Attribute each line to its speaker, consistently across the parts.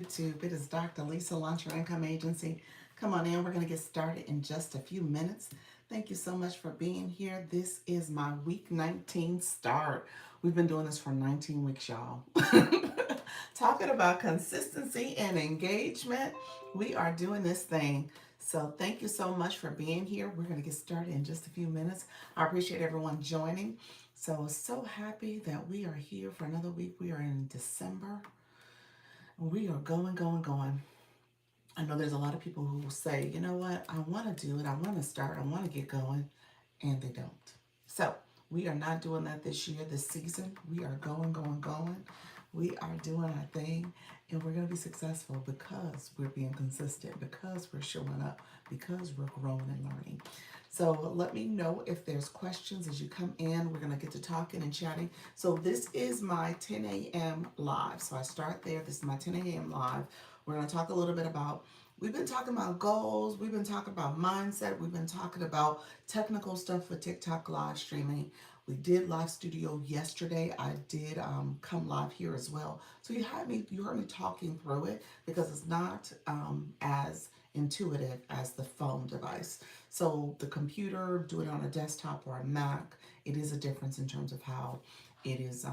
Speaker 1: YouTube. It is Dr. Lisa, Launch Your Income Agency. Come on in. We're going to get started in just a few minutes. Thank you so much for being here. This is my week 19 start. We've been doing this for 19 weeks, y'all. Talking about consistency and engagement. We are doing this thing. So thank you so much for being here. We're going to get started in just a few minutes. I appreciate everyone joining. So happy that we are here for another week. We are in December. We are going. I know there's a lot of people who will say, you know what, I want to do it, I want to start, I want to get going, and they don't. So we are not doing that this year, this season. We are going. We are doing our thing, and we're going to be successful because we're being consistent, because we're showing up, because we're growing and learning. So let me know if there's questions as you come in. We're going to get to talking and chatting. So this is my 10 a.m. live. So I start there. This is my 10 a.m. live. We're going to talk a little bit about, we've been talking about goals. We've been talking about mindset. We've been talking about technical stuff for TikTok live streaming. We did live studio yesterday. I did come live here as well. So you heard me talking through it because it's not as intuitive as the phone device. So the computer, doing it on a desktop or a Mac, it is a difference in terms of how it is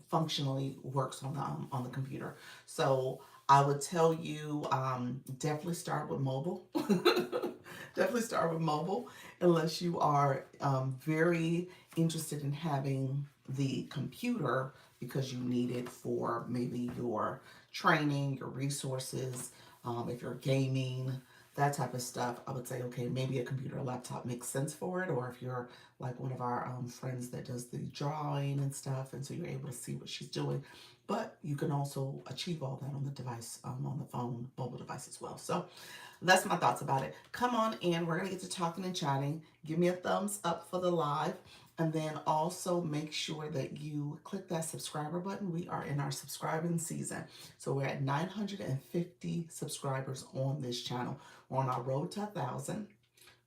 Speaker 1: functionally works on the computer. So I would tell you definitely start with mobile. Definitely start with mobile unless you are very interested in having the computer because you need it for maybe your training, your resources, if you're gaming, that type of stuff. I would say, okay, maybe a computer or laptop makes sense for it. Or if you're like one of our friends that does the drawing and stuff, and so you're able to see what she's doing. But you can also achieve all that on the device, on the phone, mobile device as well. So that's my thoughts about it. Come on in. We're going to get to talking and chatting. Give me a thumbs up for the live. And then also make sure that you click that subscriber button. We are in our subscribing season. So we're at 950 subscribers on this channel. We're on our road to 1,000.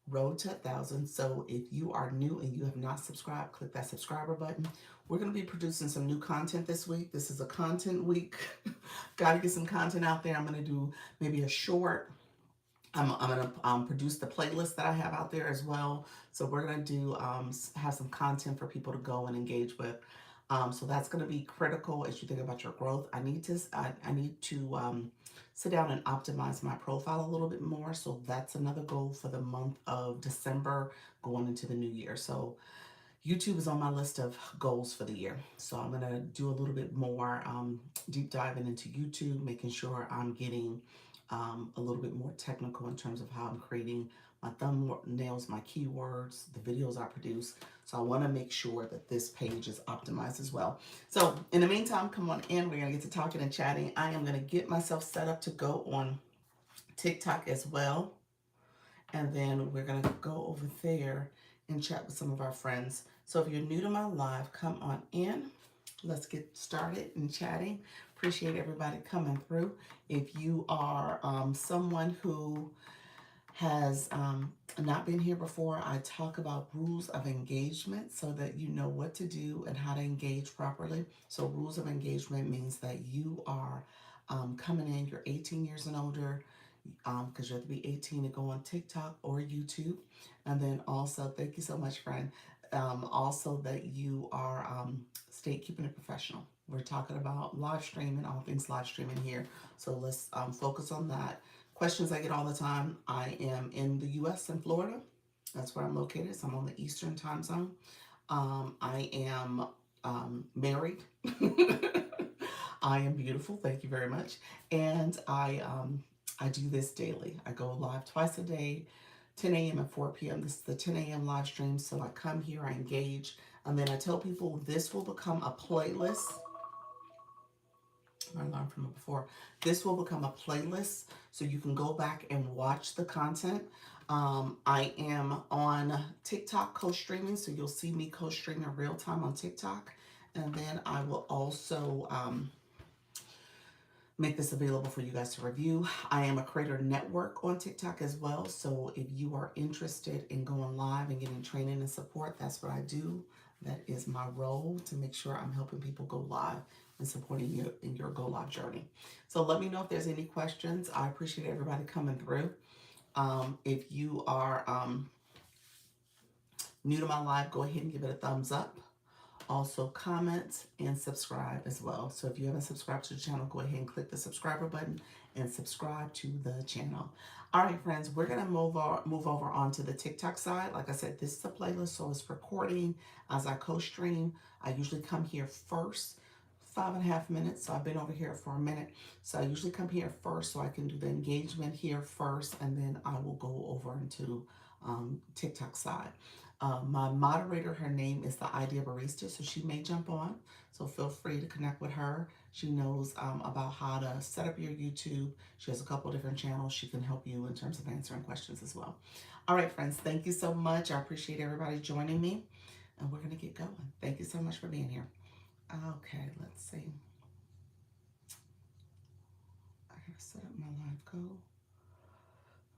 Speaker 1: Road to 1,000. So if you are new and you have not subscribed, click that subscriber button. We're going to be producing some new content this week. This is a content week. Got to get some content out there. I'm going to do maybe a short. I'm going to produce the playlist that I have out there as well. So we're going to do have some content for people to go and engage with. So that's going to be critical as you think about your growth. I need to sit down and optimize my profile a little bit more. So that's another goal for the month of December going into the new year. So YouTube is on my list of goals for the year. So I'm going to do a little bit more deep diving into YouTube, making sure I'm getting a little bit more technical in terms of how I'm creating my thumbnails, my keywords, the videos I produce. So I want to make sure that this page is optimized as well. So in the meantime, come on in. We're going to get to talking and chatting. I am going to get myself set up to go on TikTok as well. And then we're going to go over there and chat with some of our friends. So if you're new to my live, come on in. Let's get started and chatting. Appreciate everybody coming through. If you are someone who has not been here before, I talk about rules of engagement so that you know what to do and how to engage properly. So rules of engagement means that you are coming in, you're 18 years and older, because you have to be 18 to go on TikTok or YouTube. And then also, thank you so much, friend. Also that you are stay keeping it professional. We're talking about live streaming, all things live streaming here. So let's focus on that. Questions I get all the time. I am in the U.S. in Florida. That's where I'm located. So I'm on the Eastern time zone. I am married. I am beautiful. Thank you very much. And I do this daily. I go live twice a day, 10 a.m. and 4 p.m. This is the 10 a.m. live stream. So I come here, I engage, and then I tell people this will become a playlist. I learned from it before. This will become a playlist so you can go back and watch the content. I am on TikTok co-streaming, so you'll see me co-streaming real time on TikTok. And then I will also make this available for you guys to review. I am a creator network on TikTok as well. So if you are interested in going live and getting training and support, that's what I do. That is my role, to make sure I'm helping people go live and supporting you in your Go Live journey. So let me know if there's any questions. I appreciate everybody coming through. If you are new to my live, go ahead and give it a thumbs up. Also comment and subscribe as well. So if you haven't subscribed to the channel, go ahead and click the subscriber button and subscribe to the channel. All right, friends, we're gonna move over onto the TikTok side. Like I said, this is a playlist, so it's recording as I co-stream. I usually come here first, 5.5 minutes. So I've been over here for a minute. So I usually come here first so I can do the engagement here first, and then I will go over into TikTok side. My moderator, her name is the Idea Barista, so she may jump on. So feel free to connect with her. She knows about how to set up your YouTube. She has a couple different channels. She can help you in terms of answering questions as well. All right, friends, thank you so much. I appreciate everybody joining me, and we're going to get going. Thank you so much for being here. Okay, let's see. I gotta set up my live goal.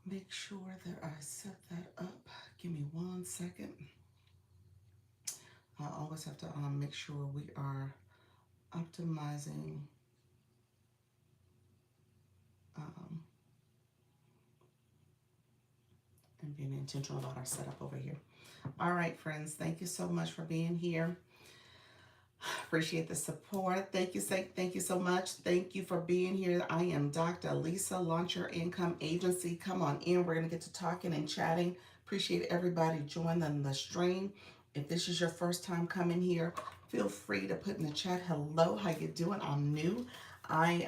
Speaker 1: Make sure that I set that up. Give me 1 second. I always have to make sure we are optimizing and being intentional about our setup over here. All right, friends, thank you so much for being here. Appreciate the support. Thank you so much. Thank you for being here. I am Dr. Lisa, Launch Your Income Agency. Come on in. We're going to get to talking and chatting. Appreciate everybody joining the stream. If this is your first time coming here, feel free to put in the chat, hello, how you doing? I'm new. I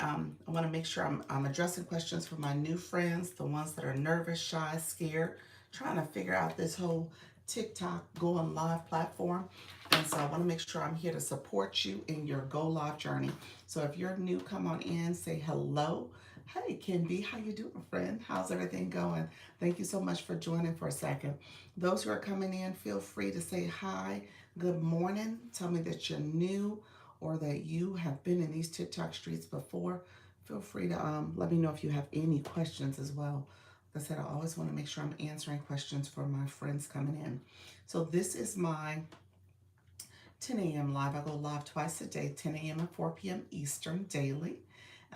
Speaker 1: want to make sure I'm addressing questions for my new friends, the ones that are nervous, shy, scared, trying to figure out this whole TikTok going live platform. And so I want to make sure I'm here to support you in your Go Live journey. So if you're new, come on in, say hello. Hey, Kenby, how you doing, friend? How's everything going? Thank you so much for joining for a second. Those who are coming in, feel free to say hi, good morning. Tell me that you're new or that you have been in these TikTok streets before. Feel free to let me know if you have any questions as well. Like I said, I always want to make sure I'm answering questions for my friends coming in. So this is my 10 a.m. live. I go live twice a day, 10 a.m. and 4 p.m. Eastern daily.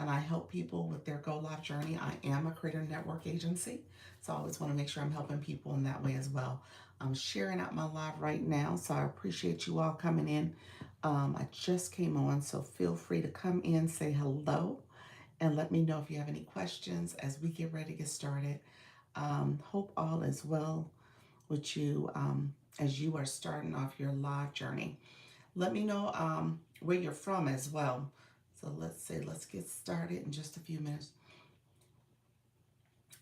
Speaker 1: And I help people with their Go Live journey. I am a creator network agency. So I always want to make sure I'm helping people in that way as well. I'm sharing out my live right now. So I appreciate you all coming in. I just came on, so feel free to come in, say hello, and let me know if you have any questions as we get ready to get started. Hope all is well with you as you are starting off your live journey. Let me know where you're from as well. So let's get started in just a few minutes.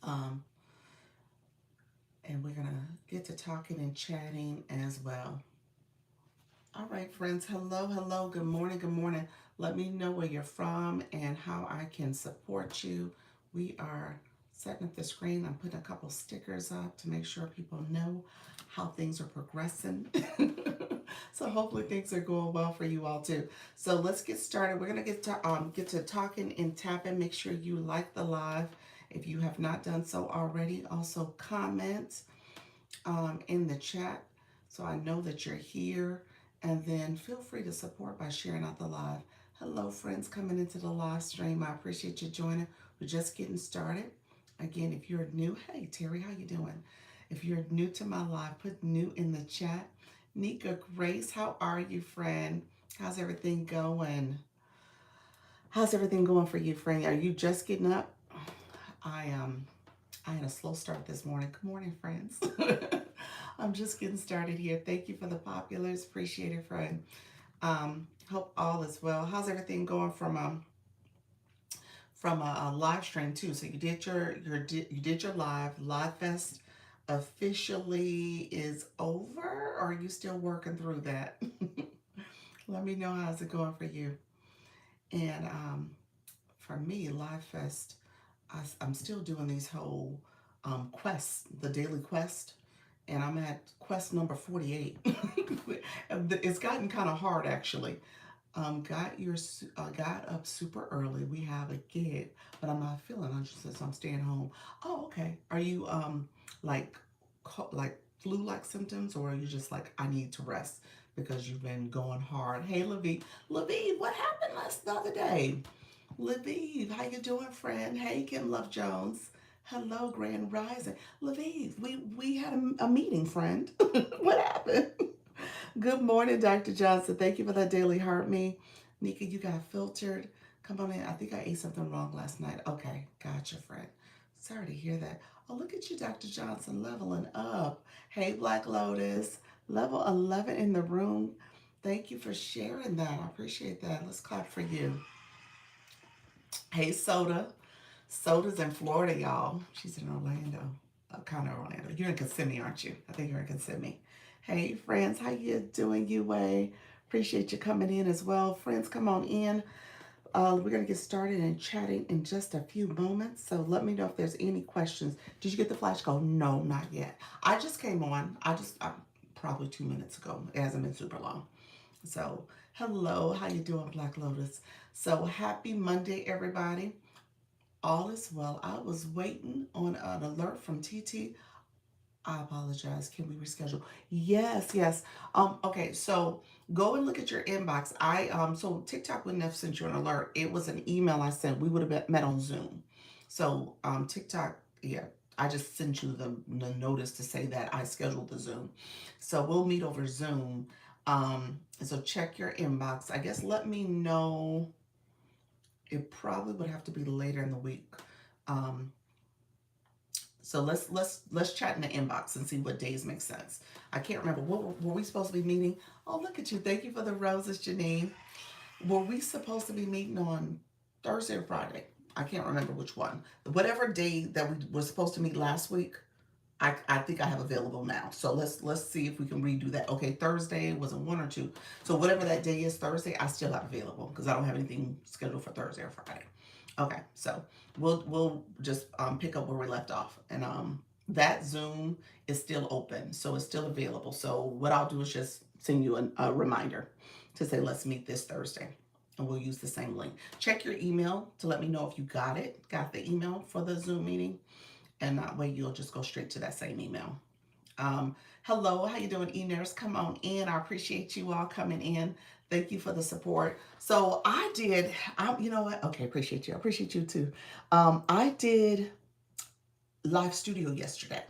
Speaker 1: And we're going to get to talking and chatting as well. All right, friends. Hello. Good morning. Let me know where you're from and how I can support you. We are setting up the screen. I'm putting a couple stickers up to make sure people know how things are progressing. So hopefully things are going well for you all too. So let's get started. We're gonna get to talking and tapping. Make sure you like the live if you have not done so already. Also comment in the chat so I know that you're here. And then feel free to support by sharing out the live. Hello, friends coming into the live stream. I appreciate you joining. We're just getting started. Again, if you're new, hey, Terry, how you doing? If you're new to my live, put new in the chat. Nika Grace, how are you, friend? How's everything going? How's everything going for you, friend? Are you just getting up? I had a slow start this morning. Good morning, friends. I'm just getting started here. Thank you for the populars. Appreciate it, friend. Hope all is well. How's everything going from a live stream too? So you did your live fest officially is over, or are you still working through that? Let me know how's it going for you. And for me, live fest, I'm still doing these whole quests, the daily quest, and I'm at quest number 48. It's gotten kind of hard actually. Got up super early. We have a gig, but I'm not feeling 100%, so I'm staying home. Oh, okay. Are you like flu-like symptoms, or are you just like I need to rest? because you've been going hard. Hey, Lviv. Lviv, what happened the other day? Lviv, how you doing, friend? Hey, Kim Love Jones. Hello, Grand Rising. Lviv, we had a meeting, friend. What happened? Good morning, Dr. Johnson. Thank you for that daily heart me. Nika, you got filtered. Come on in. I think I ate something wrong last night. Okay, gotcha, friend. Sorry to hear that. Oh, look at you, Dr. Johnson, leveling up. Hey, Black Lotus, level 11 in the room. Thank you for sharing that. I appreciate that. Let's clap for you. Hey, Soda. Soda's in Florida, y'all. She's in Orlando. Kind of Orlando. You're in Kissimmee, aren't you? I think you're in Kissimmee. Hey, friends, how you doing, UA? Appreciate you coming in as well. Friends, come on in. We're going to get started and chatting in just a few moments. So let me know if there's any questions. Did you get the flash code? No, not yet. I just came on. Probably 2 minutes ago. It hasn't been super long. So hello, how you doing, Black Lotus? So happy Monday, everybody. All is well. I was waiting on an alert from TT. I apologize. Can we reschedule? Yes, yes. Okay, so go and look at your inbox. So TikTok wouldn't have sent you an alert. It was an email I sent. We would have met on Zoom. So TikTok, yeah, I just sent you the notice to say that I scheduled the Zoom. So we'll meet over Zoom. So check your inbox. I guess let me know. It probably would have to be later in the week. Um, so let's chat in the inbox and see what days make sense. I can't remember. What were we supposed to be meeting? Oh, look at you. Thank you for the roses, Janine. Were we supposed to be meeting on Thursday or Friday? I can't remember which one. Whatever day that we were supposed to meet last week, I think I have available now. So let's see if we can redo that. Okay, Thursday was a one or two. So whatever that day is, Thursday, I still have available because I don't have anything scheduled for Thursday or Friday. Okay, so we'll just pick up where we left off, and that Zoom is still open, so it's still available. So what I'll do is just send you a reminder to say let's meet this Thursday, and we'll use the same link. Check your email to let me know if you got the email for the Zoom meeting, and that way you'll just go straight to that same email. Hello, how you doing, E-Nurse? Come on in. I appreciate you all coming in. Thank you for the support. So you know what? Okay, appreciate you. I appreciate you too. I did live studio yesterday.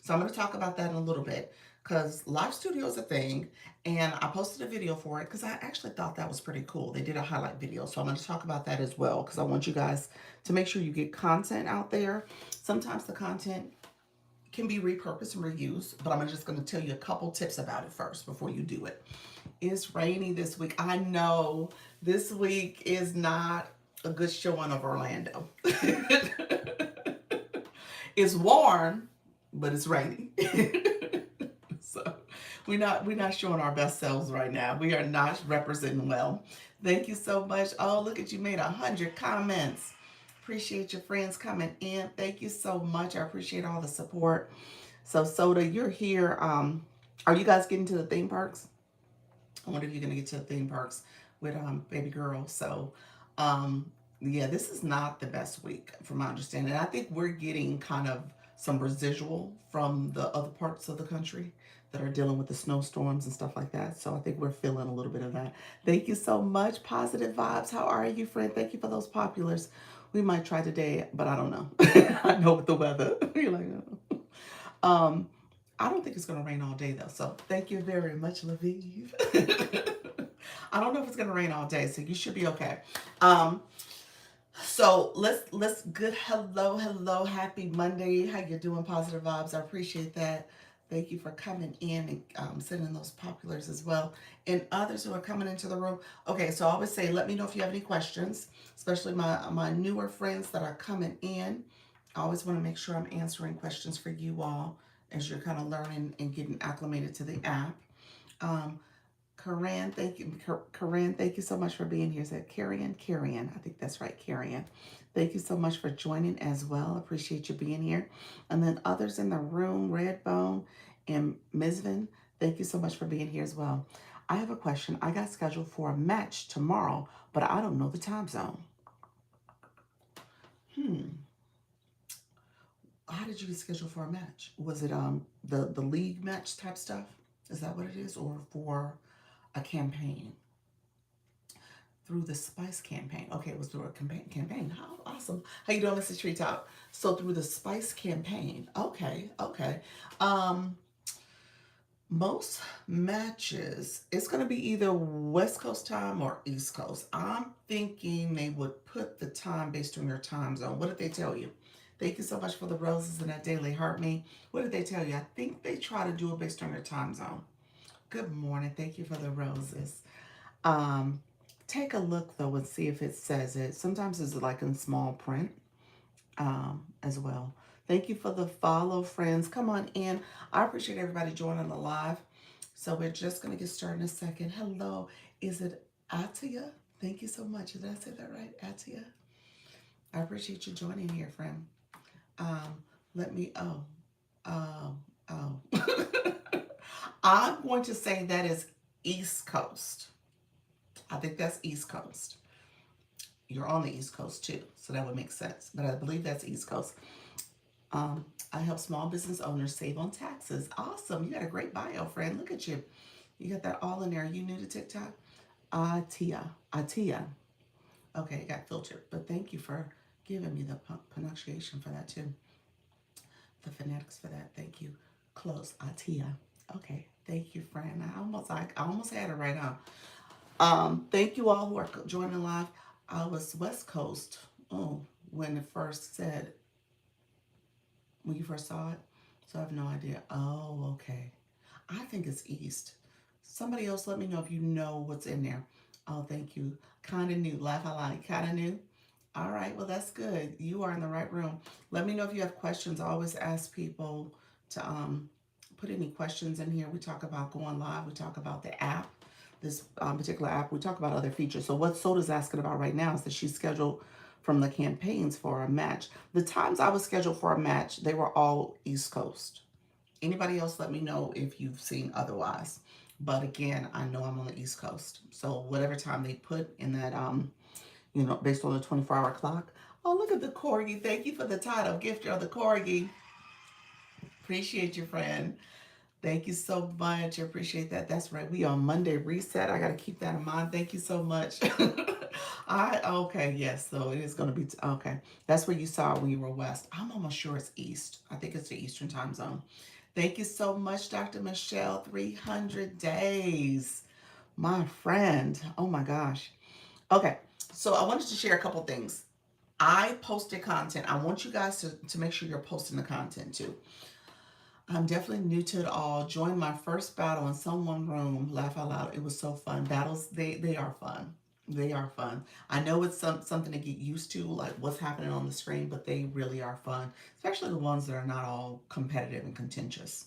Speaker 1: So I'm going to talk about that in a little bit because live studio is a thing, and I posted a video for it because I actually thought that was pretty cool. They did a highlight video, so I'm going to talk about that as well because I want you guys to make sure you get content out there. Sometimes the content can be repurposed and reused, but I'm just going to tell you a couple tips about it first before you do it. It's rainy this week. I know this week is not a good showing of Orlando. It's warm, but it's rainy. So we're not showing our best selves right now. We are not representing well. Thank you so much. Oh, look at you, made 100 comments. Appreciate your friends coming in. Thank you so much. I appreciate all the support. So Soda, you're here. Are you guys getting to the theme parks? I wonder if you're gonna get to the theme parks with baby girl. So yeah, this is not the best week from my understanding. I think we're getting kind of some residual from the other parts of the country that are dealing with the snowstorms and stuff like that. So I think we're feeling a little bit of that. Thank you so much. Positive vibes. How are you, friend? Thank you for those populars. We might try today, but I don't know. I know with the weather. You're like, oh. I don't think it's gonna rain all day though. So thank you very much, Lviv. I don't know if it's gonna rain all day, so you should be okay. So let's good hello, happy Monday. How you doing? Positive vibes. I appreciate that. Thank you for coming in and sending those populars as well, and others who are coming into the room. Okay, so I always say, let me know if you have any questions, especially my newer friends that are coming in. I always want to make sure I'm answering questions for you all as you're kind of learning and getting acclimated to the app. Um, Karan, thank you. Karan, thank you so much for being here. Is that Carrion? I think that's right, Carrion. Thank you so much for joining as well. Appreciate you being here. And then others in the room, Redbone and Mizvin, thank you so much for being here as well. I have a question. I got scheduled for a match tomorrow, but I don't know the time zone. How did you get scheduled for a match? Was it the league match type stuff? Is that what it is? Or for a campaign through the Spice campaign. Okay, it was through a campaign. How awesome. How you doing, Mrs. Treetop? So through the Spice campaign. Okay, okay. Um, most matches, it's going to be either West Coast time or East Coast. I'm thinking they would put the time based on your time zone. What did they tell you? Thank you so much for the roses and that daily heart me. What did they tell you? I think they try to do it based on your time zone. Good morning. Thank you for the roses. Um, Take a look though and see if it says it. Sometimes it's like in small print as well. Thank you for the follow, friends. Come on in. I appreciate everybody joining the live. So we're just going to get started in a second. Hello. Is it Atia? Thank you so much. Did I say that right? Atia? I appreciate you joining here, friend. Um, let me, um, oh. I'm going to say that is East Coast. I think that's East Coast. You're on the East Coast too, so that would make sense. But I believe that's East Coast. I help small business owners save on taxes. Awesome. You got a great bio, friend. Look at you. You got that all in there. You new to TikTok? Atia. Atia. Okay, it got filtered. But thank you for giving me the pronunciation for that too. The phonetics for that. Thank you. Close. Atia. Okay. Thank you, friend. I almost had it right on. Thank you all who are joining live. I was West Coast. Oh, when it first said when you first saw it. So I have no idea. Oh, okay. I think it's East. Somebody else let me know if you know what's in there. Oh, thank you. Kind of new. Laugh out loud. Kind of new. All right. Well, that's good. You are in the right room. Let me know if you have questions. I always ask people to put any questions in here. We talk about going live. We talk about the app, this particular app. We talk about other features. So what Soda's asking about right now is that she's scheduled from the campaigns for a match. The times I was scheduled for a match, they were all East Coast. Anybody else, let me know if you've seen otherwise. But again, I know I'm on the East Coast. So whatever time they put in that, based on the 24-hour clock. Oh, look at the corgi. Thank you for the title, Gift of the Corgi. Appreciate you, friend. Thank you so much. I appreciate that. That's right. We on Monday reset. I got to keep that in mind. Thank you so much. Okay, yes. So it is going to be okay. That's where you saw it when you were west. I'm almost sure it's east. I think it's the Eastern time zone. Thank you so much, Dr. Michelle. 300 days, my friend. Oh my gosh. Okay, so I wanted to share a couple things. I posted content. I want you guys to make sure you're posting the content too. I'm definitely new to it all. Joined my first battle in someone room. Laugh out loud. It was so fun. Battles, they are fun. They are fun. I know it's something to get used to, like what's happening on the screen, but they really are fun. Especially the ones that are not all competitive and contentious.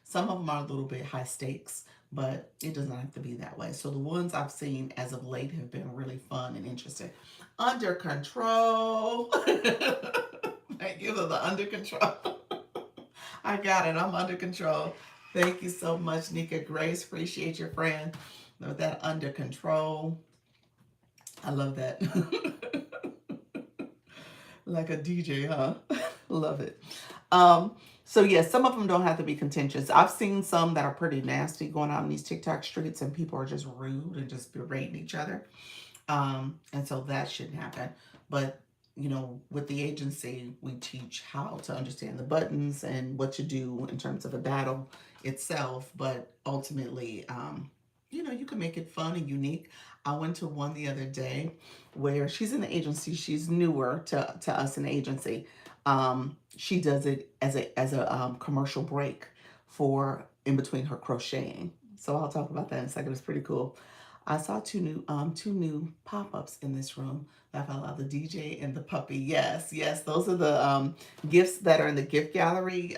Speaker 1: Some of them are a little bit high stakes, but it doesn't have to be that way. So the ones I've seen as of late have been really fun and interesting. Under control. Thank you for the under control. I got it. I'm under control. Thank you so much, Nika Grace. Appreciate your friend with that under control. I love that. Like a DJ, huh? Love it. So yeah, some of them don't have to be contentious. I've seen some that are pretty nasty going out in these TikTok streets, and people are just rude and just berating each other. And so that shouldn't happen. But with the agency, we teach how to understand the buttons and what to do in terms of a battle itself. But ultimately, you can make it fun and unique. I went to one the other day where she's in the agency. She's newer to us in the agency. She does it as a commercial break for in between her crocheting. So I'll talk about that in a second. It's pretty cool. I saw two new pop-ups in this room. Laugh out loud, the DJ and the puppy. Yes, yes, those are the gifts that are in the gift gallery.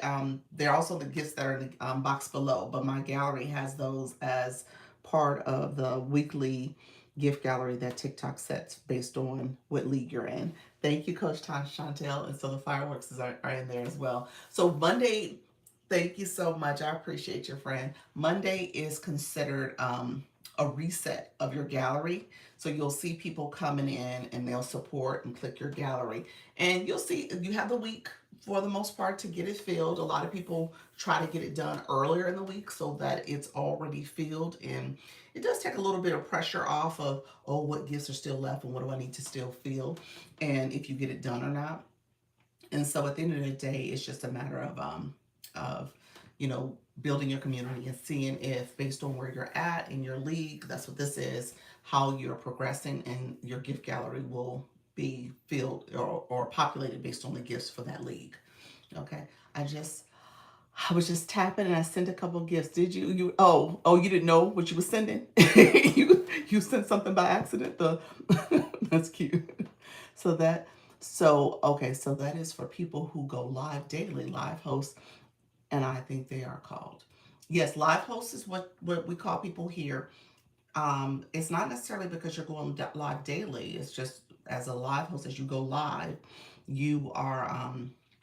Speaker 1: They're also the gifts that are in the box below, but my gallery has those as part of the weekly gift gallery that TikTok sets based on what league you're in. Thank you, Coach Chantel. And so the fireworks are in there as well. So Monday, thank you so much. I appreciate your friend. Monday is considered a reset of your gallery. So you'll see people coming in and they'll support and click your gallery. And you'll see you have the week for the most part, to get it filled. A lot of people try to get it done earlier in the week so that it's already filled, and it does take a little bit of pressure off of, oh, what gifts are still left and what do I need to still fill, and if you get it done or not. And so at the end of the day, it's just a matter of building your community and seeing if, based on where you're at in your league, that's what this is, how you're progressing, and your gift gallery will be filled or populated based on the gifts for that league. Okay. I was just tapping and I sent a couple gifts. Did you you didn't know what you were sending? You sent something by accident. The That's cute. So that okay, so that is for people who go live daily, live hosts, and I think they are called. Yes, live hosts is what we call people here. It's not necessarily because you're going live daily. It's just as a live host, as you go live, you are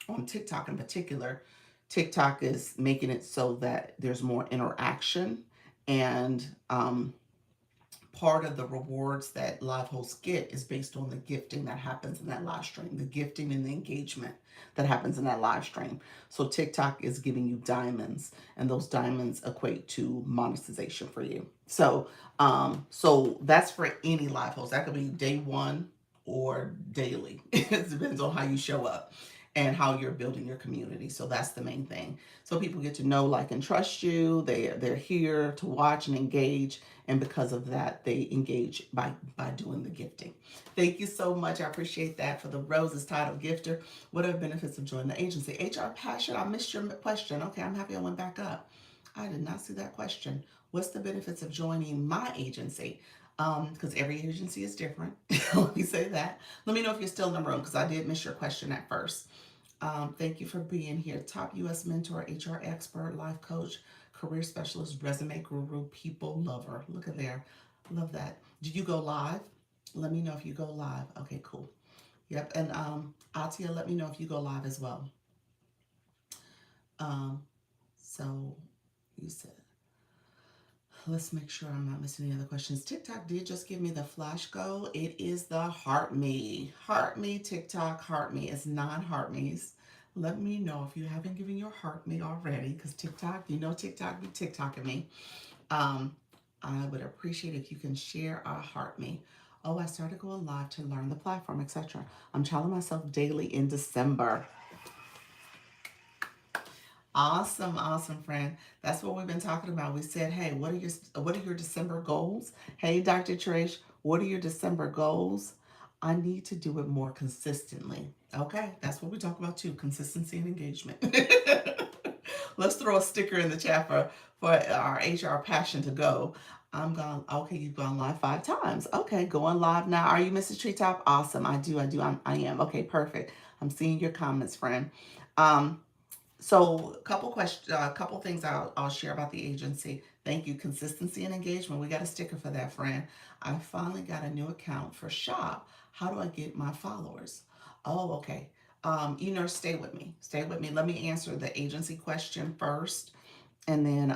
Speaker 1: on TikTok in particular. TikTok is making it so that there's more interaction, and part of the rewards that live hosts get is based on the gifting that happens in that live stream, the gifting and the engagement that happens in that live stream. So TikTok is giving you diamonds, and those diamonds equate to monetization for you. So that's for any live host. That could be day one or daily. It depends on how you show up and how you're building your community. So that's the main thing. So people get to know, like, and trust you. They're here to watch and engage, and because of that, they engage by doing the gifting. Thank you so much. I appreciate that. For the Roses title gifter, what are the benefits of joining the agency? HR Passion. I missed your question. Okay, I'm happy I went back up. I did not see that question. What's the benefits of joining my agency? Because every agency is different. Let me say that. Let me know if you're still in the room, because I did miss your question at first. Thank you for being here. Top U.S. mentor, HR expert, life coach, career specialist, resume guru, people lover. Look at there. Love that. Do you go live? Let me know if you go live. Okay, cool. Yep. And Atia, let me know if you go live as well. Um, so you said, let's make sure I'm not missing any other questions. TikTok did just give me the flash goal. It is the Heart Me. Heart Me TikTok, Heart Me. It's non-Heart Me's. Let me know if you haven't given your Heart Me already, because TikTok, TikTok be TikToking me. I would appreciate if you can share our Heart Me. Oh, I started going live to learn the platform, etc. I'm challenging myself daily in December. Awesome, awesome, friend. That's what we've been talking about. We said, hey, what are your December goals? Hey, Dr. Trish, what are your December goals? I need to do it more consistently. Okay, that's what we talk about too, consistency and engagement. Let's throw a sticker in the chat for our HR Passion to go. I'm gone. Okay, you've gone live 5 times. Okay, going live now. Are you Mrs. Treetop? Awesome. I do. I am. Okay, perfect. I'm seeing your comments, friend. So a couple questions, a couple things I'll share about the agency. Thank you. Consistency and engagement. We got a sticker for that, friend. I finally got a new account for Shop. How do I get my followers? Oh, okay. Stay with me. Stay with me. Let me answer the agency question first, and then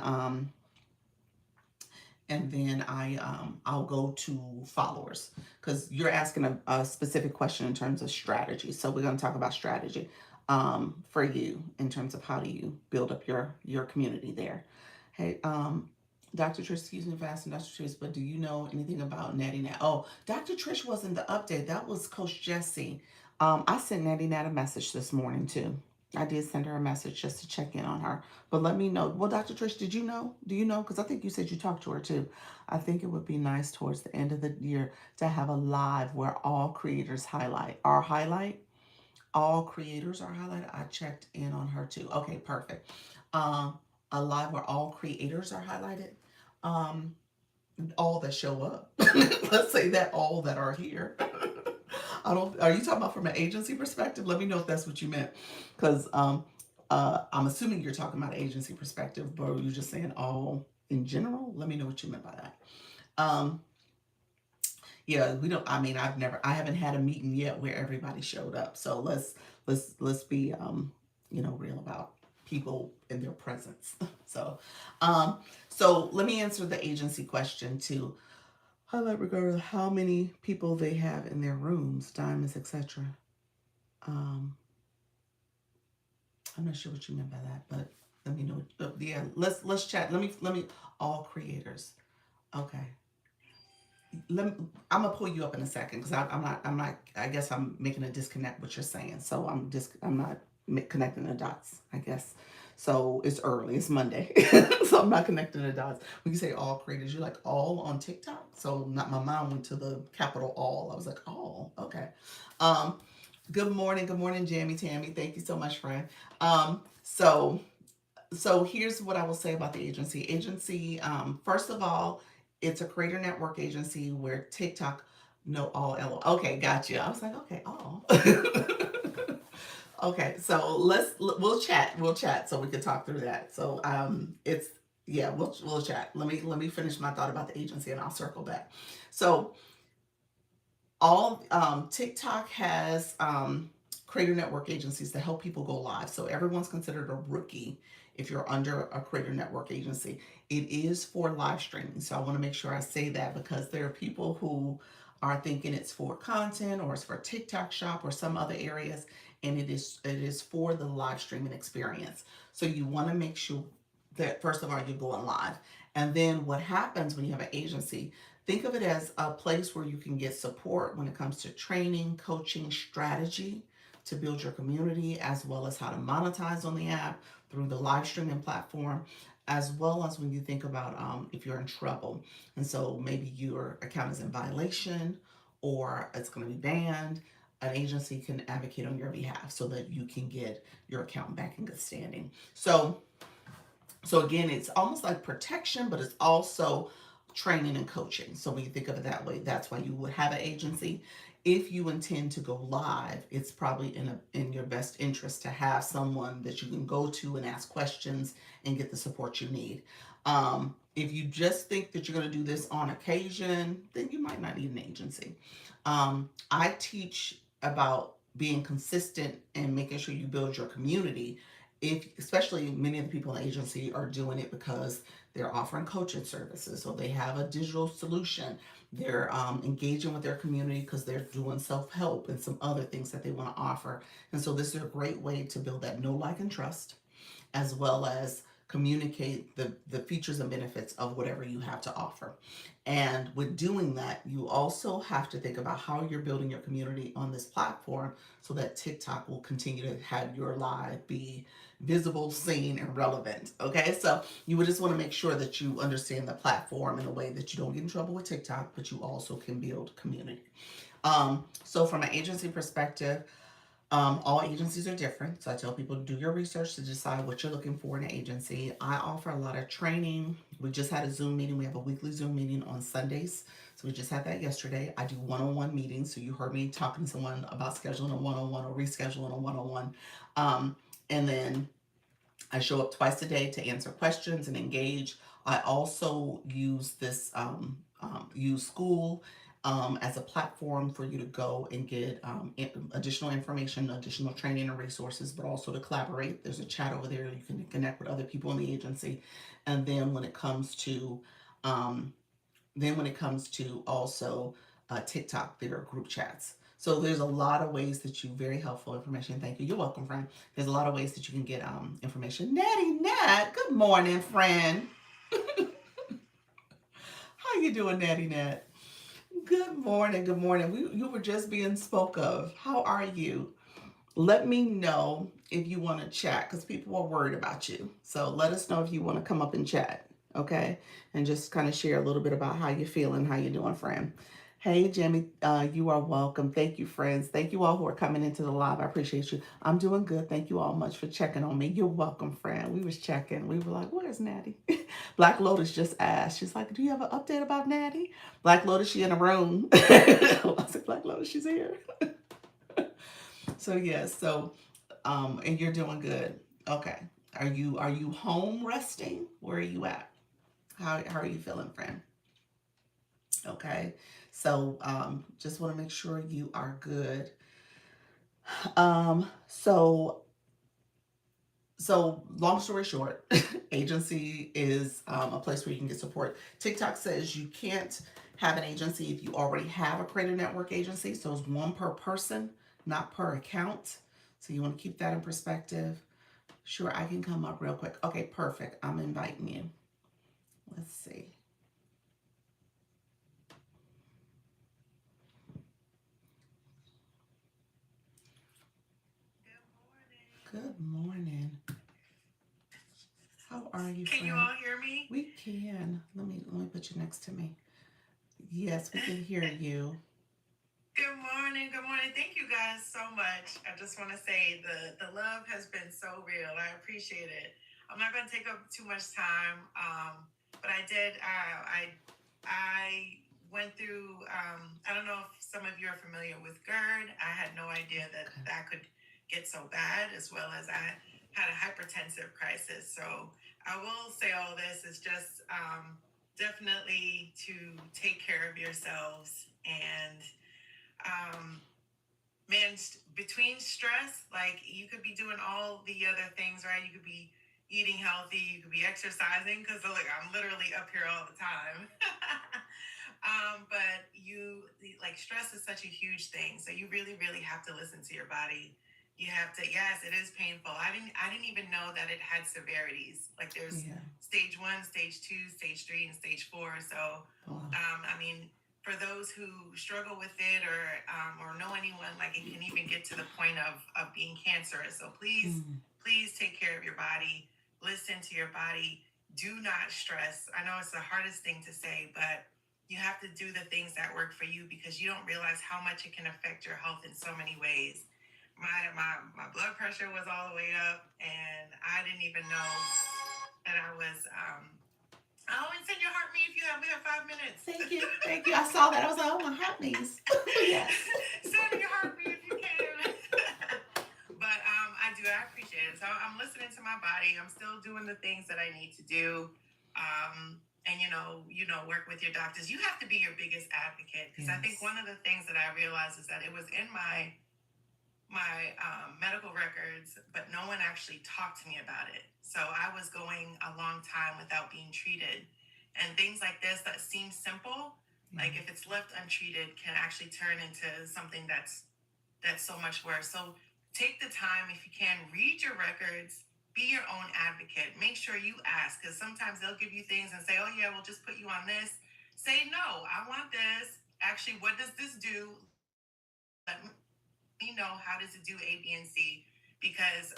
Speaker 1: I'll go to followers, because you're asking a specific question in terms of strategy. So we're going to talk about strategy for you in terms of how do you build up your community there. Hey, Dr. Trish, excuse me for asking Dr. Trish, but do you know anything about Natty Nat? Oh, Dr. Trish wasn't the update. That was Coach Jesse. I sent Natty Nat a message this morning too. I did send her a message just to check in on her. But let me know. Well, Dr. Trish, did you know? Do you know? Because I think you said you talked to her too. I think it would be nice towards the end of the year to have a live where all creators highlight. All creators are highlighted. I checked in on her too. Okay, perfect. A live where all creators are highlighted. All that show up. Let's say that all that are here. Are you talking about from an agency perspective? Let me know if that's what you meant. Because I'm assuming you're talking about an agency perspective, but you're just saying all in general. Let me know what you meant by that. Yeah, we don't. I mean, I haven't had a meeting yet where everybody showed up. So let's be, real about people and their presence. So let me answer the agency question too. Highlight regardless of how many people they have in their rooms, diamonds, etc. I'm not sure what you meant by that, but let me know. Yeah, let's chat. Let me all creators. Okay. Let me, I'm gonna pull you up in a second because I'm not. I guess I'm making a disconnect what you're saying. So I'm not connecting the dots. I guess. So it's early. It's Monday, so I'm not connecting the dots. When you say all creators, you're like all on TikTok. So not my mind went to the capital all. I was like all. Okay. Um, good morning, Jamie Tammy. Thank you so much, friend. So here's what I will say about the agency. First of all, it's a creator network agency where TikTok, no, all L. Okay, gotcha. I was like, okay, all. Okay, so we'll chat. We'll chat so we can talk through that. So it's yeah, we'll chat. Let me finish my thought about the agency and I'll circle back. So all TikTok has creator network agencies to help people go live. So everyone's considered a rookie if you're under a creator network agency. It is for live streaming. So I want to make sure I say that because there are people who are thinking it's for content or it's for TikTok shop or some other areas, and it is for the live streaming experience. So you want to make sure that first of all you're going live. And then what happens when you have an agency, think of it as a place where you can get support when it comes to training, coaching, strategy to build your community, as well as how to monetize on the app through the live streaming platform, as well as when you think about if you're in trouble. And so maybe your account is in violation or it's going to be banned. An agency can advocate on your behalf so that you can get your account back in good standing. So again, it's almost like protection, but it's also training and coaching. So when you think of it that way, that's why you would have an agency. If you intend to go live, it's probably in your best interest to have someone that you can go to and ask questions and get the support you need. If you just think that you're going to do this on occasion, then you might not need an agency. I teach about being consistent and making sure you build your community. If especially many of the people in the agency are doing it because they're offering coaching services, so they have a digital solution. They're engaging with their community because they're doing self-help and some other things that they want to offer. And so this is a great way to build that know, like, and trust, as well as communicate the features and benefits of whatever you have to offer. And with doing that, you also have to think about how you're building your community on this platform so that TikTok will continue to have your live be visible, seen, and relevant. Okay, so you would just want to make sure that you understand the platform in a way that you don't get in trouble with TikTok, but you also can build community. So from an agency perspective, all agencies are different, so I tell people to do your research to decide what you're looking for in an agency. I offer a lot of training. We just had a Zoom meeting. We have a weekly Zoom meeting on Sundays. So we just had that yesterday. I do one-on-one meetings. So you heard me talking to someone about scheduling a one-on-one or rescheduling a one-on-one. And then I show up twice a day to answer questions and engage. I also use use school as a platform for you to go and get additional information, additional training and resources, but also to collaborate. There's a chat over there. You can connect with other people in the agency. And then um, when it comes to also TikTok, there are group chats. So there's a lot of ways that you, very helpful information. Thank you. You're welcome, friend. There's a lot of ways that you can get information. Natty Nat, good morning, friend. How you doing, Natty Nat? Good morning. Good morning. You were just being spoke of. How are you? Let me know if you want to chat because people are worried about you. So let us know if you want to come up and chat, okay? And just kind of share a little bit about how you're feeling, how you're doing, friend. Hey, Jamie, you are welcome. Thank you, friends. Thank you all who are coming into the live. I appreciate you. I'm doing good. Thank you all much for checking on me. You're welcome, friend. We was checking. We were like, where's Natty? Black Lotus just asked. She's like, do you have an update about Natty? Black Lotus, she in a room. I said, Black Lotus, she's here. So yes, and you're doing good. Okay. Are you home resting? Where are you at? How are you feeling, friend? Okay. So just want to make sure you are good. So long story short, agency is a place where you can get support. TikTok says you can't have an agency if you already have a creator network agency. So it's one per person, not per account. So you want to keep that in perspective. Sure, I can come up real quick. Okay, perfect. I'm inviting you. Let's see.
Speaker 2: Good morning.
Speaker 1: Good morning. How are you,
Speaker 2: Can you
Speaker 1: friend?
Speaker 2: all hear me?
Speaker 1: We can. Let me put you next to me. Yes, we can hear you.
Speaker 2: Good morning. Good morning. Thank you guys so much. I just want to say the love has been so real. I appreciate it. I'm not going to take up too much time, but I did. I went through. I don't know if some of you are familiar with GERD. I had no idea that
Speaker 1: Okay.
Speaker 2: that could get so bad, as well as I had a hypertensive crisis. So I will say all this is just definitely to take care of yourselves and um, man, between stress, like you could be doing all the other things, right? You could be eating healthy, you could be exercising, because like I'm literally up here all the time. But you like stress is such a huge thing, so you really, really have to listen to your body. You have to, yes, it is painful. I didn't even know that it had severities. Like there's
Speaker 1: Yeah.
Speaker 2: stage one, stage two, stage three, and stage four. So,
Speaker 1: Wow.
Speaker 2: I mean, for those who struggle with it or know anyone, like it can even get to the point of being cancerous. So please,
Speaker 1: Mm.
Speaker 2: please take care of your body. Listen to your body. Do not stress. I know it's the hardest thing to say, but you have to do the things that work for you because you don't realize how much it can affect your health in so many ways. My blood pressure was all the way up, and I didn't even know that I was. Oh, and send your heart me if you have. We have 5 minutes.
Speaker 1: Thank you. Thank you. I saw that. I was like, oh, my heart knees. Yes.
Speaker 2: Send your heart me if you can. But I do. I appreciate it. So I'm listening to my body. I'm still doing the things that I need to do. And work with your doctors. You have to be your biggest advocate because I think
Speaker 1: Yes.
Speaker 2: one of the things that I realized is that it was in my medical records, but no one actually talked to me about it. So I was going a long time without being treated. And things like this that seem simple,
Speaker 1: Yeah.
Speaker 2: like if it's left untreated, can actually turn into something that's so much worse. So take the time if you can, read your records, be your own advocate. Make sure you ask because sometimes they'll give you things and say, "Oh yeah, we'll just put you on this." Say, "No, I want this. Actually, what does this do? Let me know how does it do A, B, and C." Because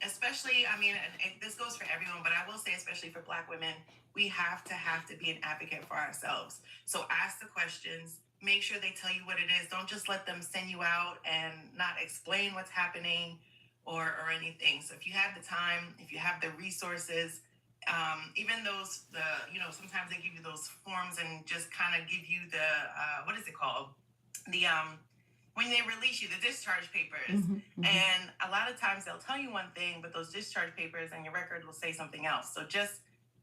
Speaker 2: especially, I mean, and this goes for everyone, but I will say, especially for Black women, we have to be an advocate for ourselves. So ask the questions. Make sure they tell you what it is. Don't just let them send you out and not explain what's happening or anything. So if you have the time, if you have the resources, even those sometimes they give you those forms and just kind of give you the what is it called, the when they release you, the discharge papers.
Speaker 1: Mm-hmm. Mm-hmm.
Speaker 2: And a lot of times they'll tell you one thing, but those discharge papers and your record will say something else. So just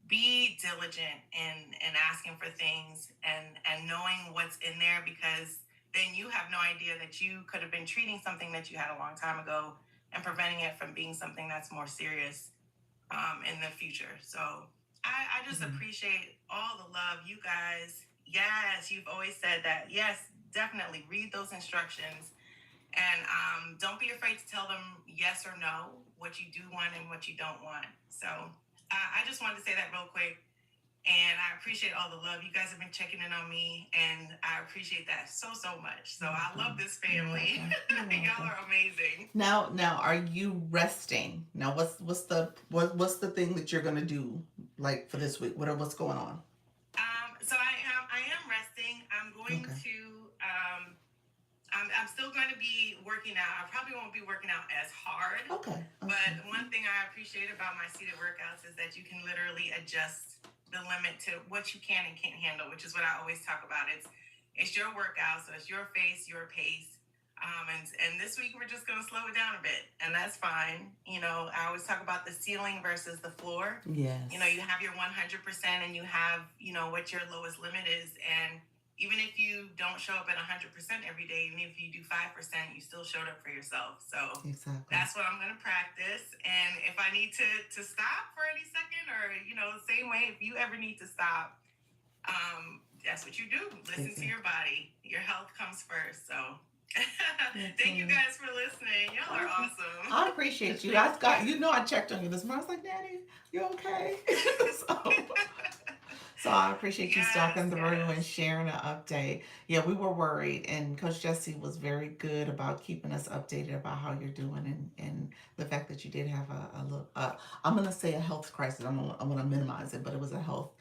Speaker 2: be diligent in asking for things and knowing what's in there, because then you have no idea that you could have been treating something that you had a long time ago and preventing it from being something that's more serious in the future. So I just
Speaker 1: Yeah.
Speaker 2: appreciate all the love, you guys. Yes, you've always said that. Yes, definitely read those instructions and don't be afraid to tell them yes or no, what you do want and what you don't want. So I just wanted to say that real quick. And I appreciate all the love. You guys have been checking in on me, and I appreciate that so, so much. So
Speaker 1: You're
Speaker 2: I love
Speaker 1: welcome.
Speaker 2: this
Speaker 1: You're
Speaker 2: family.
Speaker 1: welcome. You're
Speaker 2: Y'all
Speaker 1: welcome.
Speaker 2: are amazing.
Speaker 1: Now, are you resting? Now, what's the thing that you're gonna do like for this week? What's going on?
Speaker 2: So I am resting. I'm going
Speaker 1: Okay.
Speaker 2: to I'm still going to be working out. I probably won't be working out as hard,
Speaker 1: Okay.
Speaker 2: but
Speaker 1: Okay.
Speaker 2: one thing I appreciate about my seated workouts is that you can literally adjust the limit to what you can and can't handle, which is what I always talk about. It's your workout, so it's your pace, your pace. And this week we're just gonna slow it down a bit, and that's fine. I always talk about the ceiling versus the floor.
Speaker 1: Yes.
Speaker 2: You have your 100%, and you have what your lowest limit is, and even if you don't show up at 100% every day, even if you do 5%, you still showed up for yourself. So
Speaker 1: Exactly.
Speaker 2: that's what I'm going to practice. And if I need to stop for any second, or same way, if you ever need to stop, that's what you do. Listen to
Speaker 1: Exactly.
Speaker 2: your body. Your health comes first. So Thank you
Speaker 1: Excellent.
Speaker 2: guys for listening. Y'all are
Speaker 1: Okay.
Speaker 2: awesome.
Speaker 1: I appreciate you. I
Speaker 2: Thank
Speaker 1: got,
Speaker 2: you.
Speaker 1: you know, I checked on you this morning. I was like, Daddy, you okay? so, so I appreciate you
Speaker 2: Yes,
Speaker 1: stopping through and
Speaker 2: yes.
Speaker 1: sharing an update. Yeah, we were worried, and Coach Jesse was very good about keeping us updated about how you're doing, and the fact that you did have a little. I'm gonna say a health crisis. I'm gonna minimize it, but it was a health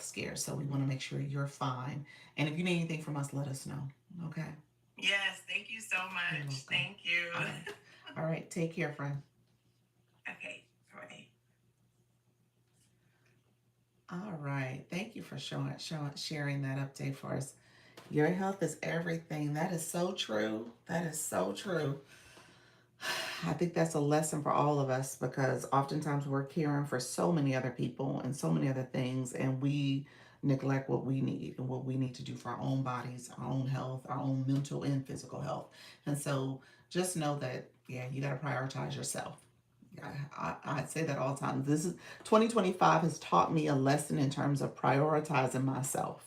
Speaker 1: scare. So we want to make sure you're fine. And if you need anything from us, let us know. Okay.
Speaker 2: Yes, thank you so
Speaker 1: You're
Speaker 2: much.
Speaker 1: welcome.
Speaker 2: Thank you.
Speaker 1: All right. All right. Take care, friend.
Speaker 2: Okay, right.
Speaker 1: All right. Thank you for sharing that update for us. Your health is everything. That is so true. That is so true. I think that's a lesson for all of us because oftentimes we're caring for so many other people and so many other things, and we neglect what we need and what we need to do for our own bodies, our own health, our own mental and physical health. And so just know that, yeah, you got to prioritize yourself. I say that all the time. This is 2025 has taught me a lesson in terms of prioritizing myself.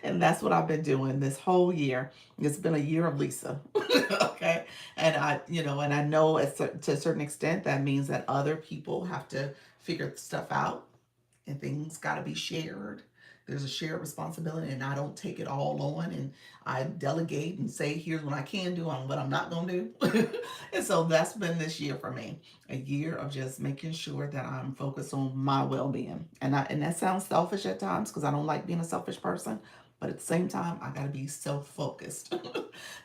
Speaker 1: And that's what I've been doing this whole year. It's been a year of Lisa. Okay. And and I know to a certain extent that means that other people have to figure stuff out and things got to be shared. There's a shared responsibility, and I don't take it all on, and I delegate and say, here's what I can do and what I'm not going to do. And so that's been this year for me, a year of just making sure that I'm focused on my well being. And that sounds selfish at times because I don't like being a selfish person. But at the same time, I got to be self focused.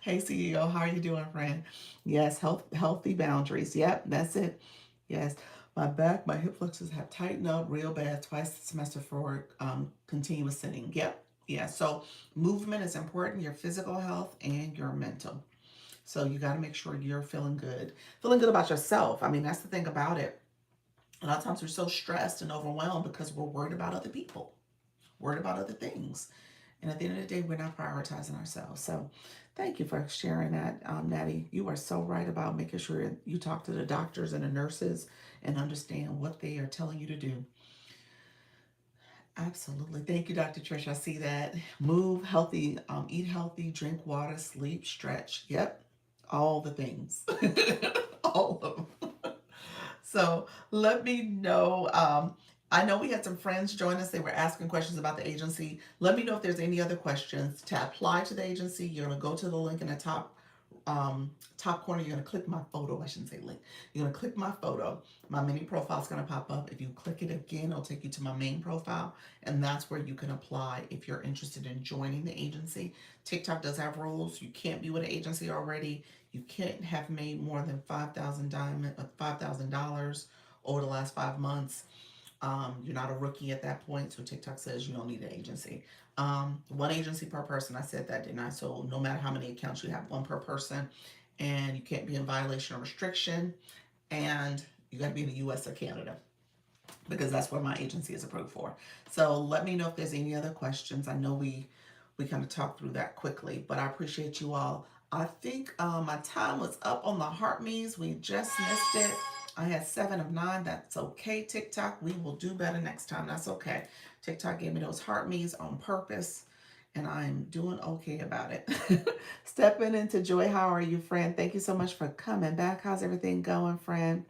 Speaker 1: Hey, CEO, how are you doing, friend? Yes, healthy boundaries. Yep, that's it. Yes, my back, my hip flexors have tightened up real bad twice the semester for continuous sitting. Yep. Yeah. So movement is important, your physical health and your mental. So you got to make sure you're feeling good about yourself. I mean, that's the thing about it. A lot of times we're so stressed and overwhelmed because we're worried about other people, worried about other things. And at the end of the day, we're not prioritizing ourselves. So thank you for sharing that, Natty. You are so right about making sure you talk to the doctors and the nurses and understand what they are telling you to do. Absolutely. Thank you, Dr. Trish. I see that. Move healthy, eat healthy, drink water, sleep, stretch. Yep. All the things. All of them. So let me know. I know we had some friends join us. They were asking questions about the agency. Let me know if there's any other questions. To apply to the agency, you're going to go to the link in the top corner. You're going to click my photo. I shouldn't say link. You're going to click my photo. My mini profile is going to pop up. If you click it again, it'll take you to my main profile. And that's where you can apply if you're interested in joining the agency. TikTok does have rules. You can't be with an agency already. You can't have made more than $5,000 over the last 5 months. You're not a rookie at that point, so TikTok says you don't need an agency. One agency per person. I said that, didn't I? So no matter how many accounts you have, one per person, and you can't be in violation or restriction, and you got to be in the U.S. or Canada because that's where my agency is approved for. So let me know if there's any other questions. I know we kind of talked through that quickly, but I appreciate you all. I think my time was up on the heart me's. We just missed it. I had 7 of 9. That's okay, TikTok. We will do better next time. That's okay. TikTok gave me those heart me's on purpose, and I'm doing okay about it. Stepping into Joy. How are you, friend? Thank you so much for coming back. How's everything going, friend?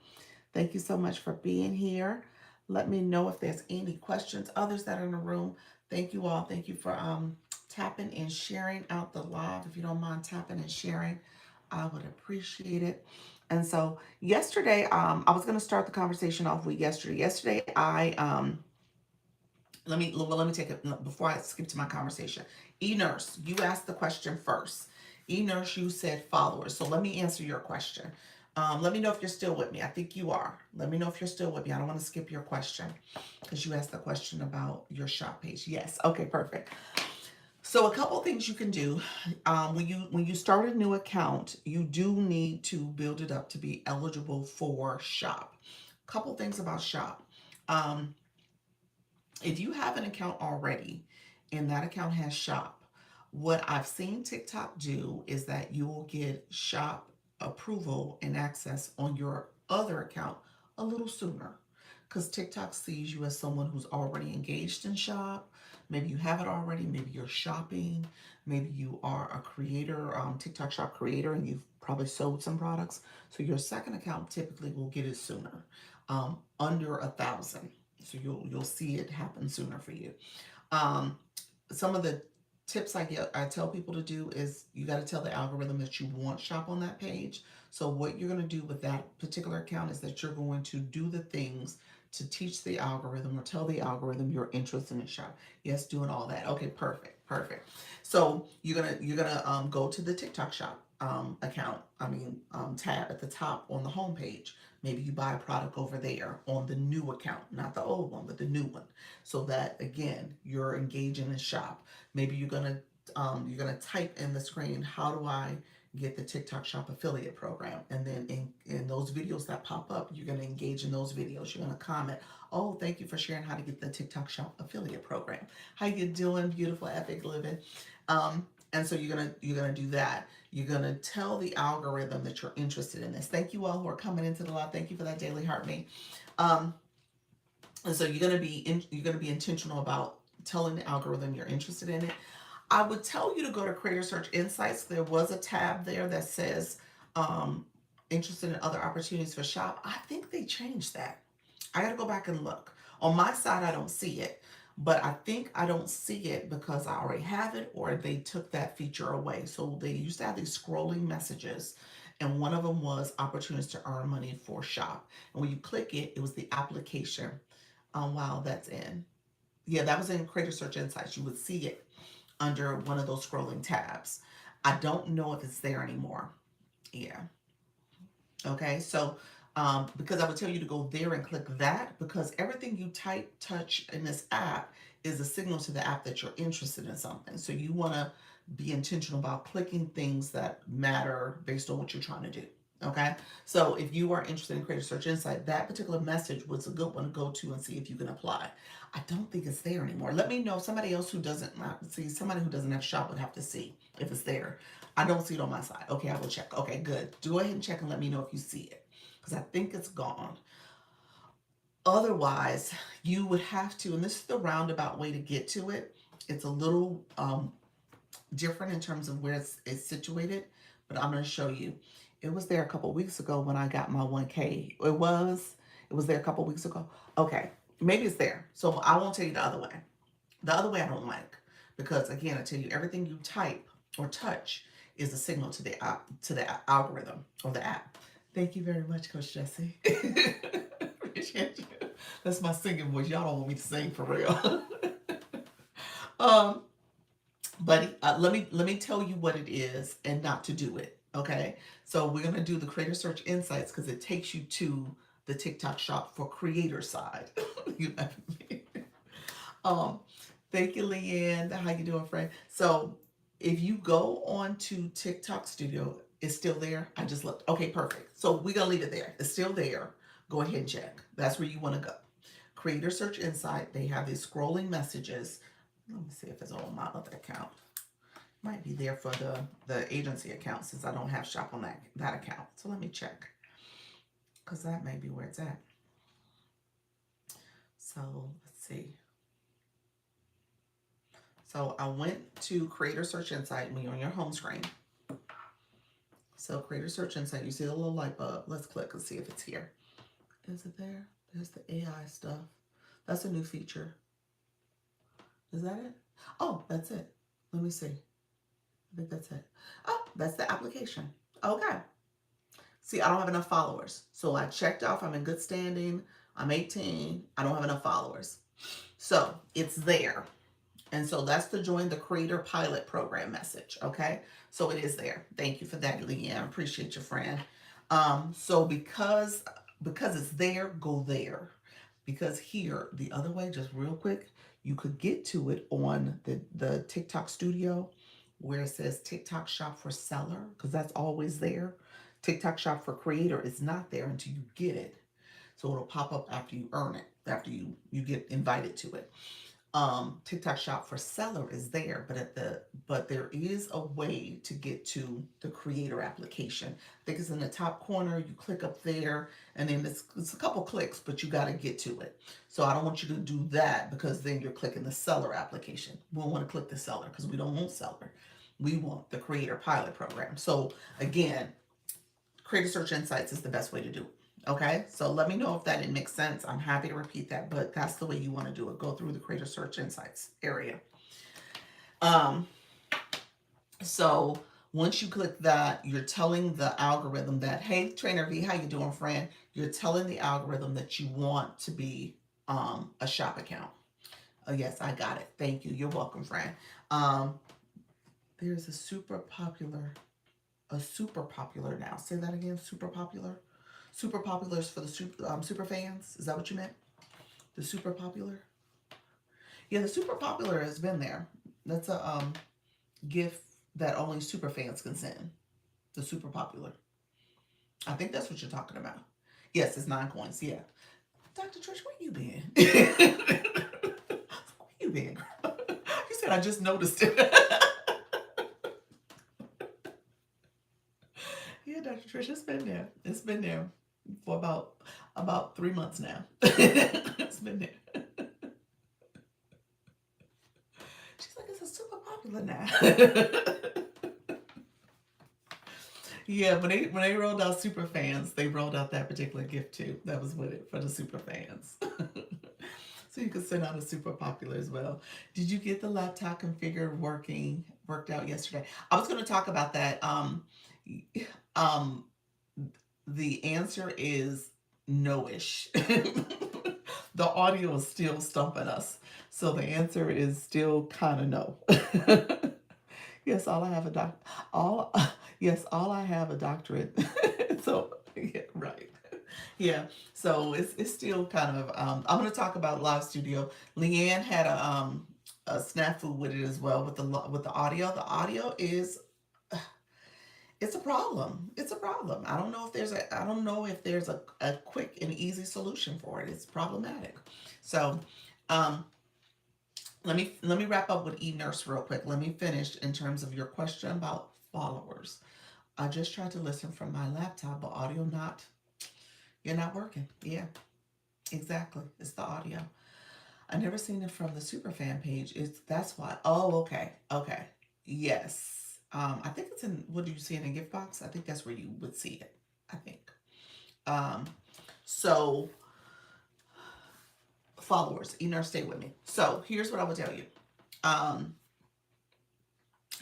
Speaker 1: Thank you so much for being here. Let me know if there's any questions. Others that are in the room, thank you all. Thank you for tapping and sharing out the live. If you don't mind tapping and sharing, I would appreciate it. And so yesterday, I was going to start the conversation off with yesterday. Yesterday, let me take it before I skip to my conversation. E-nurse, you asked the question first. E-nurse, you said followers. So let me answer your question. Let me know if you're still with me. I think you are. Let me know if you're still with me. I don't want to skip your question because you asked the question about your shop page. Yes. Okay. Perfect. So a couple things you can do when you start a new account, you do need to build it up to be eligible for shop. Couple things about shop. Um, if you have an account already and that account has shop, what I've seen TikTok do is that you will get shop approval and access on your other account a little sooner. because TikTok sees you as someone who's already engaged in shop. Maybe you have it already. Maybe you're shopping. Maybe you are a creator, TikTok shop creator, and you've probably sold some products. So your second account typically will get it sooner, under 1,000. So you'll see it happen sooner for you. Um, some of the tips I tell people to do is you got to tell the algorithm that you want shop on that page. So what you're going to do with that particular account is that you're going to do the things to teach the algorithm or tell the algorithm you're interested in shop. Yes, doing all that. Okay, perfect, perfect. So you're gonna go to the TikTok shop account. Tab at the top on the home page. Maybe you buy a product over there on the new account, not the old one, but the new one, so that again you're engaging in shop. Maybe you're gonna type in the screen, how do I get the TikTok shop affiliate program? And then in those videos that pop up, you're gonna engage in those videos. You're gonna comment, oh, thank you for sharing how to get the TikTok shop affiliate program. How you doing, beautiful epic living? And so you're gonna do that. You're gonna tell the algorithm that you're interested in this. Thank you all who are coming into the live. Thank you for that daily heart me. Um, and so you're gonna be intentional about telling the algorithm you're interested in it. I would tell you to go to Creator Search Insights. There was a tab there that says um, interested in other opportunities for shop. I think they changed that. I got to go back and look. On my side, I don't see it, but I think I don't see it because I already have it or they took that feature away. So they used to have these scrolling messages, and one of them was opportunities to earn money for shop. And when you click it, it was the application. Wow, that's in. Yeah, that was in Creator Search Insights. You would see it under one of those scrolling tabs. I don't know if it's there anymore. Yeah. Okay. So, because I would tell you to go there and click that because everything you type, touch in this app is a signal to the app that you're interested in something. So you want to be intentional about clicking things that matter based on what you're trying to do. Okay. So if you are interested in Creator Search Insight, that particular message was a good one to go to and see if you can apply. I don't think it's there anymore. Let me know. Somebody else who doesn't see, somebody who doesn't have shop would have to see if it's there. I don't see it on my side. Okay, I will check. Okay, good. Go ahead and check and let me know if you see it because I think it's gone. Otherwise, you would have to, and this is the roundabout way to get to it. It's a little different in terms of where it's situated, but I'm going to show you. It was there a couple weeks ago when I got my 1K. It was there a couple weeks ago. Okay, maybe it's there. So I won't tell you the other way. The other way I don't like because again, I tell you everything you type or touch is a signal to the algorithm or the app. Thank you very much, Coach Jesse. Appreciate you. That's my singing voice. Y'all don't want me to sing for real. um, but let me tell you what it is and not to do it. Okay, so we're gonna do the Creator Search Insights because it takes you to the TikTok shop for creator side. You know what I mean? Um, thank you, Leanne. How you doing, friend? So if you go on to TikTok Studio, it's still there. I just looked. Okay, perfect. So we're gonna leave it there. It's still there. Go ahead and check. That's where you want to go. Creator Search Insight. They have these scrolling messages. Let me see if it's on my other account. Might be there for the agency account since I don't have shop on that account. So let me check because that may be where it's at. So let's see. So I went to Creator Search Insight when you're on your home screen. So Creator Search Insight, you see the little light bulb. Let's click and see if it's here. Is it there? There's the AI stuff. That's a new feature. Is that it? Oh, that's it. Let me see. I think that's it. Oh, that's the application. Okay. See, I don't have enough followers. So I checked off. I'm in good standing. I'm 18. I don't have enough followers. So it's there. And so that's to join the Creator Pilot Program message, okay? So it is there. Thank you for that, Leanne. Appreciate your friend. So because it's there, go there. Because here, the other way, just real quick, you could get to it on the TikTok Studio where it says TikTok Shop for Seller, because that's always there. TikTok Shop for Creator is not there until you get it. So it'll pop up after you earn it, after you get invited to it. TikTok Shop for Seller is there, but there is a way to get to the creator application. I think it's in the top corner. You click up there, and then it's a couple clicks, but you got to get to it. So I don't want you to do that because then you're clicking the seller application. We don't want to click the seller because we don't want seller. We want the creator pilot program. So again, Creator Search Insights is the best way to do it. Okay, so let me know if that didn't make sense. I'm happy to repeat that, but that's the way you want to do it. Go through the Creator Search Insights area. Um, so once you click that, you're telling the algorithm that, hey, Trainer V, how you doing, friend? You're telling the algorithm that you want to be a shop account. Oh, yes, I got it. Thank you. You're welcome, friend. There's a super popular now. Say that again. Super popular. Super popular is for the super fans. Is that what you meant? The super popular. Yeah, the super popular has been there. That's a gift that only super fans can send. The super popular. I think that's what you're talking about. Yes, it's 9 coins. Yeah. Dr. Trish, where you been? Where you been? You said I just noticed it. Yeah, Dr. Trish, it's been there. It's been there for about 3 months now. It's been there. She's like, it's a super popular now. Yeah, when they rolled out super fans, they rolled out that particular gift too. That was with it for the super fans. So you could send out a super popular as well. Did you get the laptop configured worked out yesterday? I was going to talk about that. Um, the answer is no-ish. The audio is still stumping us. So the answer is still kind of no. Yes, all I have a all yes, all I have a doctorate. So yeah, right. Yeah. So it's still kind of I'm gonna talk about Live Studio. Leanne had a snafu with it as well with the audio. The audio is it's a problem. It's a problem. I don't know if there's a quick and easy solution for it. It's problematic. So um let me wrap up with eNurse real quick. Let me finish in terms of your question about followers. I just tried to listen from my laptop, but audio not you're not working. Yeah, exactly. It's the audio. I never seen it from the superfan page. It's that's why. Oh, okay. Okay. Yes. I think it's in what do you see in a gift box? I think that's where you would see it. I think. Um, so followers, eNurse, stay with me. So here's what I would tell you. Um,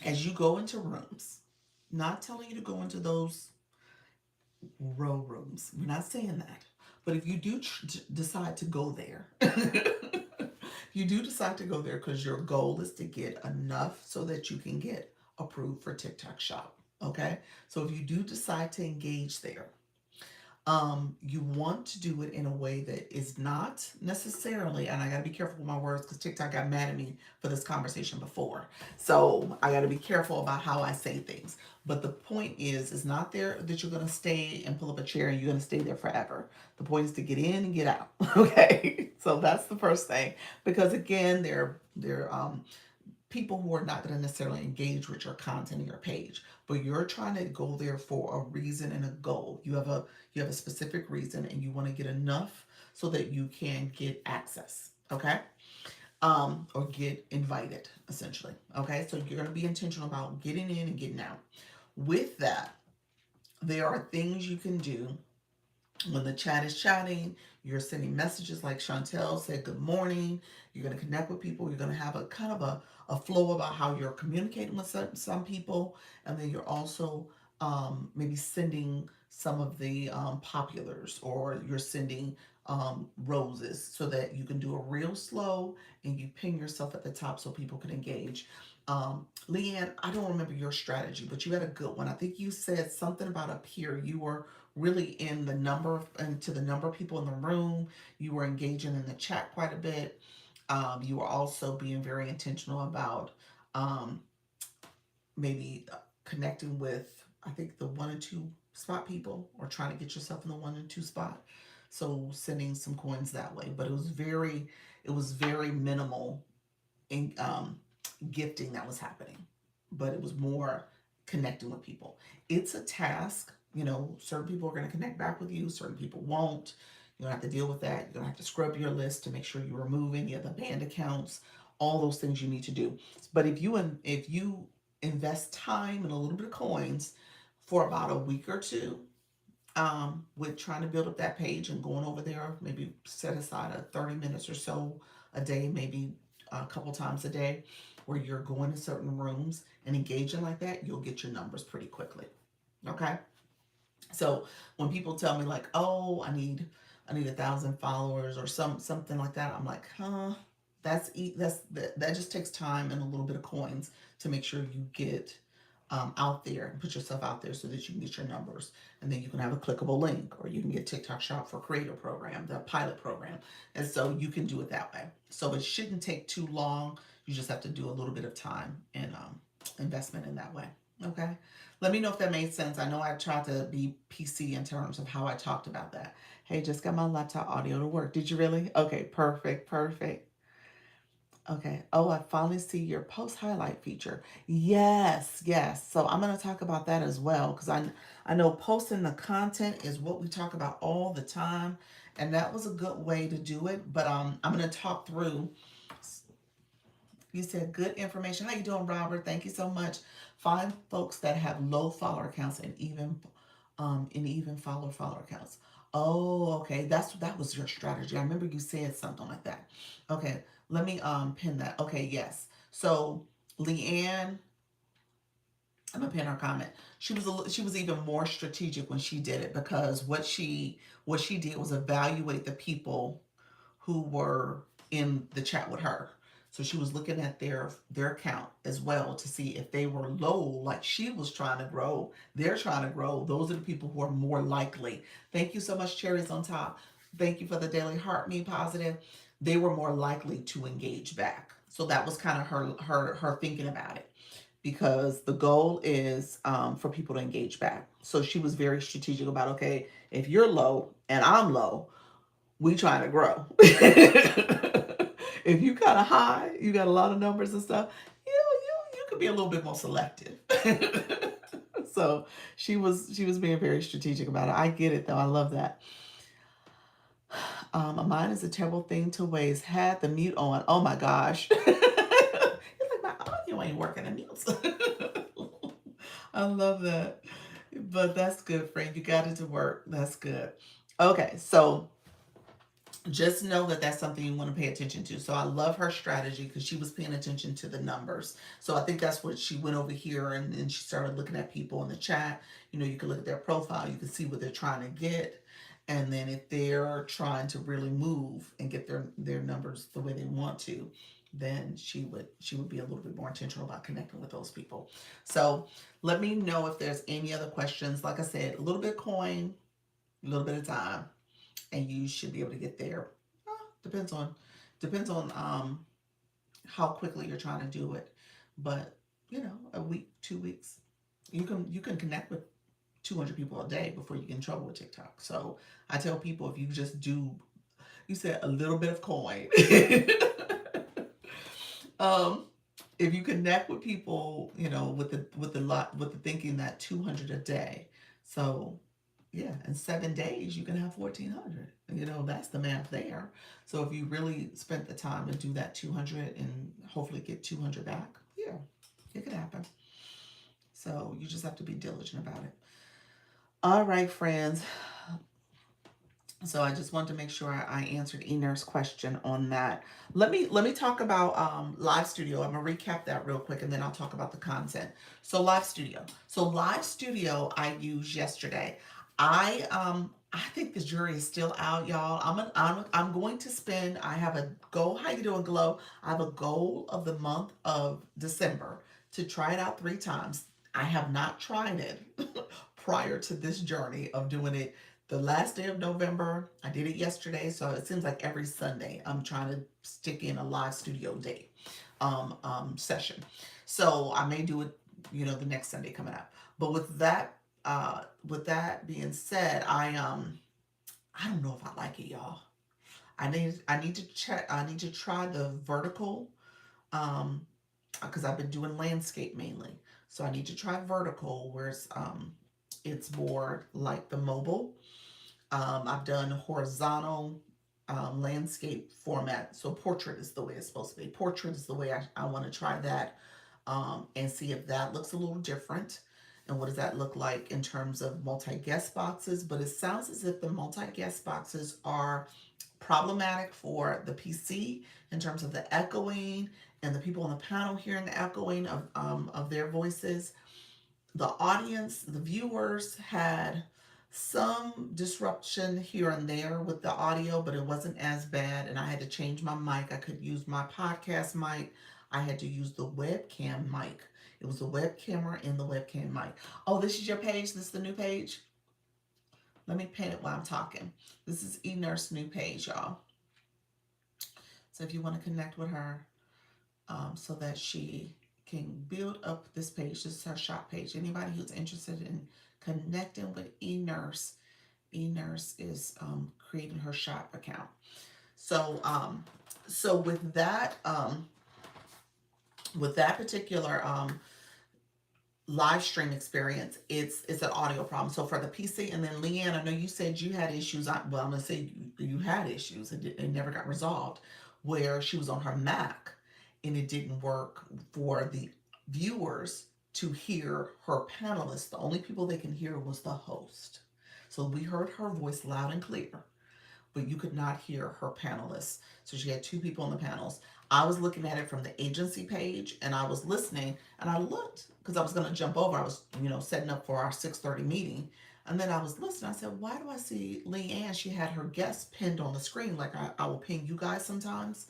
Speaker 1: as you go into rooms, not telling you to go into those row rooms. We're not saying that. But if you do decide to go there, you do decide to go there because your goal is to get enough so that you can get approved for TikTok Shop. Okay? So if you do decide to engage there, you want to do it in a way that is not necessarily, and I got to be careful with my words because TikTok got mad at me for this conversation before. So I got to be careful about how I say things. But the point is not there that you're going to stay and pull up a chair and you're going to stay there forever. The point is to get in and get out. Okay. So that's the first thing. Because again, they're people who are not going to necessarily engage with your content or your page, but you're trying to go there for a reason and a goal. You have a specific reason and you want to get enough so that you can get access. Okay. Or get invited essentially. Okay. So you're going to be intentional about getting in and getting out. With that, there are things you can do when the chat is chatting. You're sending messages like Chantel said, good morning. You're going to connect with people. You're going to have a kind of a flow about how you're communicating with some people. And then you're also maybe sending some of the populars, or you're sending roses so that you can do a real slow and you ping yourself at the top so people can engage. Leanne, I don't remember your strategy, but you had a good one. I think you said something about up here. You were really in the number into the number of people in the room. You were engaging in the chat quite a bit. You were also being very intentional about um, maybe connecting with, I think, the 1 and 2 spot people, or trying to get yourself in the 1 and 2 spot. So sending some coins that way, but it was very minimal in, gifting that was happening, but it was more connecting with people. It's a task. You know, certain people are going to connect back with you, certain people won't. You don't have to deal with that. You're going to have to scrub your list to make sure you remove any of the banned accounts, all those things you need to do. But if you invest time and a little bit of coins for about a week or two, with trying to build up that page and going over there, maybe set aside a 30 minutes or so a day, maybe a couple times a day, where you're going to certain rooms and engaging like that, you'll get your numbers pretty quickly. Okay. So when people tell me like, oh, I need 1,000 followers or something like that, I'm like, huh, that just takes time and a little bit of coins to make sure you get out there and put yourself out there so that you can get your numbers, and then you can have a clickable link, or you can get TikTok Shop for Creator program, the pilot program, and so you can do it that way. So it shouldn't take too long. You just have to do a little bit of time and investment in that way. Okay. Let me know if that made sense. I know I tried to be PC in terms of how I talked about that. Hey, just got my laptop audio to work. Did you really? Okay, perfect, perfect. Okay. Oh, I finally see your post highlight feature. Yes, yes. So I'm going to talk about that as well, because I know posting the content is what we talk about all the time, and that was a good way to do it. But I'm going to talk through. You said good information. How you doing, Robert? Thank you so much. Find folks that have low follower counts and even follower accounts. Oh, okay. That was your strategy. I remember you said something like that. Okay, let me pin that. Okay, yes. So Leanne, I'm gonna pin her comment. She was even more strategic when she did it, because what she did was evaluate the people who were in the chat with her. So she was looking at their account as well to see if they were low, like she was trying to grow. They're trying to grow. Those are the people who are more likely. Thank you so much, Cherries on Top. Thank you for the daily heart me positive. They were more likely to engage back. So that was kind of her thinking about it, because the goal is for people to engage back. So she was very strategic about, okay, if you're low and I'm low, we trying to grow. If you kind of high, you got a lot of numbers and stuff, you could be a little bit more selective. So she was being very strategic about it. I get it though. I love that. Mine is a terrible thing to waste. Had the mute on. Oh my gosh. It's like my audio ain't working. The mute's. I love that. But that's good, friend. You got it to work. That's good. Okay, so just know that that's something you want to pay attention to. So I love her strategy, because she was paying attention to the numbers. So I think that's what she went over here, and she started looking at people in the chat. You can look at their profile, you can see what they're trying to get. And then if they're trying to really move and get their numbers the way they want to, then she would be a little bit more intentional about connecting with those people. So let me know if there's any other questions. Like I said, a little bit of coin, a little bit of time, and you should be able to get there. Depends on how quickly you're trying to do it, but a week, 2 weeks, you can connect with 200 people a day before you get in trouble with TikTok. So I tell people, if you just do, you said a little bit of coin. um, if you connect with people, with the thinking that 200 a day, so yeah, in 7 days you can have 1,400. That's the math there. So if you really spent the time to do that 200 and hopefully get 200 back, yeah, it could happen. So you just have to be diligent about it. All right, friends. So I just wanted to make sure I answered Ener's question on that. Let me talk about Live Studio. I'm gonna recap that real quick, and then I'll talk about the content. So Live Studio. So Live Studio I used yesterday. I think the jury is still out, y'all. I'm going to spend. I have a goal. How you doing, Glow? I have a goal of the month of December to try it out 3 times. I have not tried it prior to this journey of doing it the last day of November. I did it yesterday, so it seems like every Sunday I'm trying to stick in a live studio day session. So I may do it, the next Sunday coming up. But with that being said, I don't know if I like it, y'all. I need to check. I need to try the vertical Um, because I've been doing landscape mainly. So I need to try vertical, where it's more like the mobile. I've done horizontal landscape format. So portrait is the way it's supposed to be. Portrait is the way I want to try that, and see if that looks a little different. And what does that look like in terms of multi guest boxes? But it sounds as if the multi guest boxes are problematic for the PC in terms of the echoing and the people on the panel hearing the echoing of their voices. The audience, the viewers had some disruption here and there with the audio, but it wasn't as bad. And I had to change my mic. I could use my podcast mic. I had to use the webcam mic. It was the web camera and the webcam mic. Oh, this is your page? This is the new page? Let me paint it while I'm talking. This is eNurse new page, y'all. So if you want to connect with her, so that she can build up this page, this is her shop page. Anybody who's interested in connecting with eNurse, eNurse is creating her shop account. So with that particular live stream experience, it's an audio problem. So for the PC, and then Leanne, I know you said you had issues. I'm gonna say you had issues. It never got resolved, where she was on her Mac, and it didn't work for the viewers to hear her panelists. The only people they can hear was the host. So we heard her voice loud and clear, but you could not hear her panelists. So she had two people on the panels. I was looking at it from the agency page, and I was listening, and I looked because I was going to jump over. I was, setting up for our 6:30 meeting, and then I was listening. I said, "Why do I see Leanne? She had her guest pinned on the screen, like I will ping you guys sometimes."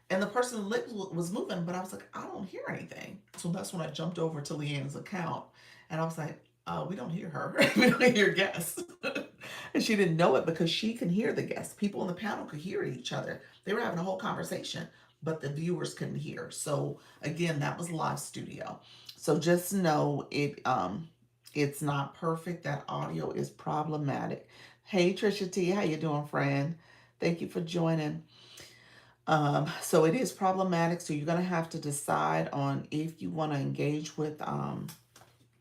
Speaker 1: And the person's lips was moving, but I was like, "I don't hear anything." So that's when I jumped over to Leanne's account, and I was like, "We don't hear her. We don't hear guests." And she didn't know it because she can hear the guests. People on the panel could hear each other. They were having a whole conversation, but the viewers couldn't hear. So again, that was live studio. So just know it's not perfect. That audio is problematic. Hey Trisha T, how you doing, friend? Thank you for joining. So it is problematic. So you're gonna have to decide on if you want to engage with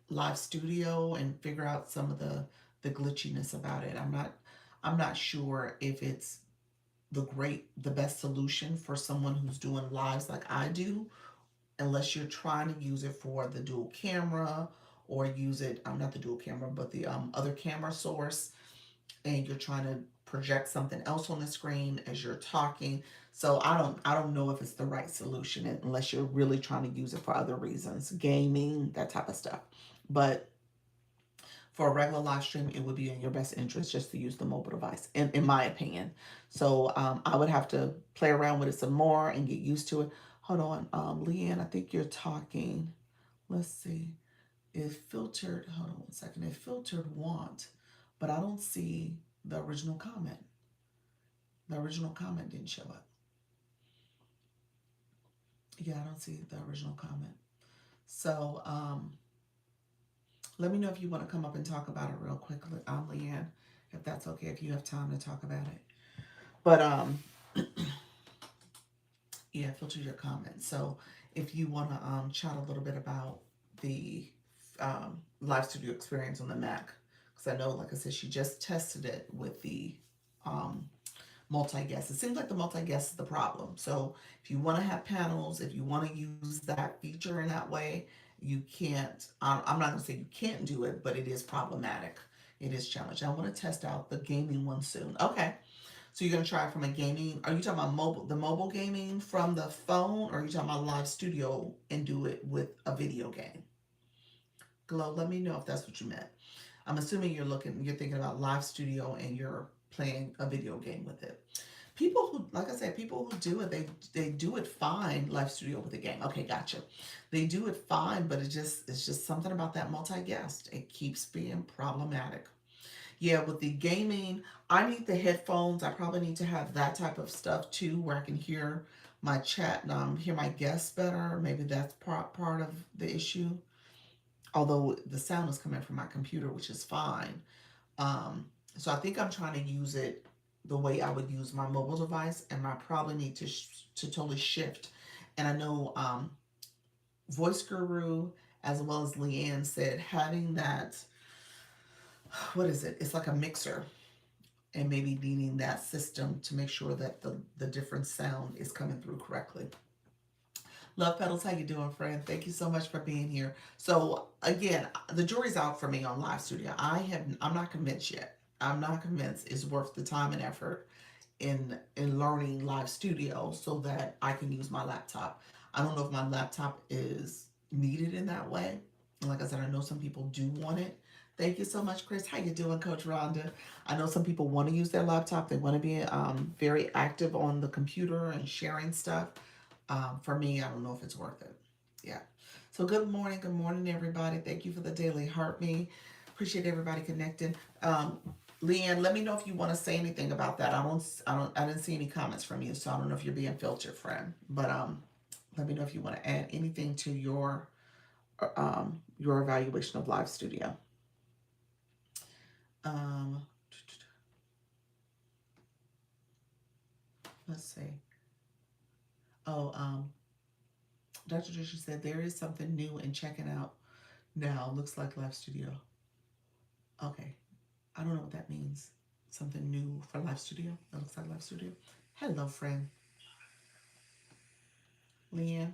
Speaker 1: live studio and figure out some of the glitchiness about it. I'm not sure if it's the best solution for someone who's doing lives like I do, unless you're trying to use it for the dual camera, or use it, not the dual camera, but the other camera source, and you're trying to project something else on the screen as you're talking. So I don't know if it's the right solution unless you're really trying to use it for other reasons, gaming, that type of stuff. But for a regular live stream, it would be in your best interest just to use the mobile device, in my opinion. So I would have to play around with it some more and get used to it. Hold on, Leanne, I think you're talking. Let's see. It filtered, hold on one second. It filtered want, but I don't see the original comment. The original comment didn't show up. Yeah, I don't see the original comment. So let me know if you want to come up and talk about it real quickly, Leanne, if that's okay, if you have time to talk about it. But yeah, filter your comments. So if you want to chat a little bit about the live studio experience on the Mac, because I know, like I said, she just tested it with the multi-guest. It seems like the multi-guest is the problem. So if you want to have panels, if you want to use that feature in that way, you can't. I'm not going to say you can't do it, but it is problematic. It is challenging. I want to test out the gaming one soon. Okay. So you're gonna try it from a gaming. Are you talking about the mobile gaming from the phone, or are you talking about live studio and do it with a video game? Glow, let me know if that's what you meant. I'm assuming you're thinking about live studio and you're playing a video game with it. People who, like I said, people who do it, they do it fine. Live studio with a game. Okay, gotcha. They do it fine, but it's just something about that multi-guest. It keeps being problematic. Yeah, with the gaming, I need the headphones. I probably need to have that type of stuff too, where I can hear my chat and hear my guests better. Maybe that's part of the issue. Although the sound is coming from my computer, which is fine. Um, so I think I'm trying to use it the way I would use my mobile device, and I probably need to totally shift And I know Voice Guru as well as Leanne said having that, what is it? It's like a mixer, and maybe needing that system to make sure that the different sound is coming through correctly. Love Petals, how you doing, friend? Thank you so much for being here. So again, the jury's out for me on Live Studio. I'm not convinced yet. I'm not convinced it's worth the time and effort in learning Live Studio so that I can use my laptop. I don't know if my laptop is needed in that way. And like I said, I know some people do want it. Thank you so much, Chris. How you doing, Coach Rhonda? I know some people want to use their laptop. They want to be very active on the computer and sharing stuff. For me, I don't know if it's worth it. Yeah. So good morning, everybody. Thank you for the daily heart me. Appreciate everybody connecting. Leanne, let me know if you want to say anything about that. I didn't see any comments from you, so I don't know if you're being filtered, friend. But let me know if you want to add anything to your evaluation of Live Studio. Um, let's see. Oh, Dr. Trisha said there is something new in checking out now. Looks like Live Studio. Okay, I don't know what that means. Something new for Live Studio. That looks like Live Studio. Hello, friend. Leanne.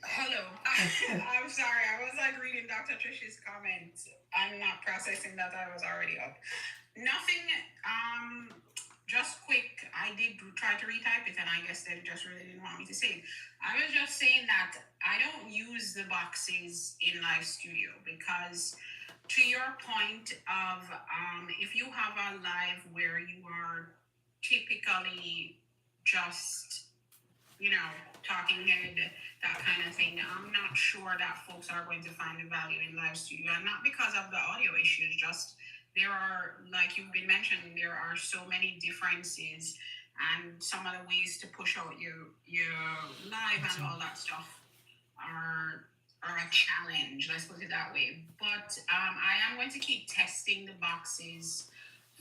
Speaker 3: Hello. I'm sorry. I was like reading Dr. Trish's comments. I'm not processing that I was already up. Nothing. Just quick. I did try to retype it, and I guess they just really didn't want me to say it. I was just saying that I don't use the boxes in Live Studio because, to your point of if you have a live where you are typically just talking head, that kind of thing. I'm not sure that folks are going to find the value in Live Studio, and not because of the audio issues, just there are, like you've been mentioning, there are so many differences, and some of the ways to push out your live and all that stuff are a challenge. Let's put it that way. But I am going to keep testing the boxes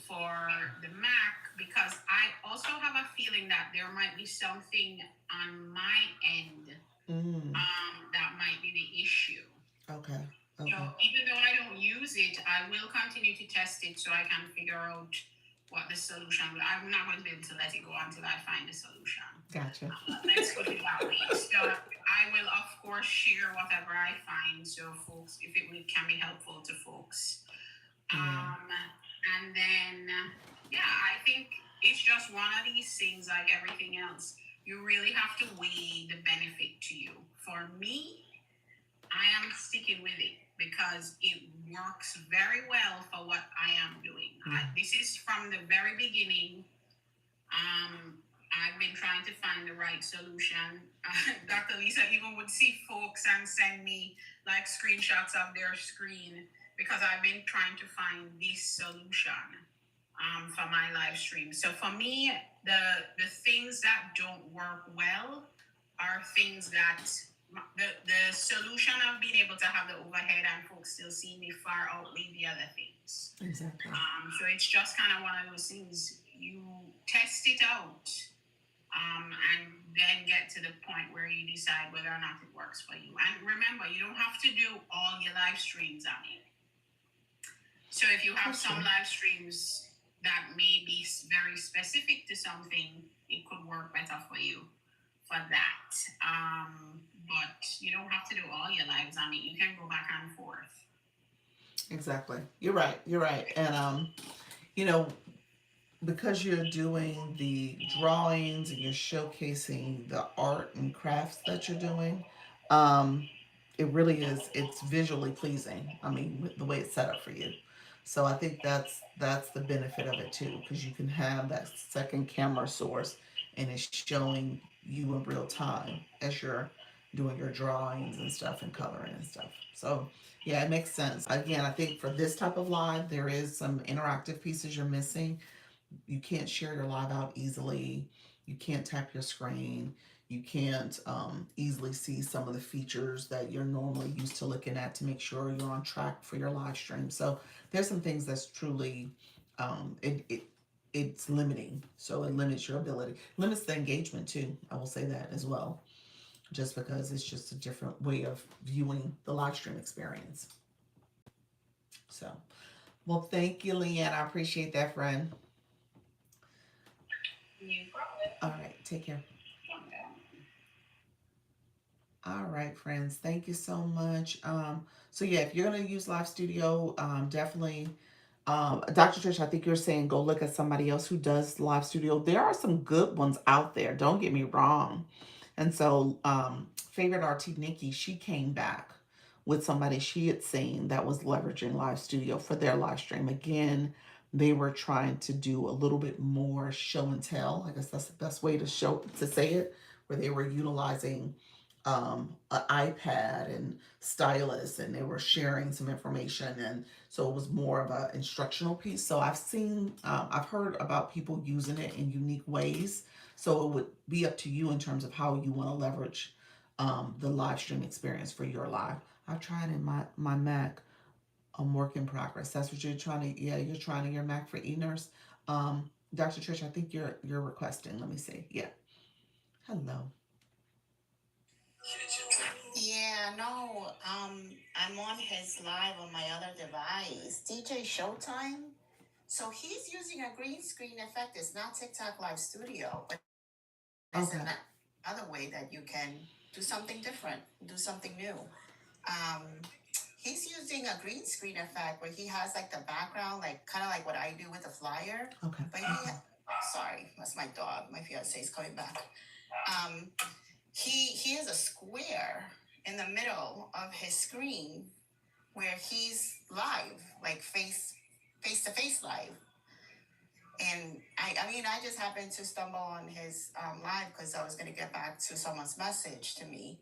Speaker 3: for the Mac because I also have a feeling that there might be something on my end that might be the issue.
Speaker 1: Okay.
Speaker 3: So even though I don't use it, I will continue to test it so I can figure out what the solution will. I'm not going to be able to let it go until I find the solution.
Speaker 1: Gotcha.
Speaker 3: Let's put it that way. So I will of course share whatever I find so folks, if it can be helpful to folks. And then I think it's just one of these things like everything else. You really have to weigh the benefit to you. For me, I am sticking with it because it works very well for what I am doing. This is from the very beginning. I've been trying to find the right solution. Dr. Lisa even would see folks and send me like screenshots of their screen because I've been trying to find this solution for my live stream. So for me, the things that don't work well are things that the solution of being able to have the overhead and folks still see me far outweigh the other things.
Speaker 1: Exactly.
Speaker 3: So it's just kind of one of those things. You test it out and then get to the point where you decide whether or not it works for you. And remember, you don't have to do all your live streams on it. So if you have some live streams that may be very specific to something, it could work better for you for that. But you don't have to do all your lives on it. You can go back and forth.
Speaker 1: Exactly. You're right. And because you're doing the drawings and you're showcasing the art and crafts that you're doing, it really is. It's visually pleasing. I mean, with the way it's set up for you. So I think that's the benefit of it too, because you can have that second camera source, and it's showing you in real time as you're doing your drawings and stuff and coloring and stuff. So yeah, it makes sense. Again, I think for this type of live, there is some interactive pieces you're missing. You can't share your live out easily. You can't tap your screen. You can't easily see some of the features that you're normally used to looking at to make sure you're on track for your live stream. So there's some things that's truly it's limiting. So it limits your ability, limits the engagement too. I will say that as well. just because it's just a different way of viewing the live stream experience. So, well, thank you, Leanne. I appreciate that, friend.
Speaker 3: You problem.
Speaker 1: All right, take care. All right, friends. Thank you so much. So yeah, if you're gonna use Live Studio, definitely, Dr. Trish, I think you're saying go look at somebody else who does Live Studio. There are some good ones out there. Don't get me wrong. And so, favorite RT Nikki, she came back with somebody she had seen that was leveraging Live Studio for their live stream. Again, they were trying to do a little bit more show and tell. I guess that's the best way to say it, where they were utilizing an iPad and stylus, and they were sharing some information, and so it was more of an instructional piece. So I've heard about people using it in unique ways. So it would be up to you in terms of how you want to leverage the live stream experience for your live. I've tried in my Mac. Work in progress. That's what you're trying to. Yeah, you're trying to your Mac for eNurse. Dr. Trish, I think you're requesting. Let me see. Yeah. Hello.
Speaker 4: Yeah, no, I'm on his live on my other device, DJ Showtime. So he's using a green screen effect. It's not TikTok Live Studio, but it's
Speaker 1: Okay.
Speaker 4: another way that you can do something different, do something new. Um, he's using a green screen effect where he has like the background, like kind of like what I do with the flyer.
Speaker 1: Okay.
Speaker 4: But sorry, that's my dog. My fiance is coming back. Um, he has a square in the middle of his screen where he's live, like face to face live. And I mean, I just happened to stumble on his live because I was going to get back to someone's message to me.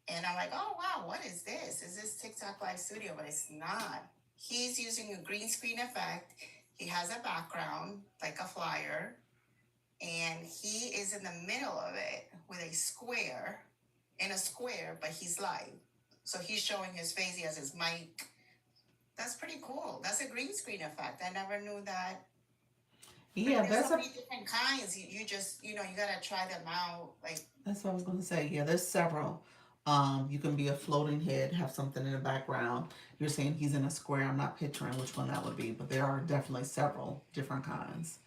Speaker 4: And I'm like, oh, wow, what is this? Is this TikTok Live Studio? But it's not. He's using a green screen effect. He has a background, like a flyer, and he is in the middle of it with a square, but he's live. So he's showing his face. He has his mic. That's pretty cool. That's a green screen effect. I never knew that.
Speaker 1: Yeah,
Speaker 4: There's
Speaker 1: that's
Speaker 4: so
Speaker 1: a
Speaker 4: many different kinds. You just, you gotta try them out. Like,
Speaker 1: that's what I was gonna say. Yeah, there's several. You can be a floating head, have something in the background. You're saying he's in a square. I'm not picturing which one that would be, but there are definitely several different kinds.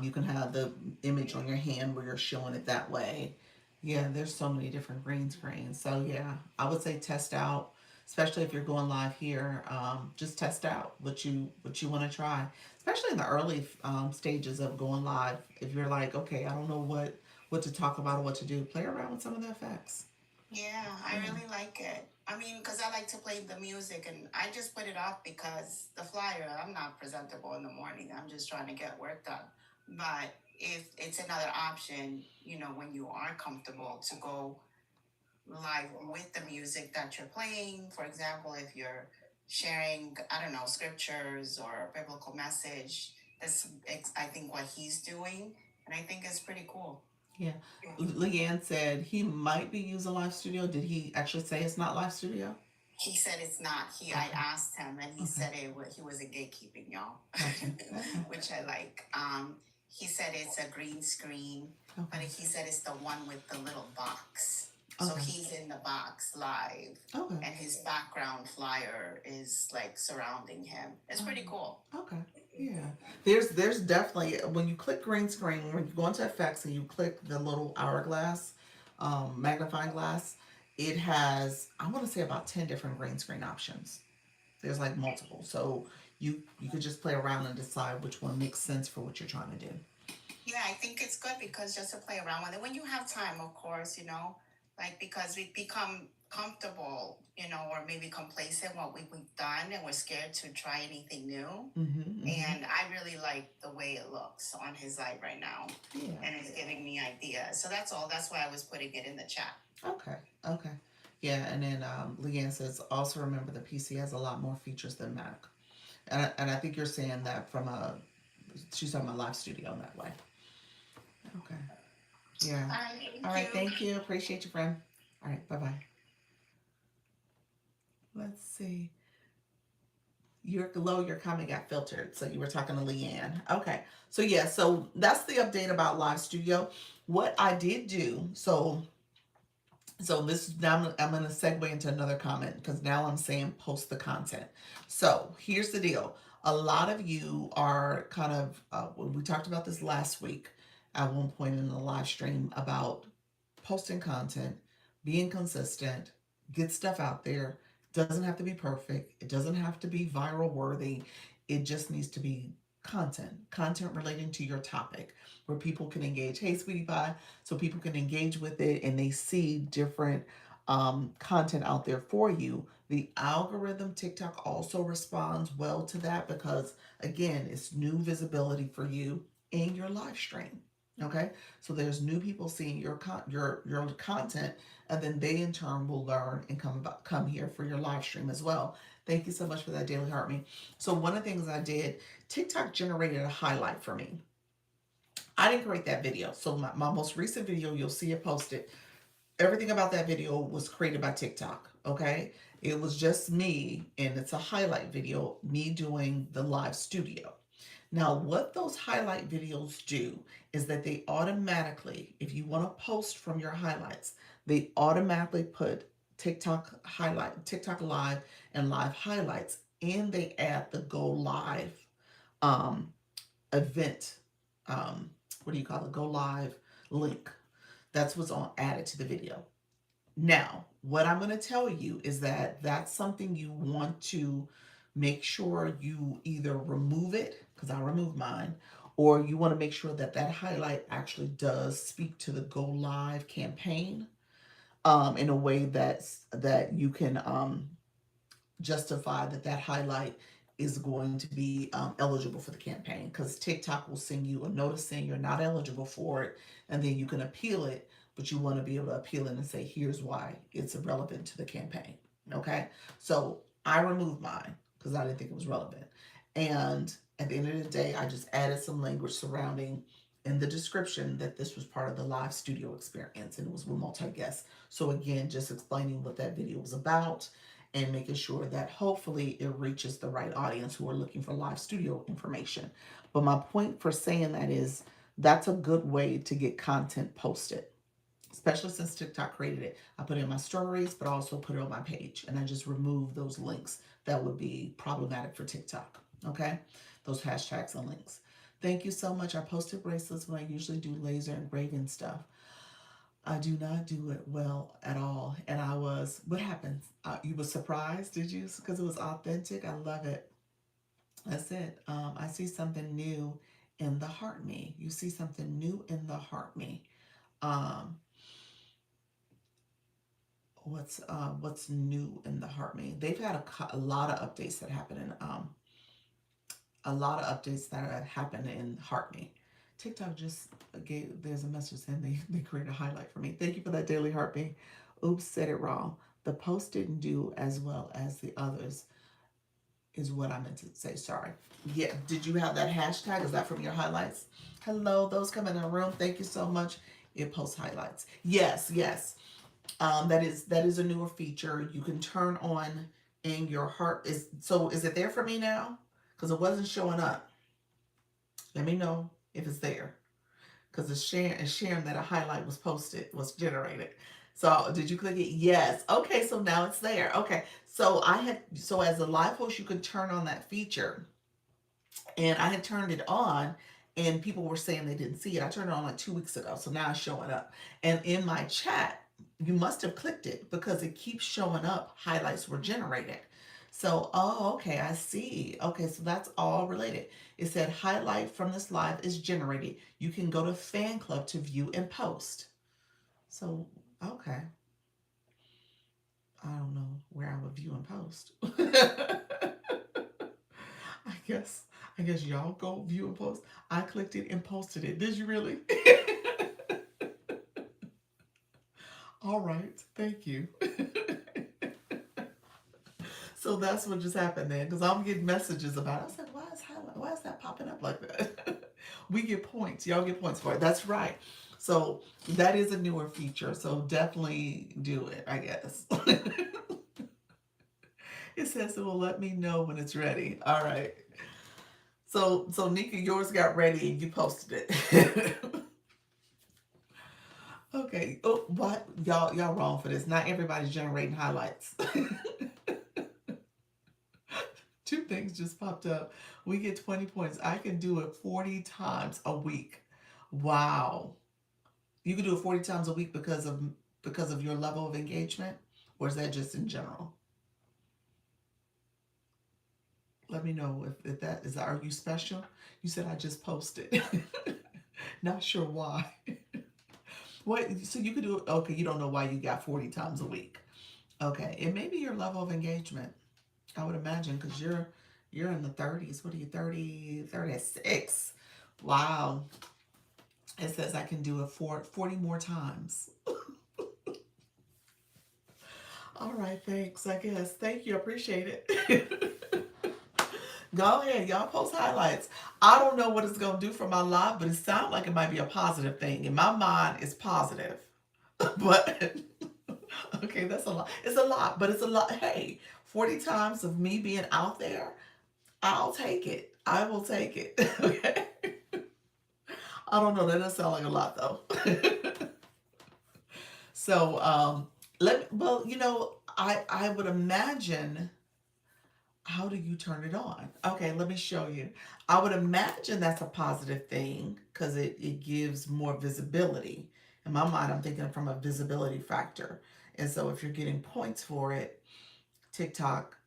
Speaker 1: You can have the image on your hand where you're showing it that way. Yeah, there's so many different green screens. So yeah, I would say test out, especially if you're going live here. Just test out what you want to try, especially in the early stages of going live. If you're like, okay, I don't know what to talk about or what to do, play around with some of the effects.
Speaker 4: yeah, I
Speaker 1: Yeah.
Speaker 4: really like it. I mean, because I like to play the music, and I just put it off because the flyer, I'm not presentable in the morning. I'm just trying to get work done. But if it's another option, when you are comfortable to go live with the music that you're playing, for example, if you're sharing, I don't know, scriptures or a biblical message, that's, I think, what he's doing. And I think it's pretty cool.
Speaker 1: Yeah.
Speaker 4: Yeah.
Speaker 1: Leanne said he might be using Live Studio. Did he actually say it's not Live Studio?
Speaker 4: He said it's not. I
Speaker 1: Okay.
Speaker 4: asked him, and he
Speaker 1: Okay.
Speaker 4: said he was a gatekeeping, y'all,
Speaker 1: Gotcha. Okay.
Speaker 4: which I like. He said it's a green screen, but
Speaker 1: Okay.
Speaker 4: he said it's the one with the little box. So
Speaker 1: Okay.
Speaker 4: he's in the box live,
Speaker 1: Okay.
Speaker 4: and his background flyer is like surrounding him. It's pretty cool.
Speaker 1: Okay. Yeah. There's definitely when you click green screen, when you go into effects and you click the little hourglass, magnifying glass, it has I want to say about 10 different green screen options. There's like multiple. So you could just play around and decide which one makes sense for what you're trying to do.
Speaker 4: Yeah, I think it's good because just to play around with it when you have time, of course, like because we become comfortable, or maybe complacent what we've done, and we're scared to try anything new.
Speaker 1: Mm-hmm.
Speaker 4: And I really like the way it looks on his live right now,
Speaker 1: Yeah.
Speaker 4: and it's giving me ideas. So that's all. That's why I was putting it in the chat.
Speaker 1: Okay. Okay. Yeah, and then Leanne says also remember the PC has a lot more features than Mac, and I think you're saying that from she's talking about Live Studio in that way. Okay. Yeah.
Speaker 4: All right,
Speaker 1: All right.
Speaker 4: thank you.
Speaker 1: Thank you. Appreciate you, friend. All right. Bye bye. Let's see. Your comment got filtered, so you were talking to Leanne. Okay. So yeah. So that's the update about Live Studio. What I did do. So So this now I'm going to segue into another comment because now I'm saying post the content. So here's the deal. A lot of you are kind of, we talked about this last week at one point in the live stream about posting content, being consistent, get stuff out there. Doesn't have to be perfect. It doesn't have to be viral worthy. It just needs to be content relating to your topic where people can engage. Hey, sweetie pie. So people can engage with it and they see different content out there for you. The algorithm TikTok also responds well to that because, again, it's new visibility for you in your live stream. Okay, so there's new people seeing your content, and then they in turn will learn and come here for your live stream as well. Thank you so much for that, Daily Heart Me. So one of the things I did, TikTok generated a highlight for me. I didn't create that video. So my most recent video, you'll see it posted. Everything about that video was created by TikTok. Okay. It was just me, and it's a highlight video, me doing the live studio. Now, what those highlight videos do is that they automatically, if you want to post from your highlights, they automatically put TikTok live and live highlights, and they add the go live um, event. What do you call it? Go live link. That's what's added to the video. Now, what I'm going to tell you is that that's something you want to make sure you either remove it, because I removed mine, or you want to make sure that that highlight actually does speak to the Go Live campaign in a way that you can justify that highlight is going to be eligible for the campaign, because TikTok will send you a notice saying you're not eligible for it, and then you can appeal it, but you want to be able to appeal it and say, here's why it's irrelevant to the campaign. Okay, so I removed mine because I didn't think it was relevant. And at the end of the day, I just added some language surrounding in the description that this was part of the live studio experience and it was with multi-guests. So again, just explaining what that video was about and making sure that hopefully it reaches the right audience who are looking for live studio information. But my point for saying that is that's a good way to get content posted, especially since TikTok created it. I put it in my stories, but I also put it on my page, and I just removed those links that would be problematic for TikTok. Okay, those hashtags and links. Thank you so much. I posted bracelets when I usually do laser engraving stuff. I do not do it well at all. And what happened? You were surprised, did you? Because it was authentic. I love it. That's it. I see something new in the heart me. You see something new in the heart me. What's new in the heart me? They've had a lot of updates that happen in heart me. TikTok just there's a message saying they created a highlight for me. Thank you for that, Daily Heart Me. Oops, said it wrong. The post didn't do as well as the others is what I meant to say. Sorry. Yeah, did you have that hashtag? Is that from your highlights? Hello, those come in the room. Thank you so much. It posts highlights. Yes. That is a newer feature. You can turn on in your heart. Is it there for me now? Because it wasn't showing up. Let me know if it's there. Because it's sharing that a highlight was generated. So did you click it? Yes. Okay, so now it's there. Okay. So as a live host, you could turn on that feature. And I had turned it on and people were saying they didn't see it. I turned it on like 2 weeks ago. So now it's showing up. And in my chat, you must have clicked it because it keeps showing up. Highlights were generated. So, okay, I see. Okay, so that's all related. It said highlight from this live is generated. You can go to fan club to view and post. So, okay. I don't know where I would view and post. I guess y'all go view and post. I clicked it and posted it. Did you really? All right, thank you. So that's what just happened then, because I'm getting messages about it. I was like, why is that popping up like that? We get points. Y'all get points for it. That's right. So that is a newer feature. So definitely do it, I guess. It says it will let me know when it's ready. All right. So Nika, yours got ready and you posted it. Okay. Oh, what? Y'all wrong for this. Not everybody's generating highlights. Two things just popped up. We get 20 points. I can do it 40 times a week. Wow. You can do it 40 times a week because of your level of engagement, or is that just in general? Let me know if that is. Are you special? You said I just posted. Not sure why. What? So you could do it. Okay, you don't know why you got 40 times a week. Okay, it may be your level of engagement. I would imagine because you're in the 30s. What are you, 30, 36? Wow. It says I can do it 40 more times. All right, thanks, I guess. Thank you, appreciate it. Go ahead, y'all post highlights. I don't know what it's going to do for my life, but it sounds like it might be a positive thing. In my mind, it's positive. But, okay, that's a lot. It's a lot, but it's a lot. Hey, 40 times of me being out there, I'll take it. I will take it. Okay. I don't know. That doesn't sound like a lot, though. So, well, I would imagine, how do you turn it on? Okay, let me show you. I would imagine that's a positive thing because it gives more visibility. In my mind, I'm thinking from a visibility factor. And so if you're getting points for it, TikTok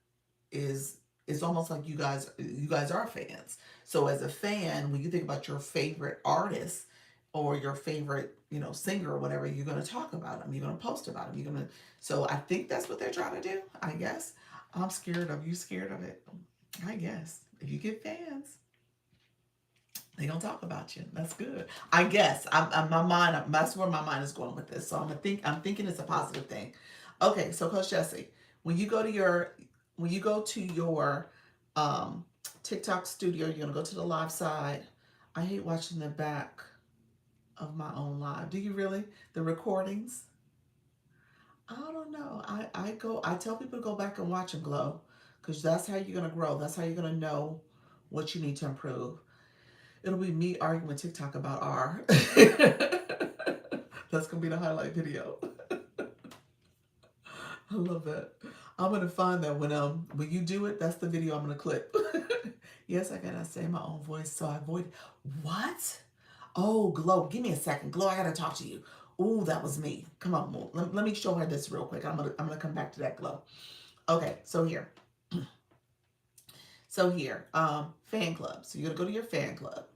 Speaker 1: is it's almost like you guys are fans. So as a fan, when you think about your favorite artist or your favorite, singer or whatever, you're going to talk about them. You're going to post about them. So I think that's what they're trying to do, I guess. I'm scared of you scared of it. I guess if you get fans, they gonna talk about you. That's good. I guess. I'm my mind. That's where my mind is going with this. So I'm thinking it's a positive thing. Okay, so Coach Jesse, when you go to your um, TikTok studio, you're gonna go to the live side. I hate watching the back of my own live. Do you really? The recordings? I don't know. I tell people to go back and watch and glow because that's how you're gonna grow. That's how you're gonna know what you need to improve. It'll be me arguing with TikTok about R. That's gonna be the highlight video. I love that. I'm gonna find that when you do it, that's the video I'm gonna clip. Yes, I gotta say my own voice, so I avoid what? Oh, Glow, give me a second. Glow, I gotta talk to you. Ooh, that was me. Come on, Mo. Let me show her this real quick. I'm gonna come back to that, Glow. Okay, so here. Fan club. So you're gonna go to your fan club.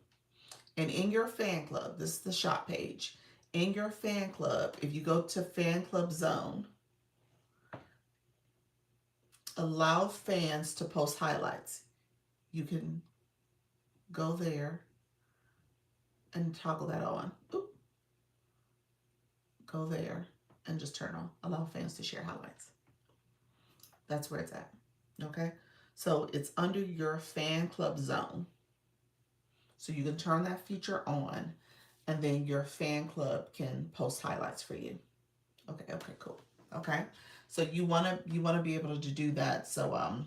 Speaker 1: And in your fan club, this is the shop page. In your fan club, if you go to fan club zone, allow fans to post highlights. You can go there and toggle that on. Oop. Go there and just turn on. Allow fans to share highlights. That's where it's at. Okay? So it's under your fan club zone. So you can turn that feature on and then your fan club can post highlights for you. Okay, cool. Okay. So you wanna be able to do that so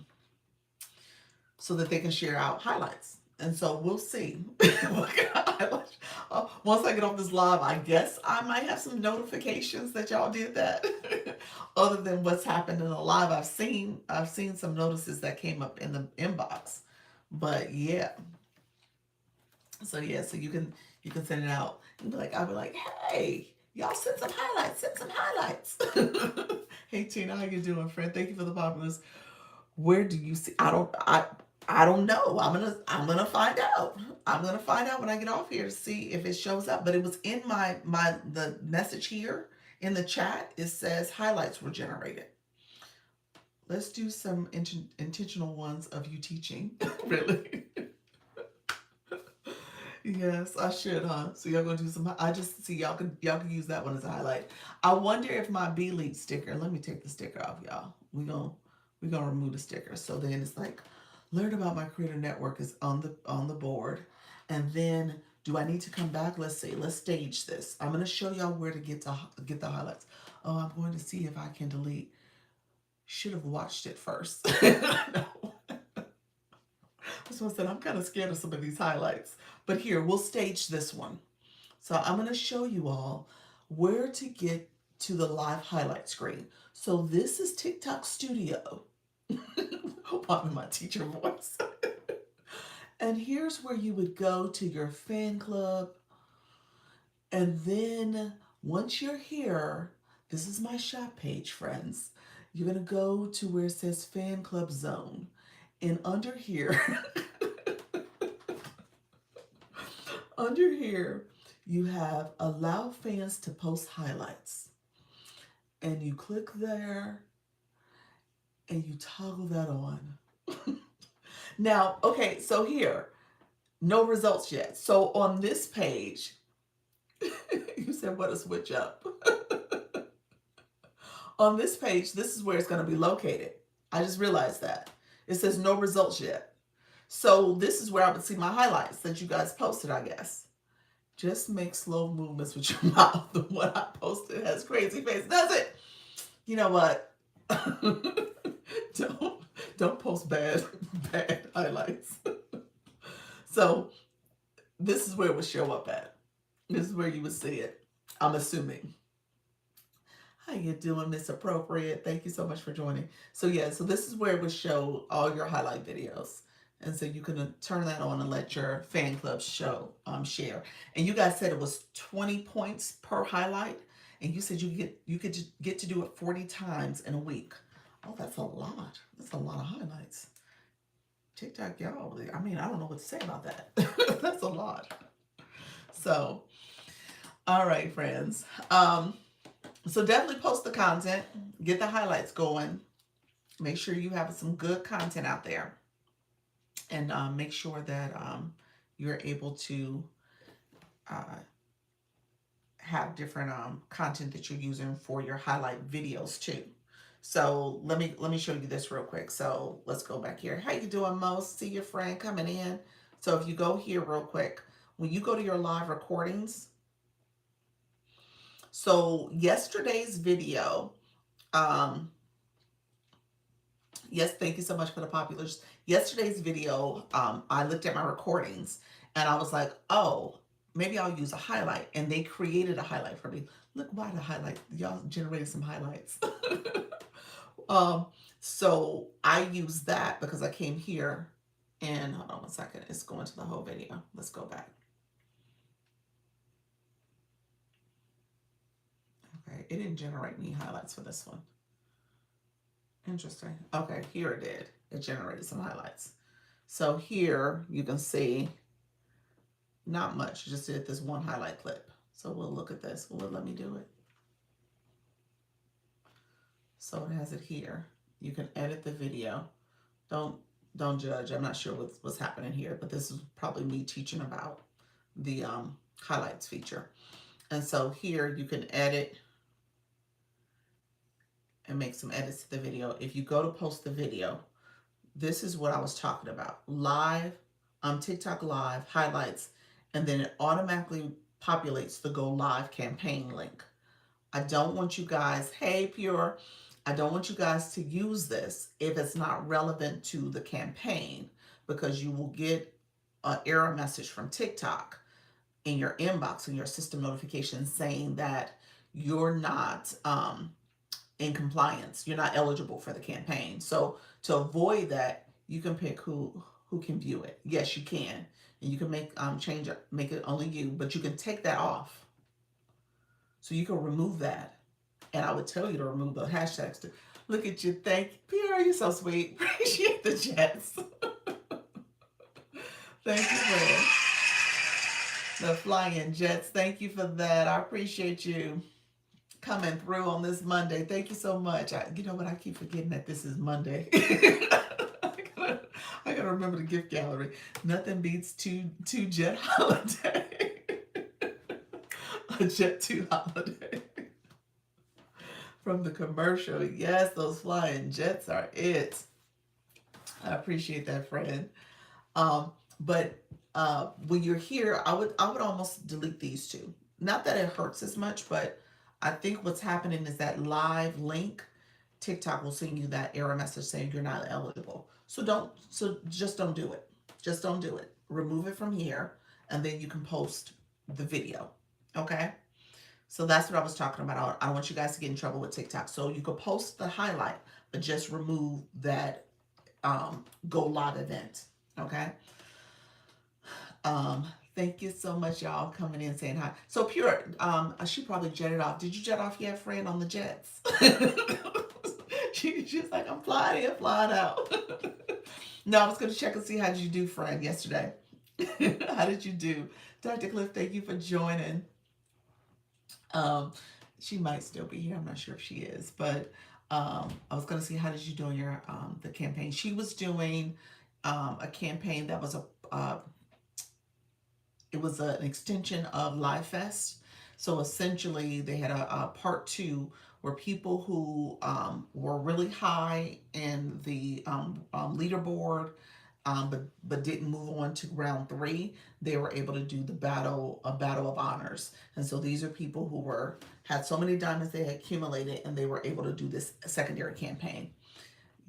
Speaker 1: that they can share out highlights. And so we'll see. Once I get off this live, I guess I might have some notifications that y'all did that. Other than what's happened in the live, I've seen some notices that came up in the inbox. But yeah. So yeah, so you can send it out. And I'll be like, hey, y'all send some highlights. Send some highlights. Hey Tina, how you doing, friend? Thank you for the populars. Where do you see? I don't know. I'm gonna find out. I'm gonna find out when I get off here to see if it shows up. But it was in the message here in the chat. It says highlights were generated. Let's do some intentional ones of you teaching. Really. Yes, I should, huh? So y'all gonna do some. I just see y'all can use that one as a highlight. I wonder if my B Lead sticker. Let me take the sticker off, y'all. We gonna remove the sticker. So then it's like, learn about my creator network is on the board, and then do I need to come back? Let's see. Let's stage this. I'm gonna show y'all where to get the highlights. Oh, I'm going to see if I can delete. Should have watched it first. No. That's what I said. I'm kind of scared of some of these highlights. But here, we'll stage this one. So I'm going to show you all where to get to the live highlight screen. So this is TikTok Studio. I'm in my teacher voice. And here's where you would go to your fan club. And then once you're here, this is my shop page, friends. You're going to go to where it says fan club zone. And under here, under here, you have allow fans to post highlights. And you click there and you toggle that on. Now, okay, so here, no results yet. So on this page, you said what a switch up. On this page, this is where it's going to be located. I just realized that. It says no results yet. So this is where I would see my highlights that you guys posted, I guess. Just make slow movements with your mouth. The one I posted has crazy face, does it? You know what? don't post bad highlights. So this is where it would show up at. This is where you would see it, I'm assuming. How you doing, Miss Appropriate? Thank you so much for joining. So yeah, so this is where it would show all your highlight videos. And so you can turn that on and let your fan club share. And you guys said it was 20 points per highlight. And you said you could get to do it 40 times in a week. Oh, that's a lot. That's a lot of highlights. TikTok, y'all, I mean, I don't know what to say about that. That's a lot. So, all right, friends. So definitely post the content, get the highlights going. Make sure you have some good content out there. And make sure that you're able to have different content that you're using for your highlight videos too. So let me show you this real quick. So let's go back here. How you doing, Mo? See your friend coming in. So if you go here real quick, when you go to your live recordings, so yesterday's video, yes, thank you so much for the populars. Yesterday's video, I looked at my recordings and I was like, oh, maybe I'll use a highlight. And they created a highlight for me. Look why the highlight, y'all generated some highlights. So I used that because I came here and hold on one second. It's going to the whole video. Let's go back. Okay, it didn't generate me highlights for this one. Interesting. Okay, here it did. It generated some highlights. So here you can see not much. Just did this one highlight clip. So we'll look at this. Will it let me do it? So it has it here. You can edit the video. Don't judge. I'm not sure what's happening here, but this is probably me teaching about the highlights feature. And so here you can edit and make some edits to the video. If you go to post the video, this is what I was talking about. Live, TikTok Live, highlights, and then it automatically populates the Go Live campaign link. I don't want you guys, hey Pure, I don't want you guys to use this if it's not relevant to the campaign, because you will get an error message from TikTok in your inbox, in your system notification, saying that you're not in compliance, you're not eligible for the campaign. So to avoid that, you can pick who can view it. Yes, you can. And you can make change it, make it only you, but you can take that off. So you can remove that. And I would tell you to remove the hashtags too. Look at you, thank you. Pierre, you're so sweet. Appreciate the jets. Thank you for the flying jets. Thank you for that. I appreciate you coming through on this Monday. Thank you so much. You know what? I keep forgetting that this is Monday. I gotta remember the gift gallery. Nothing beats two jet holiday. A Jet 2 holiday. From the commercial. Yes, those flying jets are it. I appreciate that, friend. But when you're here, I would almost delete these two. Not that it hurts as much, but I think what's happening is that live link, TikTok will send you that error message saying you're not eligible. So just don't do it. Just don't do it. Remove it from here, and then you can post the video. Okay? So that's what I was talking about. I don't want you guys to get in trouble with TikTok. So you could post the highlight, but just remove that go live event. Okay. Thank you so much, y'all, coming in saying hi. So Pure, she probably jetted off. Did you jet off yet, friend, on the jets? She's like, I'm flying in, flying out. No, I was going to check and see how did you do, friend, yesterday. How did you do? Dr. Cliff, thank you for joining. She might still be here. I'm not sure if she is, but I was going to see how did you do in your the campaign. She was doing a campaign that was it was an extension of Live Fest. So essentially, they had a part two where people who were really high in the leaderboard, but didn't move on to round three, they were able to do the battle of honors. And so these are people who had so many diamonds they had accumulated, and they were able to do this secondary campaign.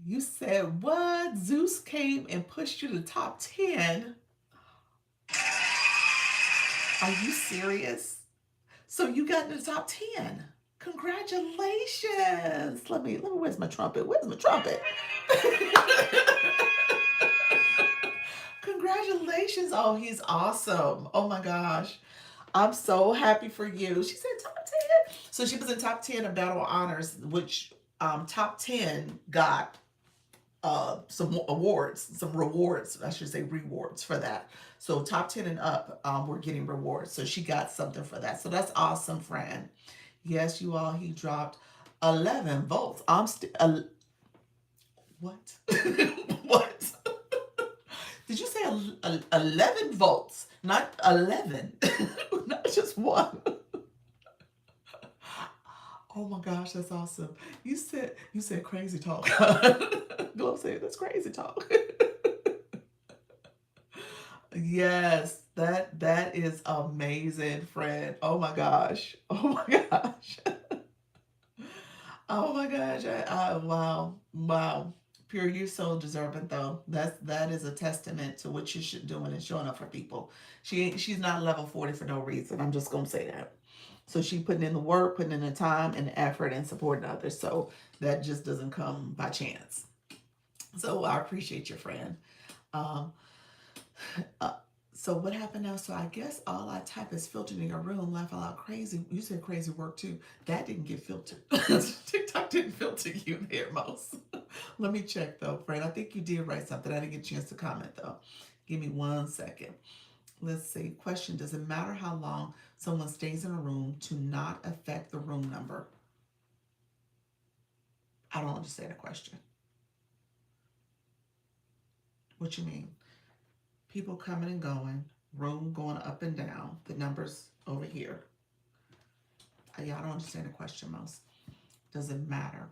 Speaker 1: You said what? Zeus came and pushed you to the top 10. Are you serious? So you got in the top 10. Congratulations. Let me, where's my trumpet? Where's my trumpet? Congratulations. Oh, he's awesome. Oh my gosh. I'm so happy for you. She said top 10. So she was in top 10 of Battle of Honors, which top 10 got some awards, some rewards, I should say rewards for that. So top 10 and up, we're getting rewards. So she got something for that. So that's awesome, friend. Yes, you all, he dropped 11 volts. I'm still, what? What? Did you say 11 volts? Not 11, not just one. Oh my gosh, that's awesome. You said crazy talk. Glow said that's crazy talk. Yes, that is amazing, friend. Oh my gosh. Oh my gosh. Oh my gosh. Wow. Pure, you're so deserving though. That is a testament to what you should doing and showing up for people. She's not level 40 for no reason. I'm just gonna say that. So she putting in the work, putting in the time and the effort and supporting others. So that just doesn't come by chance. So I appreciate your friend. Um, so what happened now? So I guess all I type is filtered in your room. Laugh out loud crazy. You said crazy work too. That didn't get filtered. TikTok didn't filter you there, most. Let me check though, friend. I think you did write something. I didn't get a chance to comment though. Give me 1 second. Let's see. Question: does it matter how long someone stays in a room to not affect the room number? I don't understand the question. What you mean? People coming and going, room going up and down, the numbers over here. Yeah, I don't understand the question, most. Does it matter?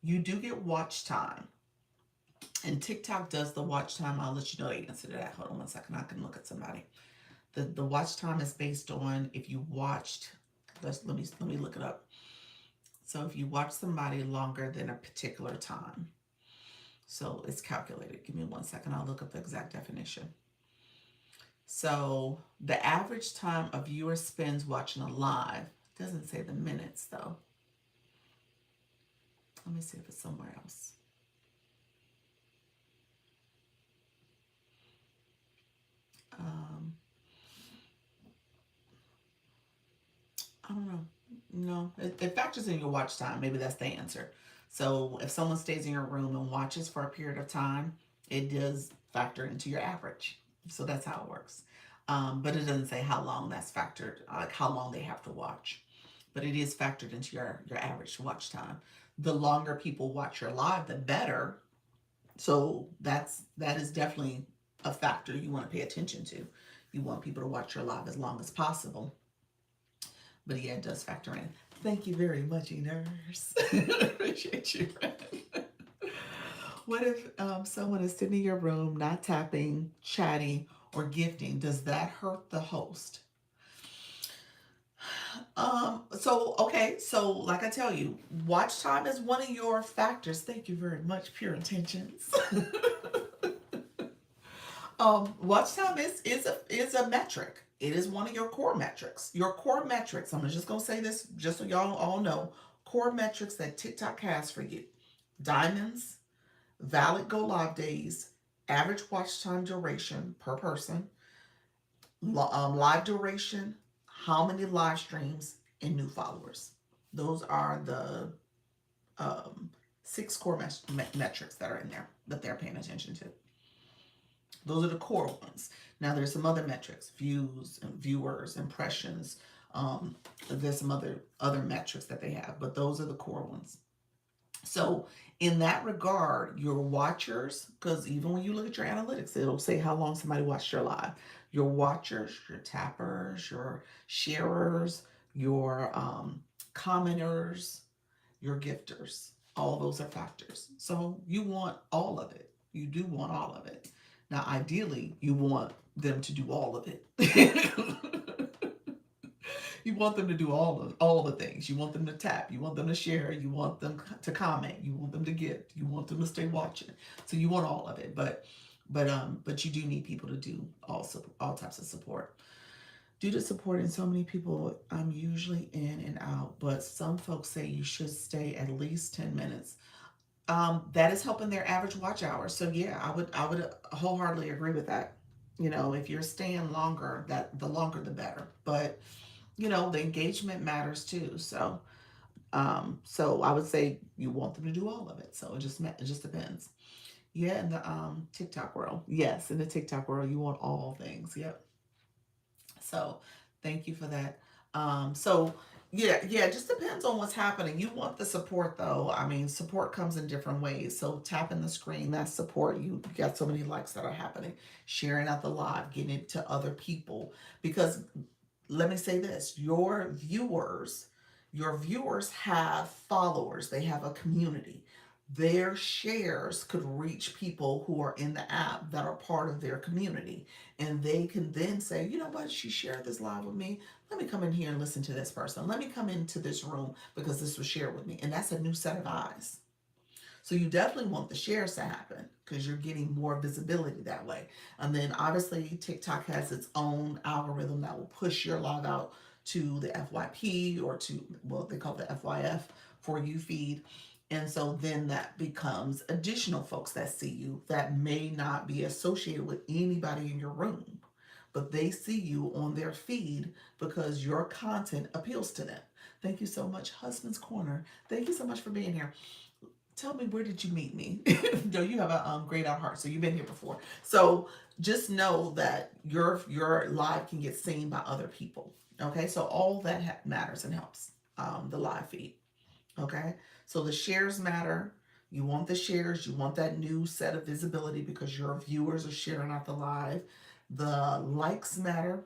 Speaker 1: You do get watch time. And TikTok does the watch time. I'll let you know the answer to that. Hold on 1 second. I can look at somebody. The watch time is based on if you watched, let me look it up. So if you watch somebody longer than a particular time, so it's calculated. Give me 1 second. I'll look up the exact definition. So the average time a viewer spends watching a live, doesn't say the minutes though. Let me see if it's somewhere else. I don't know. No, it factors in your watch time. Maybe that's the answer. So if someone stays in your room and watches for a period of time, it does factor into your average. So that's how it works. But it doesn't say how long that's factored, like how long they have to watch. But it is factored into your average watch time. The longer people watch your live, the better. So that is definitely a factor you want to pay attention to. You want people to watch your live as long as possible. But yeah, it does factor in. Thank you very much, nurse. Appreciate you. What if someone is sitting in your room, not tapping, chatting, or gifting? Does that hurt the host? So like I tell you, watch time is one of your factors. Thank you very much, Pure Intentions. Watch time is a metric. it is one of your core metrics. Your core metrics, I'm just going to say this just so y'all all know, core metrics that TikTok has for you: diamonds, valid go live days, average watch time duration per person, live duration, how many live streams, and new followers. Those are the um, 6 core metrics that are in there that they're paying attention to. Those are the core ones. Now there's some other metrics: views, and viewers, impressions. There's some other metrics that they have, but those are the core ones. So in that regard, your watchers, because even when you look at your analytics, it'll say how long somebody watched your live. Your watchers, your tappers, your sharers, your commenters, your gifters, all those are factors. So you want all of it. You do want all of it. Now, ideally, you want them to do all of it. You want them to do all the things. You want them to tap. You want them to share. You want them to comment. You want them to gift. You want them to stay watching. So you want all of it. But you do need people to do all types of support. Due to supporting so many people, I'm usually in and out. But some folks say you should stay at least 10 minutes. That is helping their average watch hours. So yeah, I would wholeheartedly agree with that. If you're staying longer, that the longer the better. But the engagement matters too. So I would say you want them to do all of it. So it just depends. Yeah, in the TikTok world. Yes, in the TikTok world, you want all things. Yep. So thank you for that. So yeah, it just depends on what's happening. You want the support though. I mean, support comes in different ways. So tapping the screen, that's support. You got so many likes that are happening. Sharing out the live, getting it to other people. Because let me say this, your viewers have followers. They have a community. Their shares could reach people who are in the app that are part of their community. And they can then say, you know what, she shared this live with me. Let me come in here and listen to this person. Let me come into this room because this was shared with me. And that's a new set of eyes. So you definitely want the shares to happen because you're getting more visibility that way. And then obviously TikTok has its own algorithm that will push your live out to the FYP or to, well, they call it the FYF for you feed. And so then that becomes additional folks that see you that may not be associated with anybody in your room, but they see you on their feed because your content appeals to them. Thank you so much, Husband's Corner. Thank you so much for being here. Tell me, where did you meet me? No, you have a great out heart, so you've been here before. So just know that your live can get seen by other people. Okay, so all that matters and helps the live feed. Okay, so the shares matter. You want the shares. You want that new set of visibility because your viewers are sharing out the live. The likes matter.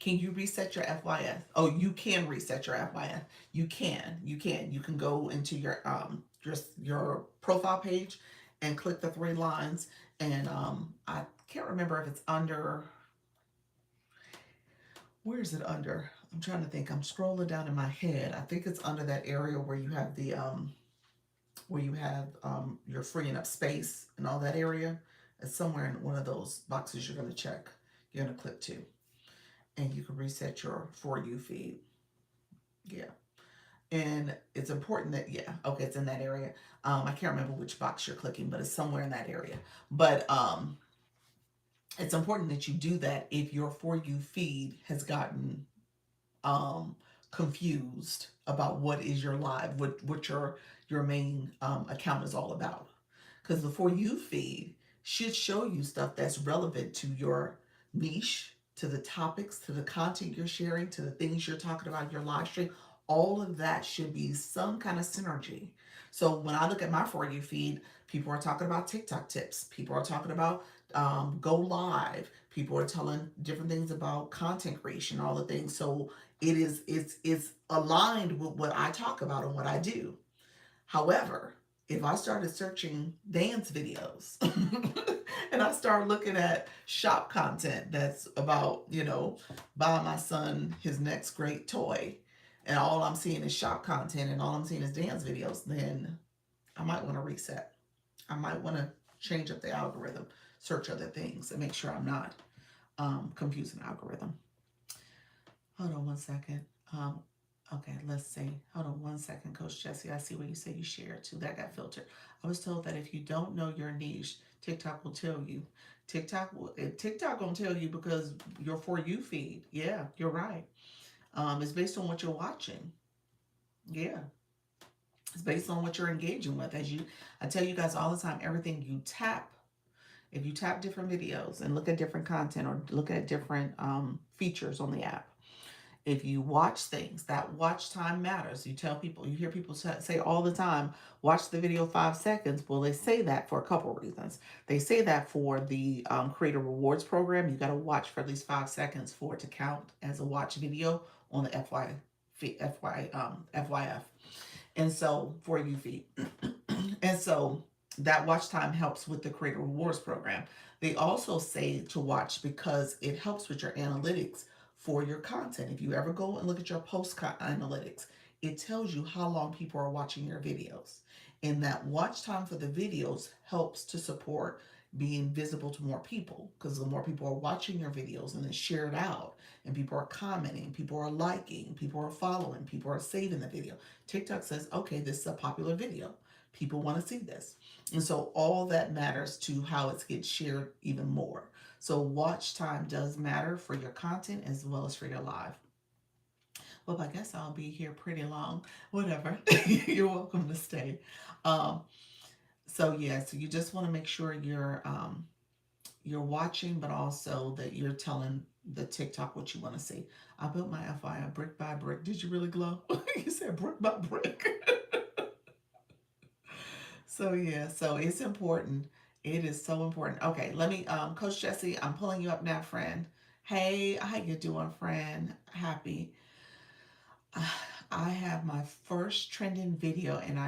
Speaker 1: Can you reset your FYF? Oh, you can reset your FYF. You can go into your profile page and click the 3 lines. And I can't remember if it's under. Where is it under? I'm trying to think. I'm scrolling down in my head. I think it's under that area where you have the you're freeing up space and all that area. It's somewhere in one of those boxes you're going to check. You're going to click to. And you can reset your For You feed. Yeah. And it's important that, okay, it's in that area. I can't remember which box you're clicking, but it's somewhere in that area. But it's important that you do that if your For You feed has gotten confused about what is your live, what your main account is all about. Because the For You feed should show you stuff that's relevant to your niche, to the topics, to the content you're sharing, to the things you're talking about in your live stream. All of that should be some kind of synergy. So when I look at my For You feed, people are talking about TikTok tips. People are talking about go live. People are telling different things about content creation, all the things. So it's aligned with what I talk about and what I do. However, if I started searching dance videos and I start looking at shop content that's about, buy my son his next great toy, and all I'm seeing is shop content and all I'm seeing is dance videos, then I might want to reset. I might want to change up the algorithm, search other things, and make sure I'm not confusing algorithm. Hold on one second. Okay, let's see. Hold on one second, Coach Jesse. I see what you say you share too. That got filtered. I was told that if you don't know your niche, TikTok will tell you. TikTok gonna tell you because your For You feed. Yeah, you're right. It's based on what you're watching. Yeah, it's based on what you're engaging with. I tell you guys all the time, everything you tap. If you tap different videos and look at different content or look at different features on the app, if you watch things, that watch time matters. You tell people, you hear people say all the time, watch the video 5 seconds. Well, they say that for a couple of reasons. They say that for the Creator Rewards program, you got to watch for at least 5 seconds for it to count as a watch video on the FYF. And so for you feed. And so that watch time helps with the Creator Rewards program. They also say to watch because it helps with your analytics for your content. If you ever go and look at your post analytics, it tells you how long people are watching your videos. And that watch time for the videos helps to support being visible to more people because the more people are watching your videos and then share it out and people are commenting, people are liking, people are following, people are saving the video. TikTok says, okay, this is a popular video. People want to see this. And so all that matters to how it gets shared even more. So watch time does matter for your content as well as for your live. Well, I guess I'll be here pretty long. Whatever. You're welcome to stay. Um, so yeah, so you just want to make sure you're watching, but also that you're telling the TikTok what you want to see. I built my FYI brick by brick. Did you really glow? You said brick by brick. So yeah, so it's important. It is so important. Okay, let me Coach Jesse, I'm pulling you up now, friend. Hey, how you doing, friend? Happy. I have my first trending video and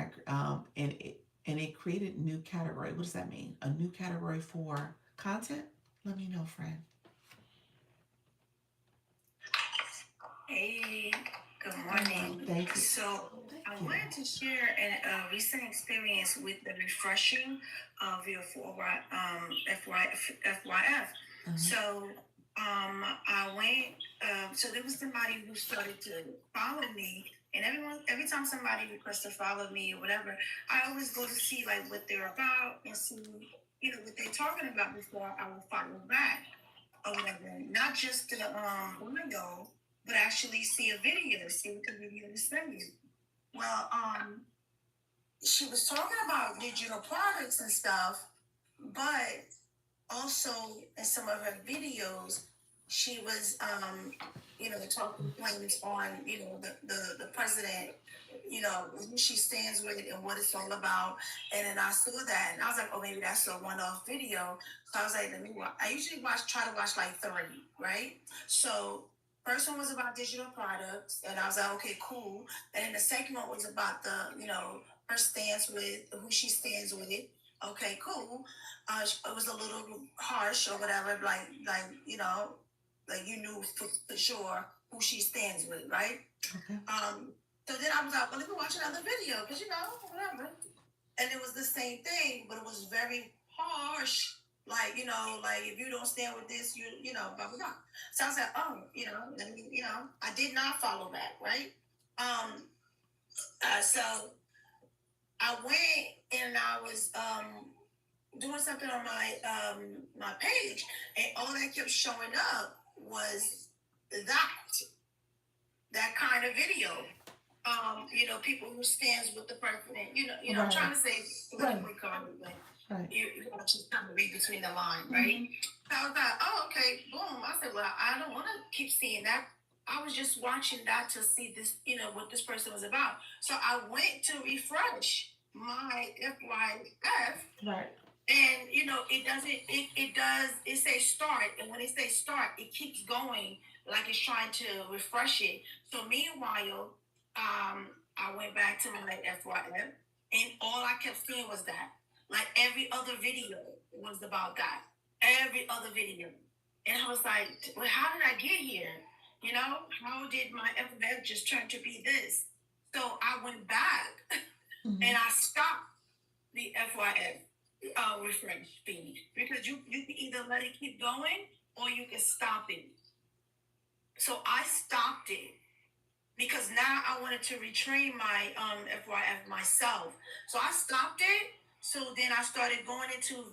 Speaker 1: it created new category. What does that mean? A new category for content? Let me know, friend.
Speaker 5: Hey, good morning.
Speaker 1: Thank you.
Speaker 5: So
Speaker 1: Thank
Speaker 5: I
Speaker 1: you.
Speaker 5: wanted to share a recent experience with the refreshing of your FYF. So I went. So there was somebody who started to follow me, and every time somebody requests to follow me or whatever, I always go to see like what they're about and see what they're talking about before I will follow back or whatever. Not just the window, but actually see a video, see what the video is saying. Well, she was talking about digital products and stuff, but also in some of her videos, she was, talking points on, the president, who she stands with and what it's all about. And then I saw that and I was like, oh, maybe that's a one-off video. So I was like, let me watch. I usually try to watch like 30, right? So first one was about digital products, and I was like, okay, cool. And then the second one was about her stance with who she stands with. Okay, cool. It was a little harsh or whatever, like you knew for sure who she stands with, right?
Speaker 1: Okay.
Speaker 5: So then I was like, well, let me watch another video, because whatever. And it was the same thing, but it was very harsh. Like, like if you don't stand with this, blah blah blah. So I was like, oh, I did not follow that, right? So I went and I was doing something on my page, and all that kept showing up was that kind of video. People who stands with the president. I'm
Speaker 1: Right.
Speaker 5: trying to say politically
Speaker 1: Right.
Speaker 5: correct, but
Speaker 1: Right.
Speaker 5: you want to kind of read between the lines, right? So I was like, oh, okay, boom. I said, well, I don't want to keep seeing that. I was just watching that to see this, what this person was about. So I went to refresh my FYF,
Speaker 1: Right.
Speaker 5: and it doesn't. It says start, and when it says start, it keeps going like it's trying to refresh it. So meanwhile, I went back to my FYF, and all I kept seeing was that. Like every other video was about that. Every other video, and I was like, well, how did I get here? How did my FYF just turn to be this? So I went back
Speaker 1: Mhm.
Speaker 5: and I stopped the FYF refresh feed, because you can either let it keep going or you can stop it. So I stopped it because now I wanted to retrain my FYF myself. So I stopped it. So then I started going into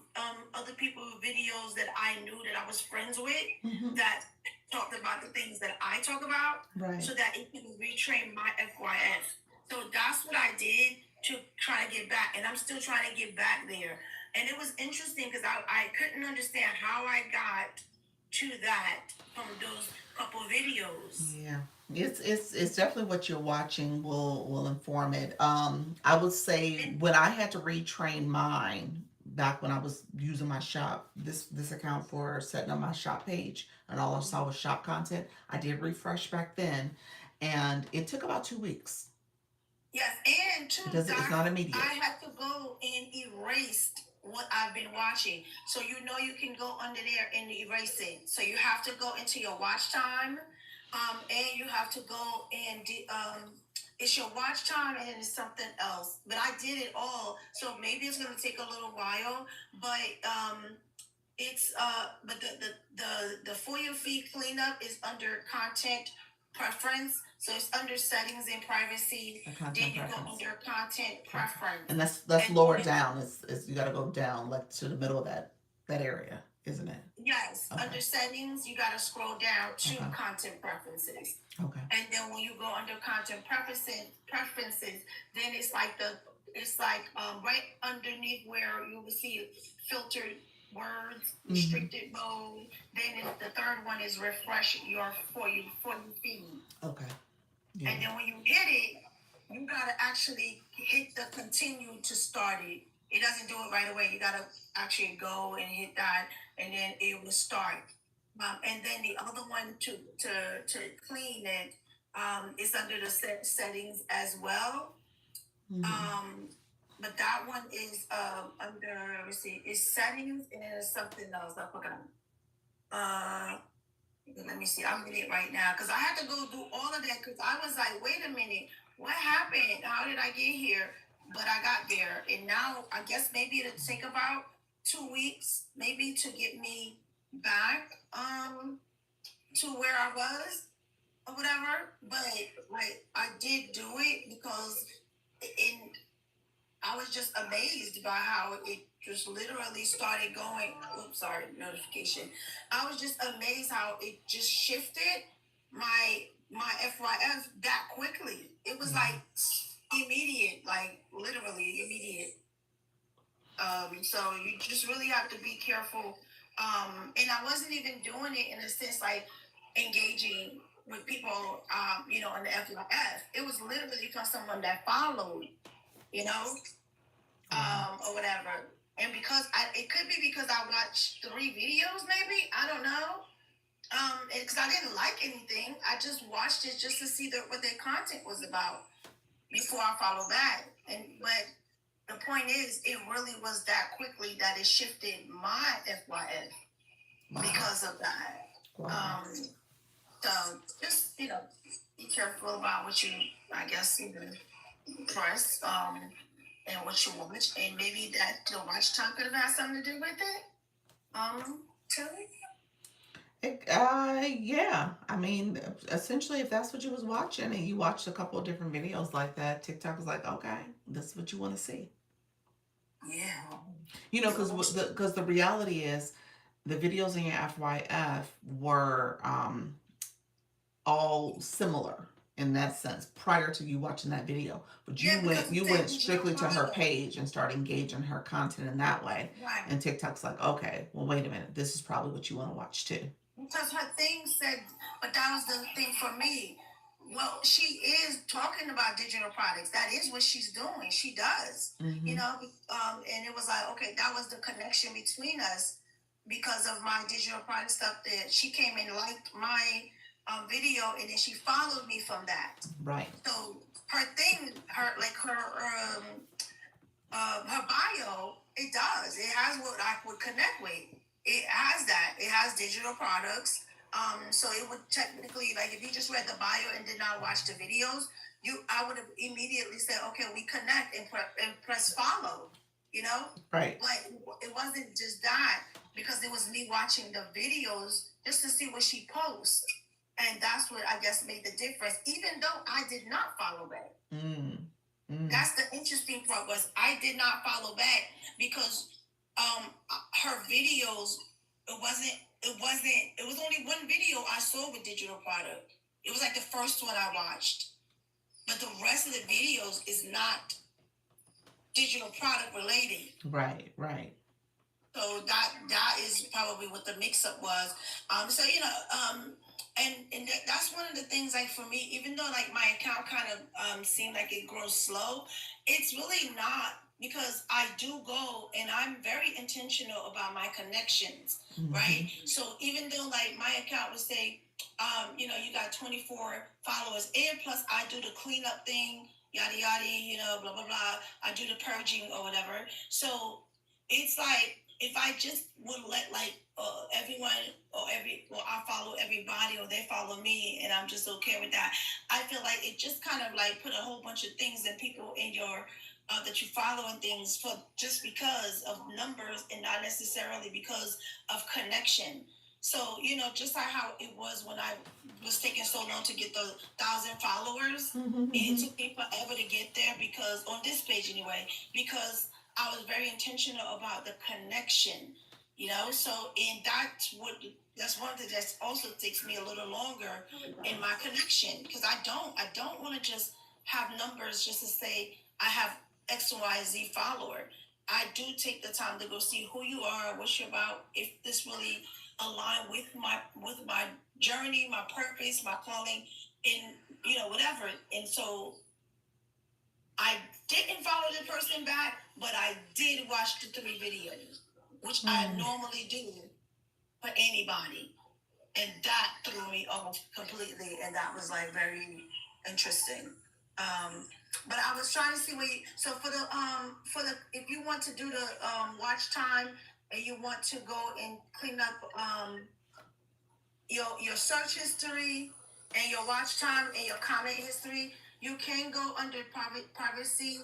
Speaker 5: other people's videos that I knew that I was friends with
Speaker 1: Mhm.
Speaker 5: that talked about the things that I talk about,
Speaker 1: Right.
Speaker 5: so that it can retrain my FYF. So that's what I did to try to get back, and I'm still trying to get back there. And it was interesting because I couldn't understand how I got to that from those couple videos.
Speaker 1: Yeah. It's definitely what you're watching will inform it. I would say when I had to retrain mine back when I was using my shop, this account for setting up my shop page and all I saw was shop content, I did refresh back then and it took about 2 weeks
Speaker 5: Yes, and too,
Speaker 1: because it's
Speaker 5: Doc,
Speaker 1: not immediate.
Speaker 5: I had to go and erase what I've been watching. So you can go under there and erase it. So you have to go into your watch time, and you have to go and it's your watch time and it's something else. But I did it all, so maybe it's gonna take a little while. But it's but the for your feed cleanup is under content preference, so it's under settings and privacy.
Speaker 1: The
Speaker 5: Then
Speaker 1: content
Speaker 5: you go
Speaker 1: preference.
Speaker 5: under content preference.
Speaker 1: And that's
Speaker 5: And
Speaker 1: lower
Speaker 5: then-
Speaker 1: down. It's you gotta go down like to the middle of that area, isn't it?
Speaker 5: Yes,
Speaker 1: Okay.
Speaker 5: under settings, you gotta scroll down to
Speaker 1: Okay.
Speaker 5: content preferences.
Speaker 1: Okay.
Speaker 5: And then when you go under content preferences, then it's like right underneath where you will see filtered words, restricted mode. Then the third one is refresh your for you feed.
Speaker 1: Okay. Yeah.
Speaker 5: And then when you hit it, you gotta actually hit the continue to start it. It doesn't do it right away. You gotta actually go and hit that, and then it will start. And then the other one to clean it is under the settings as well.
Speaker 1: Mhm.
Speaker 5: But that one is under, let me see, it's settings and there's something else. I forgot. Let me see. I'm getting it right now because I had to go do all of that because I was like, wait a minute, what happened? How did I get here? But I got there, and now I guess maybe it'll take about 2 weeks, maybe, to get me back to where I was or whatever. But like I did do it because in I was just amazed by how it just literally started going. Oops, sorry, notification. I was just amazed how it just shifted my FYF that quickly. It was like immediate, like literally immediate. So you just really have to be careful. And I wasn't even doing it in a sense like engaging with people, in the FYF. It was literally from someone that followed, you know, or whatever. And because it could be because I watched 3 videos, maybe, I don't know. Because I didn't like anything, I just watched it just to see what their content was about before I follow back. But the point is, it really was that quickly that it shifted my FYF
Speaker 1: Wow.
Speaker 5: because of that.
Speaker 1: Wow.
Speaker 5: So just be careful about what you, I guess, even press. And what you watch, and maybe that the watch time could have had something to do with it. Tilly?
Speaker 1: Yeah. I mean, essentially, if that's what you was watching and you watched a couple of different videos like that, TikTok was like, okay, this is what you want to see.
Speaker 5: Yeah.
Speaker 1: Because the reality is, the videos in your FYF were all similar in that sense prior to you watching that video, but you went strictly to her page and started engaging her content in that way.
Speaker 5: Right.
Speaker 1: And TikTok's like, okay, well, wait a minute, this is probably what you want to watch too.
Speaker 5: Because her thing said, but that was the thing for me. Well, she is talking about digital products. That is what she's doing. She does,
Speaker 1: Mhm.
Speaker 5: and it was like, okay, that was the connection between us because of my digital product stuff. That she came and liked my video, and then she followed me from that.
Speaker 1: Right.
Speaker 5: So her thing, her bio, it does. It has what I would connect with. It has that. It has digital products. So it would technically, like, if you just read the bio and did not watch the videos, I would have immediately said, okay, we connect and press follow.
Speaker 1: Right.
Speaker 5: But it wasn't just that, because it was me watching the videos just to see what she posts. And that's what I guess made the difference, even though I did not follow back. That's the interesting part, was I did not follow back because her videos, it was only one video I saw with digital product. It was like the first one I watched. But the rest of the videos is not digital product related.
Speaker 1: Right, right.
Speaker 5: So that is probably what the mix up was. So that's one of the things, like, for me, even though like my account kind of seemed like it grows slow, it's really not, because I do go and I'm very intentional about my connections, right? So even though like my account would say, you got 24 followers, and plus I do the cleanup thing, yada yada, blah blah blah. I do the purging or whatever. So it's like, if I just would let like everyone I follow everybody, or they follow me, and I'm just okay with that, I feel like it just kind of like put a whole bunch of things and people in your that you follow and things, for just because of numbers and not necessarily because of connection. So, just like how it was when I was taking so long to get the 1,000 followers, it took me forever to get there, because on this page anyway, because I was very intentional about the connection, So, and that's one thing that also takes me a little longer in my connection, because I don't want to just have numbers just to say I have X, Y, Z follower. I do take the time to go see who you are, what you're about, if this really align with my journey, my purpose, my calling, and whatever. And so I didn't follow the person back, but I did watch the 3 videos, which I normally do for anybody. And that threw me off completely, and that was like very interesting. But I was trying to see so for the if you want to do the watch time, and you want to go and clean up your search history and your watch time and your comment history, you can go under privacy,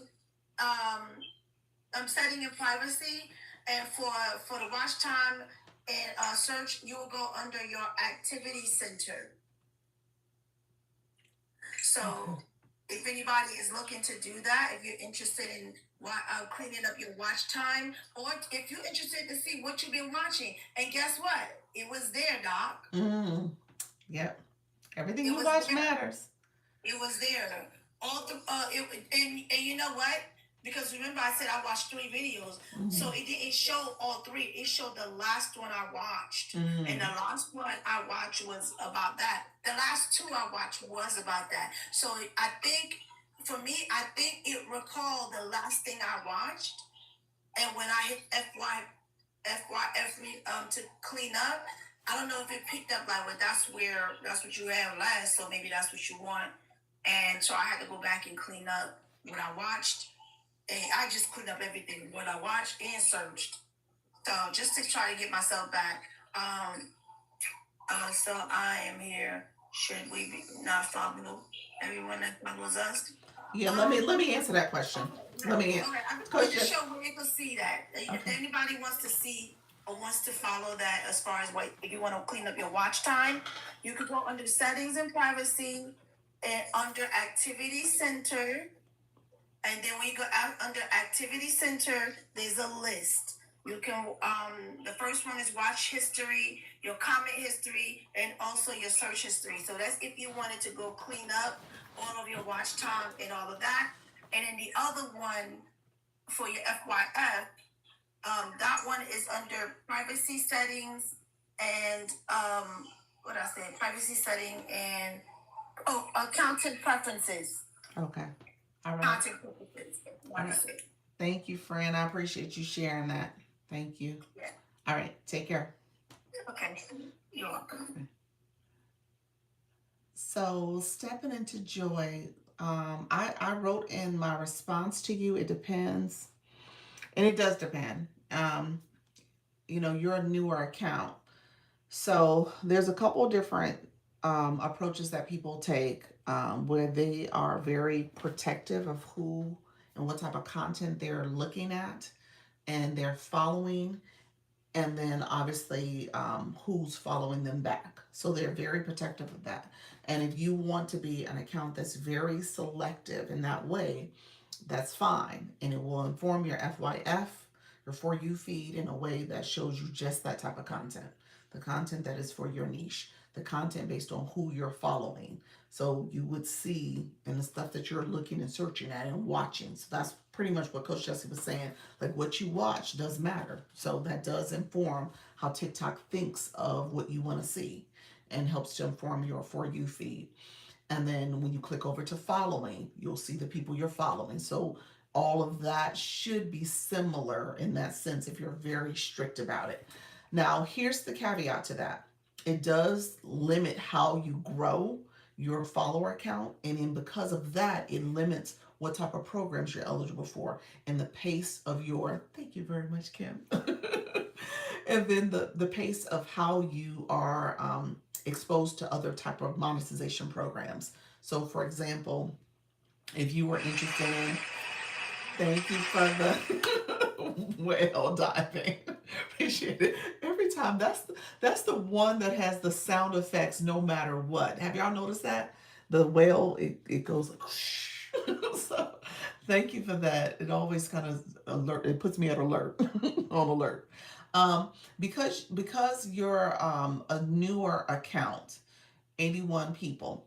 Speaker 5: setting in privacy, and for the watch time and search, you will go under your activity center. So if anybody is looking to do that, if you're interested in cleaning up your watch time, or if you're interested to see what you've been watching, and guess what? It was there, Doc.
Speaker 1: Yep. Everything you watch matters.
Speaker 5: It was there. And you know what? Because remember, I said I watched 3 videos, so it didn't show all 3. It showed the last one I watched, and the last one I watched was about that. The last 2 I watched was about that. So I think, for me, it recalled the last thing I watched, and when I hit FYF to clean up, I don't know if it picked up like, well, that's what you had last, so maybe that's what you want, and so I had to go back and clean up what I watched. And I just cleaned up everything, what I watched and searched. So just to try to get myself back. So I am here. Should we be not follow everyone that follows us?
Speaker 1: Yeah, let me answer that question. Let me answer.
Speaker 5: Okay, I'm just going to show where you can see that. If anybody wants to see or wants to follow that, as far as if you want to clean up your watch time, you could go under settings and privacy, and under activity center. And then when you go out under activity center, there's a list. You can, the first one is watch history, your comment history, and also your search history. So that's if you wanted to go clean up all of your watch time and all of that. And then the other one for your FYF, that one is under privacy settings and, privacy setting and, content preferences.
Speaker 1: Okay. All right.
Speaker 5: Content preferences.
Speaker 1: All right. Thank you, friend. I appreciate you sharing that. Thank you.
Speaker 5: Yeah.
Speaker 1: All right. Take care.
Speaker 5: Okay. You're welcome.
Speaker 1: So stepping into joy, I wrote in my response to you, it depends. And it does depend. You're a newer account. So there's a couple different approaches that people take where they are very protective of who and what type of content they're looking at and they're following. and then obviously who's following them back. So they're very protective of that. And if you want to be an account that's very selective in that way, that's fine. And it will inform your FYF, your For You feed in a way that shows you just that type of content. The content that is for your niche, the content based on who you're following. So you would see and the stuff that you're looking and searching at and watching. So that's pretty much what Coach Jesse was saying. Like what you watch does matter. So that does inform how TikTok thinks of what you want to see and helps to inform your For You feed. And then when you click over to following, you'll see the people you're following. So all of that should be similar in that sense if you're very strict about it. Now, here's the caveat to that. It does limit how you grow your follower account. And then because of that, it limits what type of programs you're eligible for and the pace of your, thank you very much, Kim. And then the pace of how you are exposed to other type of monetization programs. So for example, if you were interested in, thank you for the whale diving. Appreciate it. Every time that's the one that has the sound effects no matter what. Have y'all noticed that? The whale, it goes so thank you for that. It always kind of it puts me at alert on alert. Because you're a newer account, 81 people.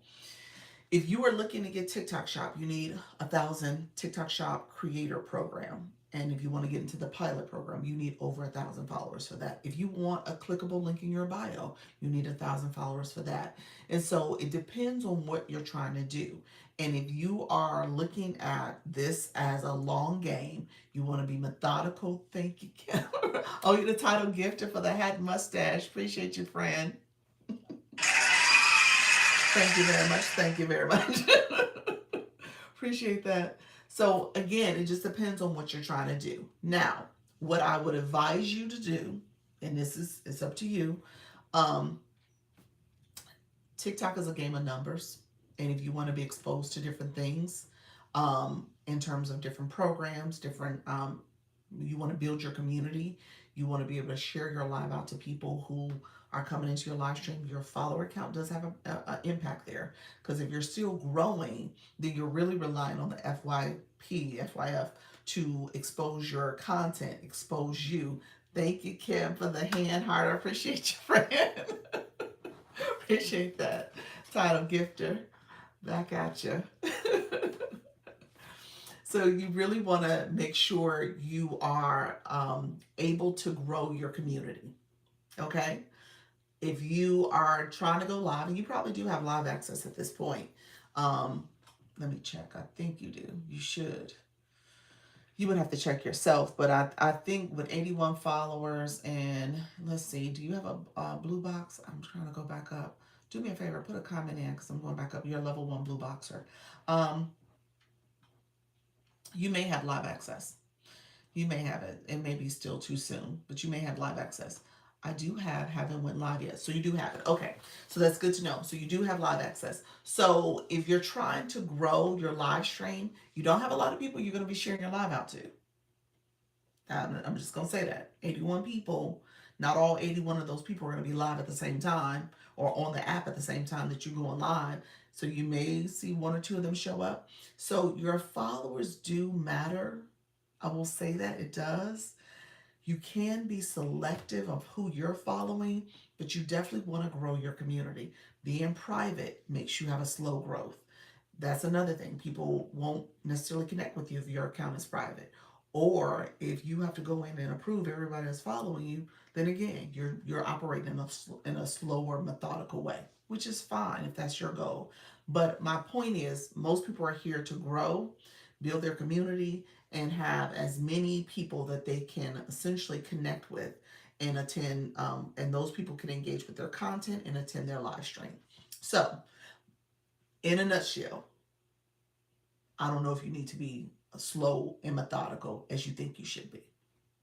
Speaker 1: If you are looking to get TikTok Shop, you need 1,000 TikTok Shop creator program. And if you want to get into the pilot program, you need over 1,000 followers for that. If you want a clickable link in your bio, you need 1,000 followers for that. And so it depends on what you're trying to do. And if you are looking at this as a long game, you want to be methodical. Thank you, Kim. Oh, you're the title gifter for the hat and mustache. Appreciate you, friend. Thank you very much. Thank you very much. Appreciate that. So again, it just depends on what you're trying to do. Now, what I would advise you to do, and it's up to you. TikTok is a game of numbers, and if you want to be exposed to different things, in terms of different programs, different, you want to build your community. You want to be able to share your live out to people who are coming into your live stream. Your follower count does have an impact there, because if you're still growing, then you're really relying on the FYF to expose your content, expose you. Thank you, Kim, for the hand heart. I appreciate you, friend. Appreciate that. Title gifter. Back at you. So you really want to make sure you are able to grow your community. Okay? If you are trying to go live, and you probably do have live access at this point. Let me check. I think you do. You should. You would have to check yourself, but I think with 81 followers, and let's see, do you have a blue box? I'm trying to go back up. Do me a favor, put a comment in, because I'm going back up. You're a level 1 blue boxer. You may have live access. You may have it. It may be still too soon, but you may have live access. I do haven't went live yet. So you do have it. Okay. So that's good to know. So you do have live access. So if you're trying to grow your live stream, you don't have a lot of people you're going to be sharing your live out to. I'm just going to say that. 81 people, not all 81 of those people are going to be live at the same time or on the app at the same time that you're going live. So you may see 1 or 2 of them show up. So your followers do matter. I will say that it does. You can be selective of who you're following, but you definitely want to grow your community. Being private makes you have a slow growth. That's another thing. People won't necessarily connect with you if your account is private. Or if you have to go in and approve everybody that's following you, then again, you're operating in a slower, methodical way, which is fine if that's your goal. But my point is, most people are here to grow, build their community, and have as many people that they can essentially connect with and attend, and those people can engage with their content and attend their live stream. So, in a nutshell, I don't know if you need to be slow and methodical as you think you should be.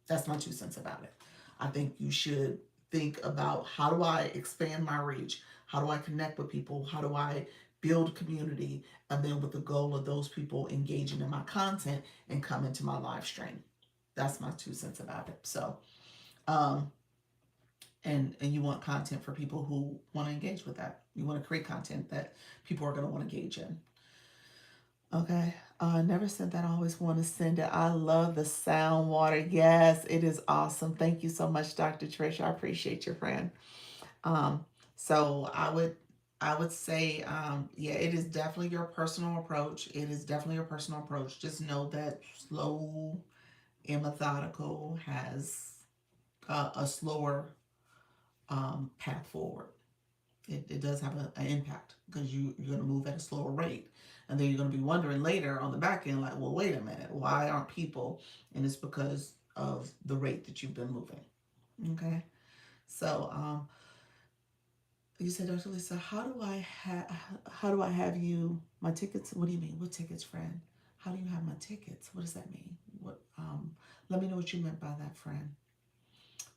Speaker 1: That's my 2 cents about it. I think you should think about, how do I expand my reach? How do I connect with people? How do I build community? And then with the goal of those people engaging in my content and coming to my live stream. That's my 2 cents about it. So and you want content for people who want to engage with that. You want to create content that people are going to want to engage in. Okay. Never sent that. I always want to send it. I love the sound water. Yes, it is awesome. Thank you so much, Dr. Trish. I appreciate your friend. Um, so I would say, yeah, it is definitely your personal approach. It is definitely your personal approach. Just know that slow and methodical has a slower path forward. It does have an impact because you're going to move at a slower rate. And then you're going to be wondering later on the back end, like, well, wait a minute, why aren't people? And it's because of the rate that you've been moving. Okay. So, you said, Dr. Lisa, how do I have you, my tickets? What do you mean? What tickets, friend? How do you have my tickets? What does that mean? Let me know what you meant by that, friend.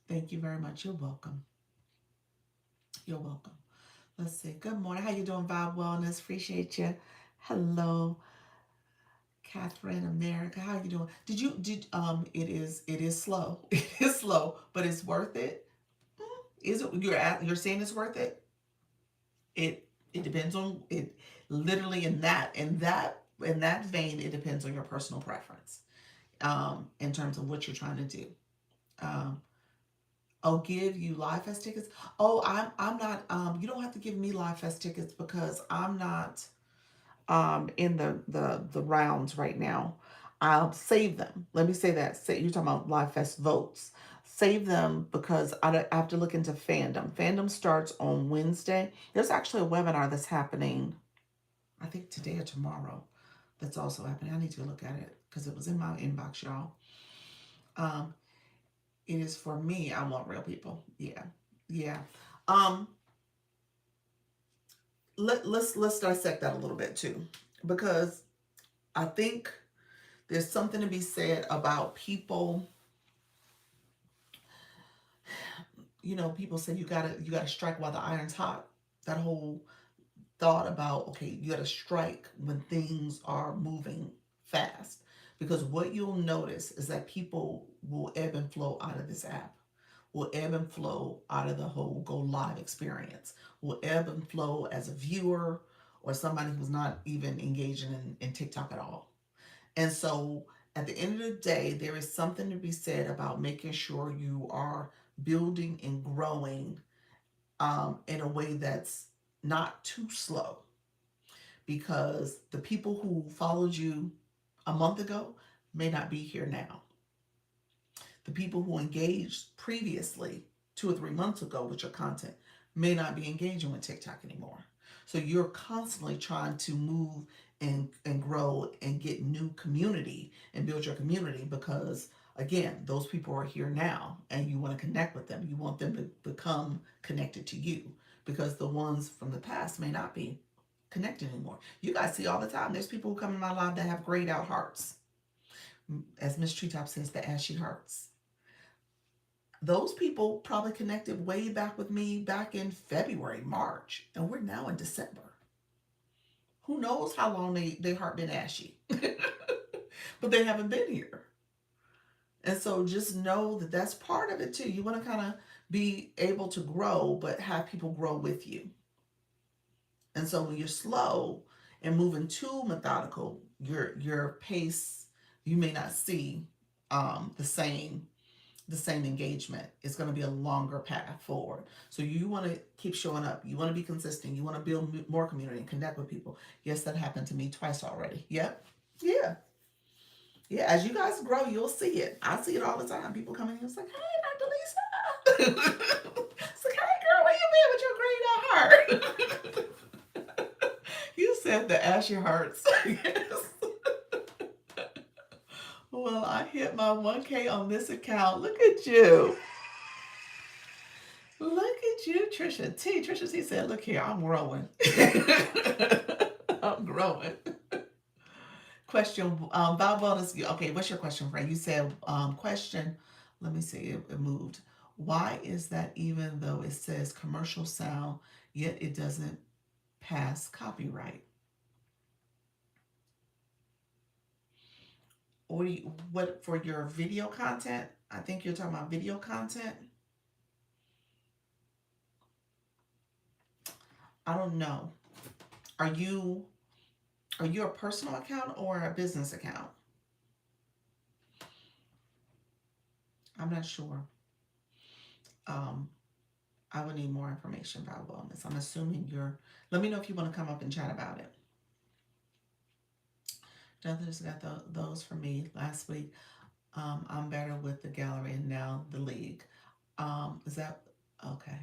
Speaker 1: Thank you very much. You're welcome. You're welcome. Let's see. Good morning. How you doing, Vibe Wellness? Appreciate you. Hello, Catherine, America. How you doing? It is slow. It is slow, but it's worth it. Is it? You're saying it's worth it? It depends on it. Literally in that vein, it depends on your personal preference. In terms of what you're trying to do. Um, I'll give you Live Fest tickets. Oh, I'm not. You don't have to give me Live Fest tickets because I'm not in the rounds right now. I'll save them. Let me say that. Say you're talking about Live Fest votes. Save them because I have to look into fandom. Fandom starts on Wednesday. There's actually a webinar that's happening, I think today or tomorrow. That's also happening. I need to look at it because it was in my inbox, y'all. Um, it is for me. I want real people. Yeah, yeah. Um, let's dissect that a little bit too, because I think there's something to be said about people. People say you gotta strike while the iron's hot. That whole thought about, okay, you gotta strike when things are moving fast, because what you'll notice is that people will ebb and flow out of this app, will ebb and flow out of the whole go live experience, will ebb and flow as a viewer or somebody who's not even engaging in TikTok at all. And so at the end of the day, there is something to be said about making sure you are building and growing in a way that's not too slow, because the people who followed you a month ago may not be here now. The people who engaged previously 2 or 3 months ago with your content may not be engaging with TikTok anymore. So you're constantly trying to move and grow and get new community and build your community, because again, those people are here now and you want to connect with them. You want them to become connected to you, because the ones from the past may not be connected anymore. You guys see all the time, there's people who come in my live that have grayed out hearts. As Miss Treetop says, the ashy hearts. Those people probably connected way back with me back in February, March, and we're now in December. Who knows how long their heart been ashy, but they haven't been here. And so just know that that's part of it too. You want to kind of be able to grow, but have people grow with you. And so when you're slow and moving too methodical, your pace, you may not see the same engagement. It's going to be a longer path forward. So you want to keep showing up. You want to be consistent. You want to build more community and connect with people. Yes, that happened to me twice already. Yep. Yeah. Yeah. As you guys grow, you'll see it. I see it all the time. People come in and it's like, hey, Dr. Lisa. It's like, hey, girl, where you been with your grayed out heart? You said the ashy hearts. Yes. Well, I hit my 1K on this account. Look at you. Look at you, Trisha T. Trisha T said, look here, I'm growing. I'm growing. Question, Bob Bonus. Okay, what's your question, friend? You said, question, let me see, it moved. Why is that even though it says commercial sound, yet it doesn't pass copyright? Or what for your video content? I think you're talking about video content. I don't know. Are you a personal account or a business account? I'm not sure. Um, I would need more information about wellness. I'm assuming you're. Let me know if you want to come up and chat about it. Jonathan just got those for me last week. I'm better with the gallery and now the league. Is that okay?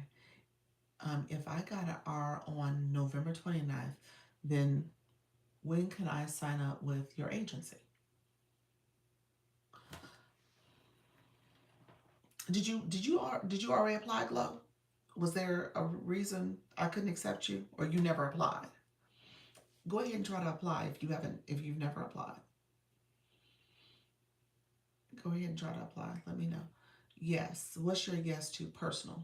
Speaker 1: If I got an R on November 29th, then when can I sign up with your agency? Did you already apply, Glow? Was there a reason I couldn't accept you, or you never applied? Go ahead and try to apply if you've never applied. Go ahead and try to apply. Let me know. Yes. What's your yes to personal?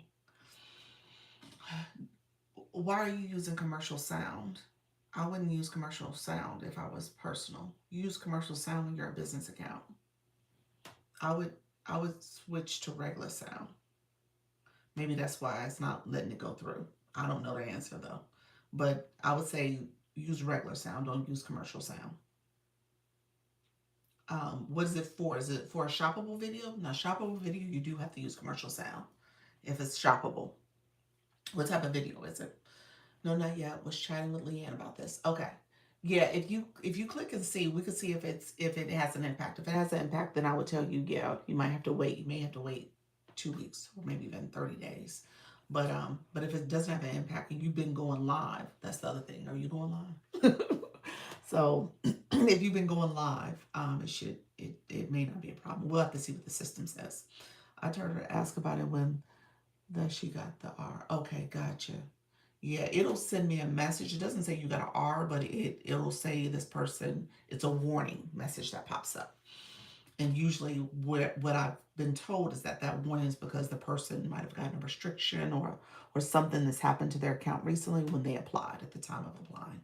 Speaker 1: Why are you using commercial sound? I wouldn't use commercial sound if I was personal. Use commercial sound when you're a business account. I would switch to regular sound. Maybe that's why it's not letting it go through. I don't know the answer though. But I would say use regular sound, don't use commercial sound. What is it for? Is it for a shoppable video? Now, shoppable video, you do have to use commercial sound if it's shoppable. What type of video is it? No, not yet. Was chatting with Leanne about this. Okay. Yeah, if you click and see, we could see if it has an impact. If it has an impact, then I would tell you, yeah, you might have to wait. You may have to wait 2 weeks or maybe even 30 days. But if it doesn't have an impact and you've been going live, that's the other thing. Are you going live? So if you've been going live, it may not be a problem. We'll have to see what the system says. I told her to ask about it when she got the R. Okay, gotcha. Yeah, it'll send me a message. It doesn't say you got an R, but it'll say this person, it's a warning message that pops up. And usually what I've been told is that warning is because the person might have gotten a restriction or something that's happened to their account recently when they applied at the time of applying.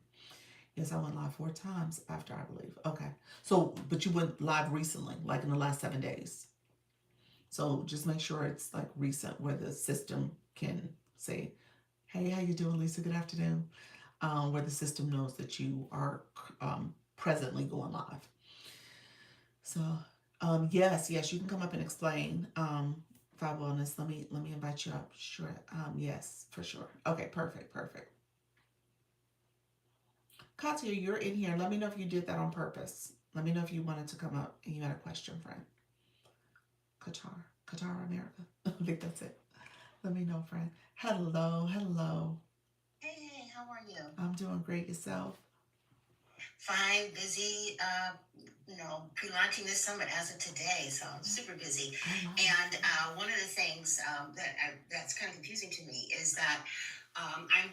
Speaker 1: Yes, I went live 4 times after, I believe. Okay. So, but you went live recently, like in the last 7 days. So just make sure it's like recent where the system can say, hey, how you doing, Lisa? Good afternoon. Where the system knows that you are presently going live. So, yes, you can come up and explain Five Wellness. Let me invite you up. Sure. Yes, for sure. Okay, perfect. Katya, you're in here. Let me know if you did that on purpose. Let me know if you wanted to come up and you had a question, friend. Qatar, America. I think that's it. Let me know, friend. Hello.
Speaker 4: Hey, how are you?
Speaker 1: I'm doing great. Yourself?
Speaker 4: Fine, busy, pre-launching this summit as of today, so I'm super busy. And one of the things that's kind of confusing to me is that I'm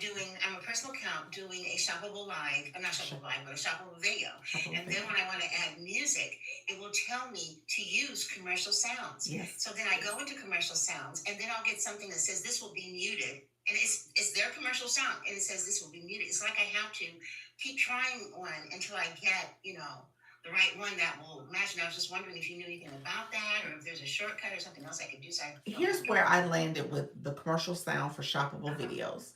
Speaker 4: a personal account doing a shoppable live, not shoppable live, but a shoppable video. And then when I want to add music, it will tell me to use commercial sounds.
Speaker 1: Yes.
Speaker 4: So then I go into commercial sounds, and then I'll get something that says this will be muted. And it's their commercial sound, and it says this will be muted. It's like I have to keep trying one until I get, the right one that will match. And I was just wondering if you knew anything about that, or if there's a shortcut or something else I could do.
Speaker 1: Here's where I landed with the commercial sound for shoppable videos.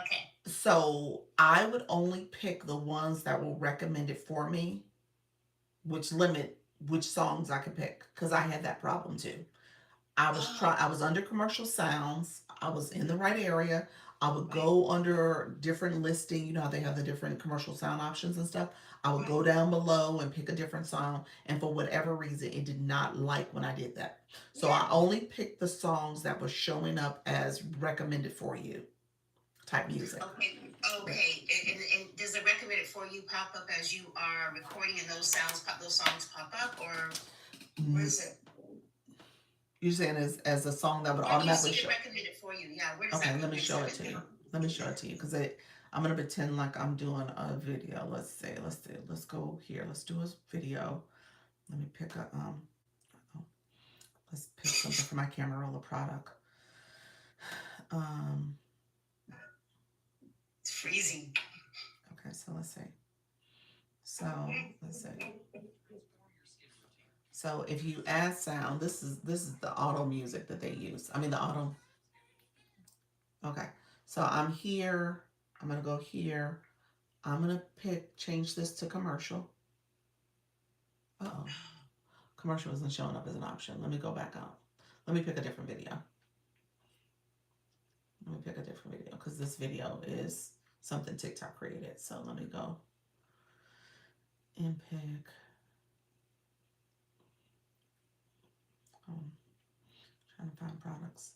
Speaker 4: Okay.
Speaker 1: So I would only pick the ones that were recommended for me, which limit which songs I could pick, because I had that problem too. I was under commercial sounds. I was in the right area. I would go under different listing. You know how they have the different commercial sound options and stuff. I would go down below and pick a different song. And for whatever reason, it did not like when I did that. So I only picked the songs that were showing up as recommended for you type music.
Speaker 4: Okay. And does the recommended for you pop up as you are recording and those songs pop up, or where is it?
Speaker 1: You're saying as a song that would automatically show.
Speaker 4: Recommended for you, yeah. Where does
Speaker 1: Okay,
Speaker 4: that
Speaker 1: let me show it to you. Because I'm gonna pretend like I'm doing a video. Let's go here. Let's do a video. Let me pick let's pick something for my camera roll product.
Speaker 4: It's freezing.
Speaker 1: Okay, so let's see. So if you add sound, this is the auto music that they use. I mean the auto. Okay, so I'm here. I'm going to go here. I'm going to change this to commercial. Uh-oh. Commercial isn't showing up as an option. Let me go back up. Let me pick a different video. Let me pick a different video because this video is something TikTok created. So let me go and pick. Trying to find products.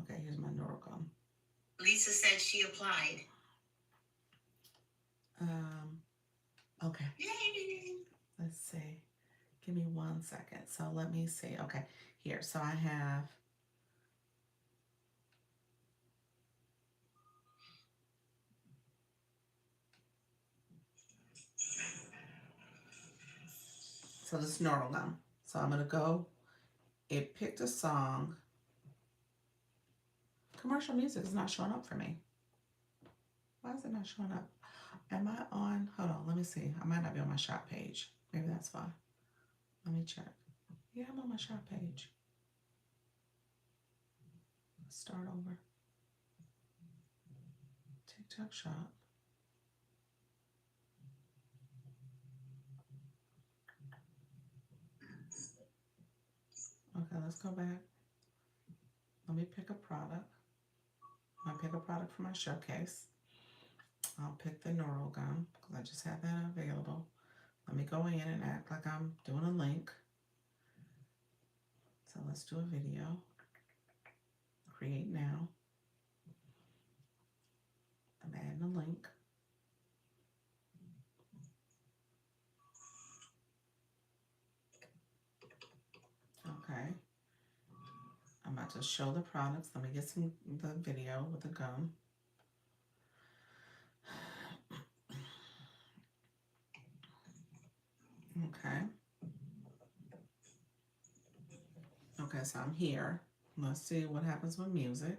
Speaker 1: Okay, here's my Norcom.
Speaker 4: Lisa said she applied.
Speaker 1: Okay.
Speaker 4: Yay!
Speaker 1: Let's see. Give me 1 second. So let me see. Okay, here. So I have. So this is Normal Gum. So I'm going to go. It picked a song. Commercial music is not showing up for me. Why is it not showing up? Am I on? Hold on. Let me see. I might not be on my shop page. Maybe that's why. Let me check. Yeah, I'm on my shop page. Let's start over. TikTok shop. Okay, let's go back. Let me pick a product. I'll pick a product for my showcase. I'll pick the Neural Gum because I just have that available. Let me go in and act like I'm doing a link. So let's do a video. Create now. I'm adding a link. Okay. I'm about to show the products. Let me get the video with the gum. Okay. Okay, so I'm here. Let's see what happens with music.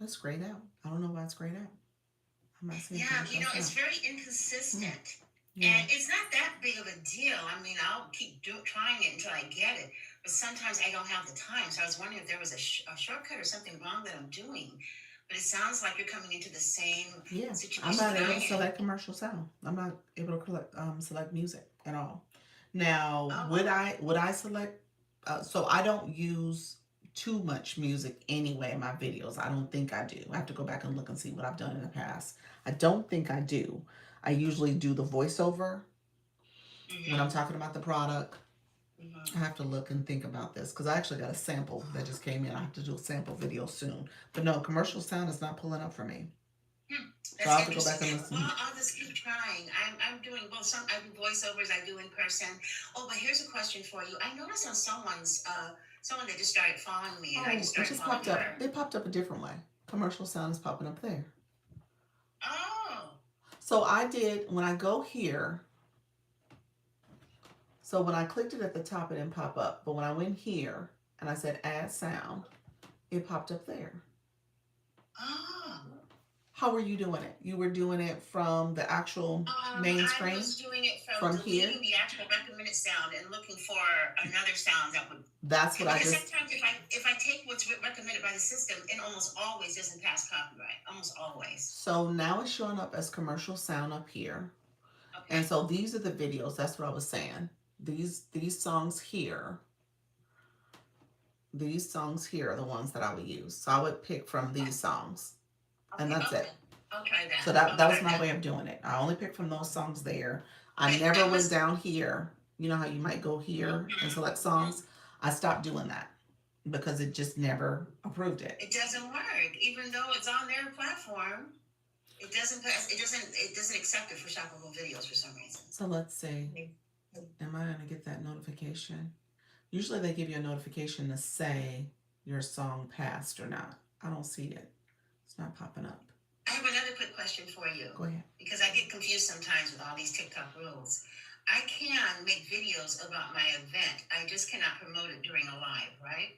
Speaker 1: It's grayed out. I don't know why it's grayed out. I'm not seeing
Speaker 4: It's very inconsistent.
Speaker 1: Yeah.
Speaker 4: And it's not that big of a deal. I mean, I'll keep trying it until I get it. But sometimes I don't have the time. So I was wondering if there was a shortcut or something wrong that I'm doing. But it sounds like you're coming into the same situation.
Speaker 1: I'm not able to select commercial sound. I'm not able to select music at all. Now, would I select? So I don't use too much music anyway in my videos. I don't think I do. I have to go back and look and see what I've done in the past. I don't think I do. I usually do the voiceover when I'm talking about the product. I have to look and think about this because I actually got a sample that just came in. I have to do a sample video soon. But no, commercial sound is not pulling up for me. So I'll have to go back and listen.
Speaker 4: Well, I'll just keep trying. I'm doing both. I do voiceovers, I do in person. Oh, but here's a question for you. I noticed on someone that just started following me, and I just started following
Speaker 1: popped up. It popped up a different way. Commercial sound is popping up there.
Speaker 4: Oh.
Speaker 1: So I did, when I go here, so when I clicked it at the top, it didn't pop up. But when I went here and I said add sound, it popped up there.
Speaker 4: Oh.
Speaker 1: How were you doing it? You were doing it from the actual main screen?
Speaker 4: I was doing it from
Speaker 1: here?
Speaker 4: Deleting the actual recommended sound and looking for another sound that would.
Speaker 1: That's what
Speaker 4: because sometimes if I take what's recommended by the system, it almost always doesn't pass copyright. Almost always.
Speaker 1: So now it's showing up as commercial sound up here.
Speaker 4: Okay.
Speaker 1: And so these are the videos. That's what I was saying. These songs here. These songs here are the ones that I would use. So I would pick from these songs. And that's it.
Speaker 4: I'll try that.
Speaker 1: So that was my way of doing it. I only picked from those songs there. I never went down here. You know how you might go here and select songs? I stopped doing that because it just never approved it.
Speaker 4: It doesn't work. Even though it's on their platform, it doesn't pass. It doesn't accept it for shoppable videos for some reason.
Speaker 1: So let's see. Am I gonna get that notification? Usually they give you a notification to say your song passed or not. I don't see it. It's not popping up.
Speaker 4: I have another quick question for you.
Speaker 1: Go ahead.
Speaker 4: Because I get confused sometimes with all these TikTok rules. I can make videos about my event. I just cannot promote it during a live, right?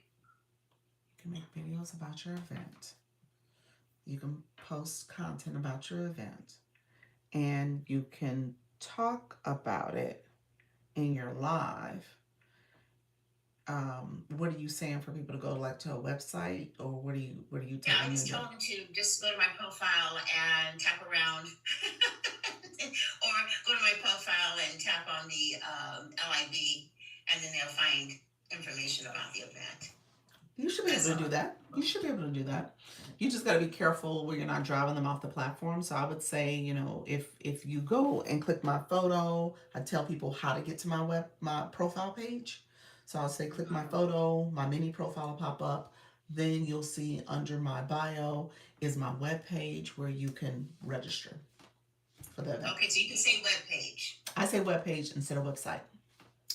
Speaker 1: You can make videos about your event. You can post content about your event. And you can talk about it in your live. what are you saying for people to go like to a website, or what are you
Speaker 4: Yeah, I
Speaker 1: telling
Speaker 4: was
Speaker 1: them
Speaker 4: told to just go to my profile and tap around, or go to my profile and tap on the LIB, and then they'll find information about the event.
Speaker 1: You should be able
Speaker 4: That's
Speaker 1: to
Speaker 4: all.
Speaker 1: do that. You should be able to do that. You just got to be careful where you're not driving them off the platform. So I would say, if you go and click my photo, I tell people how to get to my profile page. So I'll say click my
Speaker 4: Mhm.
Speaker 1: photo, my mini profile will pop up. Then you'll see under my bio is my web page where you can register for the event.
Speaker 4: Okay, so you can say web page.
Speaker 1: I say web page instead of website,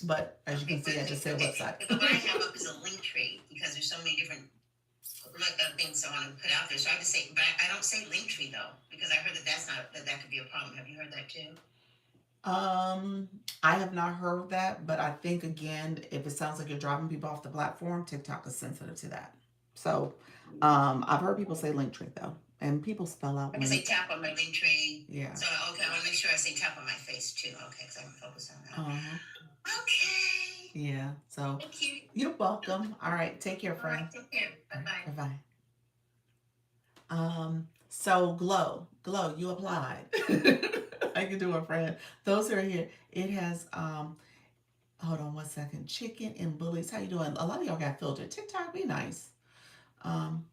Speaker 1: but as you
Speaker 4: Okay,
Speaker 1: can see, I just said
Speaker 4: okay.
Speaker 1: website.
Speaker 4: But what I have up is a link tree because there's so many different things I want to put out there. So I just say, but I don't say link tree though because I heard that could be a problem. Have you heard that too?
Speaker 1: I have not heard that, but I think again, if it sounds like you're driving people off the platform, TikTok is sensitive to that. So, I've heard people say link tree though, and people spell out
Speaker 4: I can say
Speaker 1: link.
Speaker 4: tap on my link tree.
Speaker 1: Yeah.
Speaker 4: So okay, I want to make sure I say tap on my face too. Okay, because I can focus on that.
Speaker 1: Uh-huh.
Speaker 4: Okay.
Speaker 1: Yeah. So
Speaker 4: Thank you.
Speaker 1: you're welcome. All right. Take care,
Speaker 4: All
Speaker 1: friend.
Speaker 4: right. Take care. Bye bye.
Speaker 1: Bye bye. So Glow, you applied. How you doing, friend? Those who are here, it has hold on one second. Chicken and bullies. How you doing? A lot of y'all got filtered. TikTok, be nice. Um,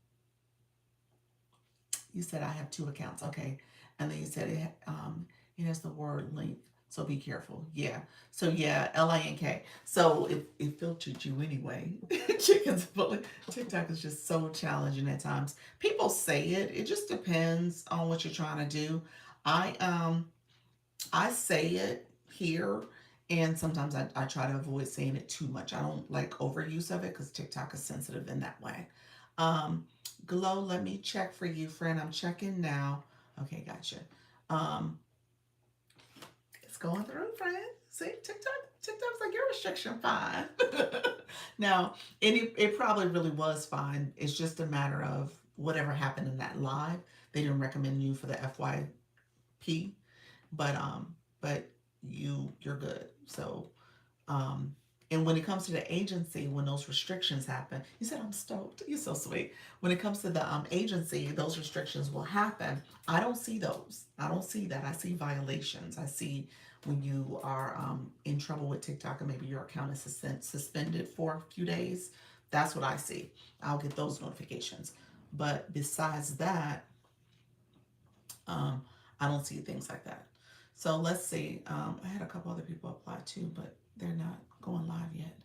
Speaker 1: you said I have 2 accounts. Okay. And then you said it has the word link. So be careful. Yeah. So yeah, LINK. So it filtered you anyway. Chickens bully. TikTok is just so challenging at times. People say it. It just depends on what you're trying to do. I say it here, and sometimes I try to avoid saying it too much. I don't like overuse of it because TikTok is sensitive in that way. Um, Glow, let me check for you, friend. I'm checking now. Okay, gotcha. Um, it's going through, friend. See, TikTok's like your restriction fine. Now, it probably really was fine. It's just a matter of whatever happened in that live. They didn't recommend you for the FYP, but you're good. So um and when it comes to the agency, when those restrictions happen, you said I'm stoked. You're so sweet. When it comes to the agency, those restrictions will happen. I don't see those. I don't see that. I see violations. I see when you are in trouble with TikTok and maybe your account is suspended for a few days. That's what I see. I'll get those notifications. But besides that, um, I don't see things like that. So let's see. I had a couple other people apply too, but they're not going live yet.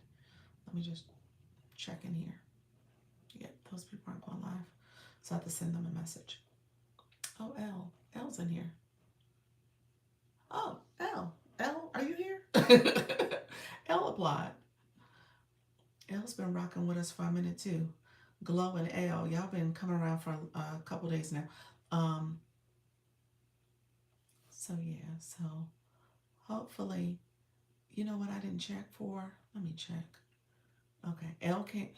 Speaker 1: Let me just check in here. Yeah, those people aren't going live. So I have to send them a message. Oh, L's in here. Oh, L, are you here? L applied. L's been rocking with us for a minute too. Glow and L, y'all been coming around for a couple days now. So yeah, so hopefully, you know what I didn't check for? Let me check. Okay, L can't.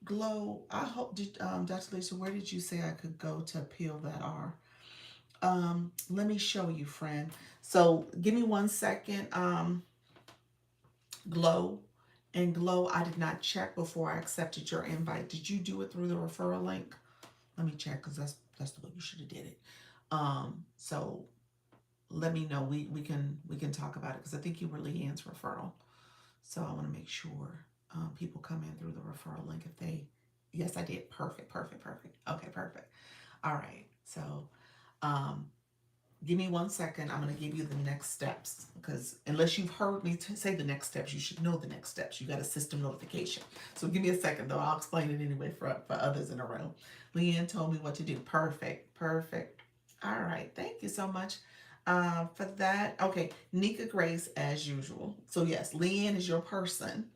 Speaker 1: Glow, I hope, Dr. Lisa, where did you say I could go to appeal that R? Let me show you, friend. So give me 1 second. Glow, and Glow, I did not check before I accepted your invite. Did you do it through the referral link? Let me check because that's the way you should have did it. So let me know. We can talk about it because I think you were Leanne's referral. So I want to make sure people come in through the referral link if they. Yes, I did. Perfect. Okay, perfect. All right. So give me 1 second. I'm going to give you the next steps because unless you've heard me say the next steps, you should know the next steps. You got a system notification. So give me a second though. I'll explain it anyway for others in the room. Leanne told me what to do. Perfect. All right. Thank you so much for that. Okay. Nika Grace as usual. So yes, Leanne is your person.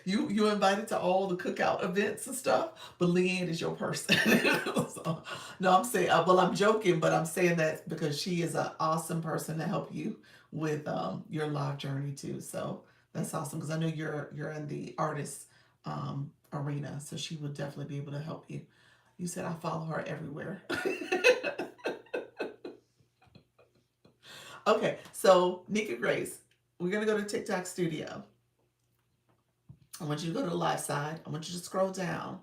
Speaker 1: You invited to all the cookout events and stuff, but Leanne is your person. So, no, I'm saying, well, I'm joking, but I'm saying that because she is an awesome person to help you with your live journey too. So that's awesome because I know you're in the artist arena, so she would definitely be able to help you. You said I follow her everywhere. Okay, so Nika Grace, we're gonna go to TikTok Studio. I want you to go to the live side. I want you to scroll down,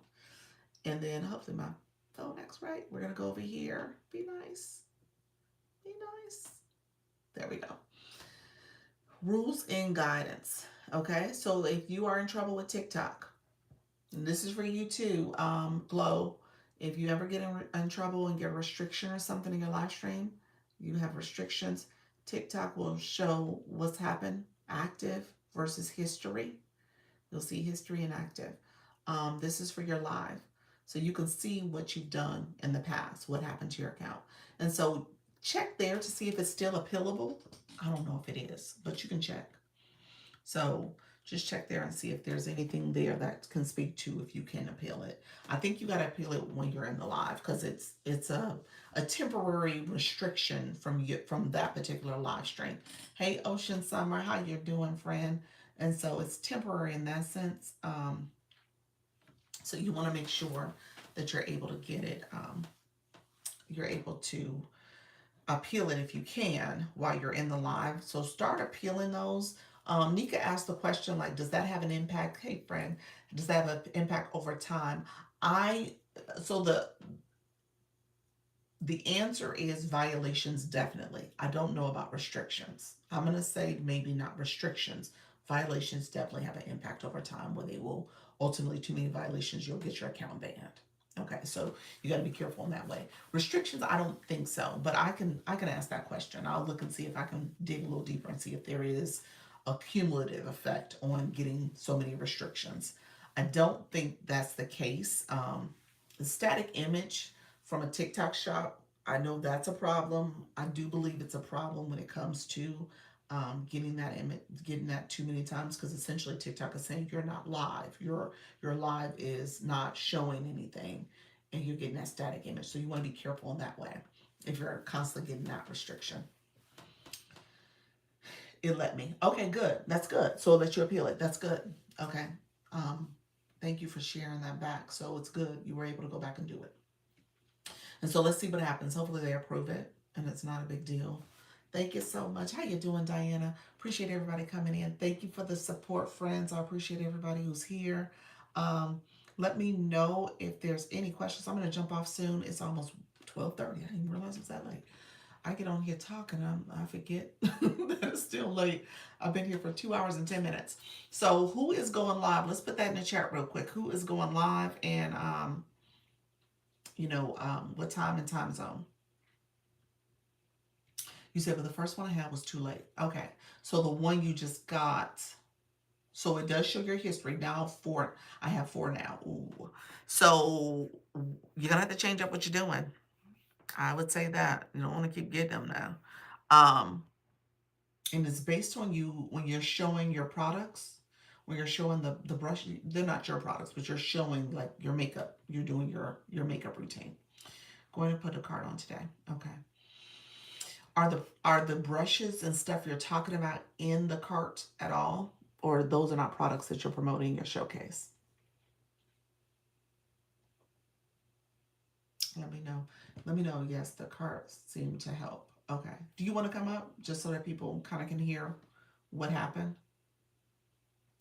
Speaker 1: and then hopefully my phone acts right. We're gonna go over here. Be nice. Be nice. There we go. Rules and guidance. Okay, so if you are in trouble with TikTok, and this is for you too, Glow. If you ever get in trouble and get a restriction or something in your live stream, you have restrictions. TikTok will show what's happened, active versus history. You'll see history and active. This is for your live. So you can see what you've done in the past, what happened to your account. And so check there to see if it's still appealable. I don't know if it is, but you can check. So just check there and see if there's anything there that can speak to if you can appeal it. I think you got to appeal it when you're in the live because it's a temporary restriction from that particular live stream. Hey, Ocean Summer, how you doing, friend? And so it's temporary in that sense. So you want to make sure that you're able to get it. You're able to appeal it if you can while you're in the live. So start appealing those. Nika asked the question like, does that have an impact? Hey, friend, does that have an impact over time? So the answer is violations, definitely. I don't know about restrictions. I'm going to say maybe not restrictions. Violations definitely have an impact over time where they will ultimately, too many violations, you'll get your account banned. Okay, so you got to be careful in that way. Restrictions, I don't think so, but I can ask that question. I'll look and see if I can dig a little deeper and see if there is a cumulative effect on getting so many restrictions. I don't think that's the case. The static image from a TikTok shop, I know that's a problem. I do believe it's a problem when it comes to getting that image, getting that too many times, because essentially TikTok is saying you're not live. Your live is not showing anything, and you're getting that static image. So you want to be careful in that way. If you're constantly getting that restriction, it let me. Okay, good. That's good. So let you appeal it. That's good. Okay. Um, Thank you for sharing that back. So it's good you were able to go back and do it. And so let's see what happens. Hopefully they approve it and it's not a big deal. Thank you so much. How you doing, Diana? Appreciate everybody coming in. Thank you for the support, friends. I appreciate everybody who's here. Let me know if there's any questions. I'm going to jump off soon. It's almost 12:30. I didn't realize it was that late. I get on here talking, I forget that it's still late. I've been here for 2 hours and 10 minutes. So who is going live? Let's put that in the chat real quick. Who is going live and, what time and time zone? You said, but the first one I had was too late. Okay. So the one you just got, so it does show your history. Now I have 4 now. Ooh. So you're going to have to change up what you're doing. I would say that. You don't want to keep getting them now. And it's based on you when you're showing your products, when you're showing the brush, they're not your products, but you're showing like your makeup. You're doing your makeup routine. Going to put a card on today. Okay. Are the brushes and stuff you're talking about in the cart at all? Or those are not products that you're promoting in your showcase? Let me know. Let me know. Yes, the cards seem to help. Okay. Do you want to come up just so that people kind of can hear what happened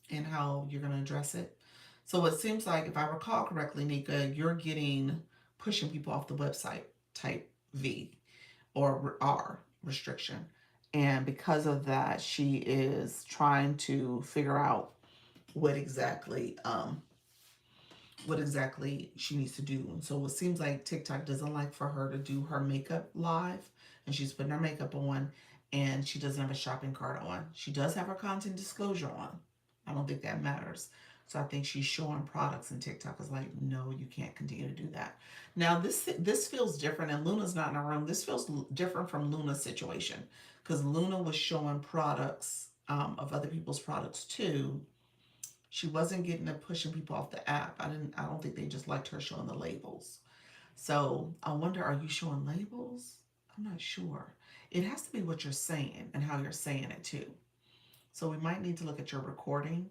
Speaker 1: and how you're going to address it? So it seems like, if I recall correctly, Nika, you're getting pushing people off the website type V or R restriction. And because of that, she is trying to figure out what exactly she needs to do. And so it seems like TikTok doesn't like for her to do her makeup live, and she's putting her makeup on, and she doesn't have a shopping cart on. She does have her content disclosure on. I don't think that matters. So I think she's showing products, and TikTok is like, no, you can't continue to do that. Now this feels different, and Luna's not in the room. This feels different from Luna's situation, because Luna was showing products of other people's products too. She wasn't getting to pushing people off the app. I don't think they just liked her showing the labels. So I wonder, are you showing labels? I'm not sure. It has to be what you're saying and how you're saying it too. So we might need to look at your recording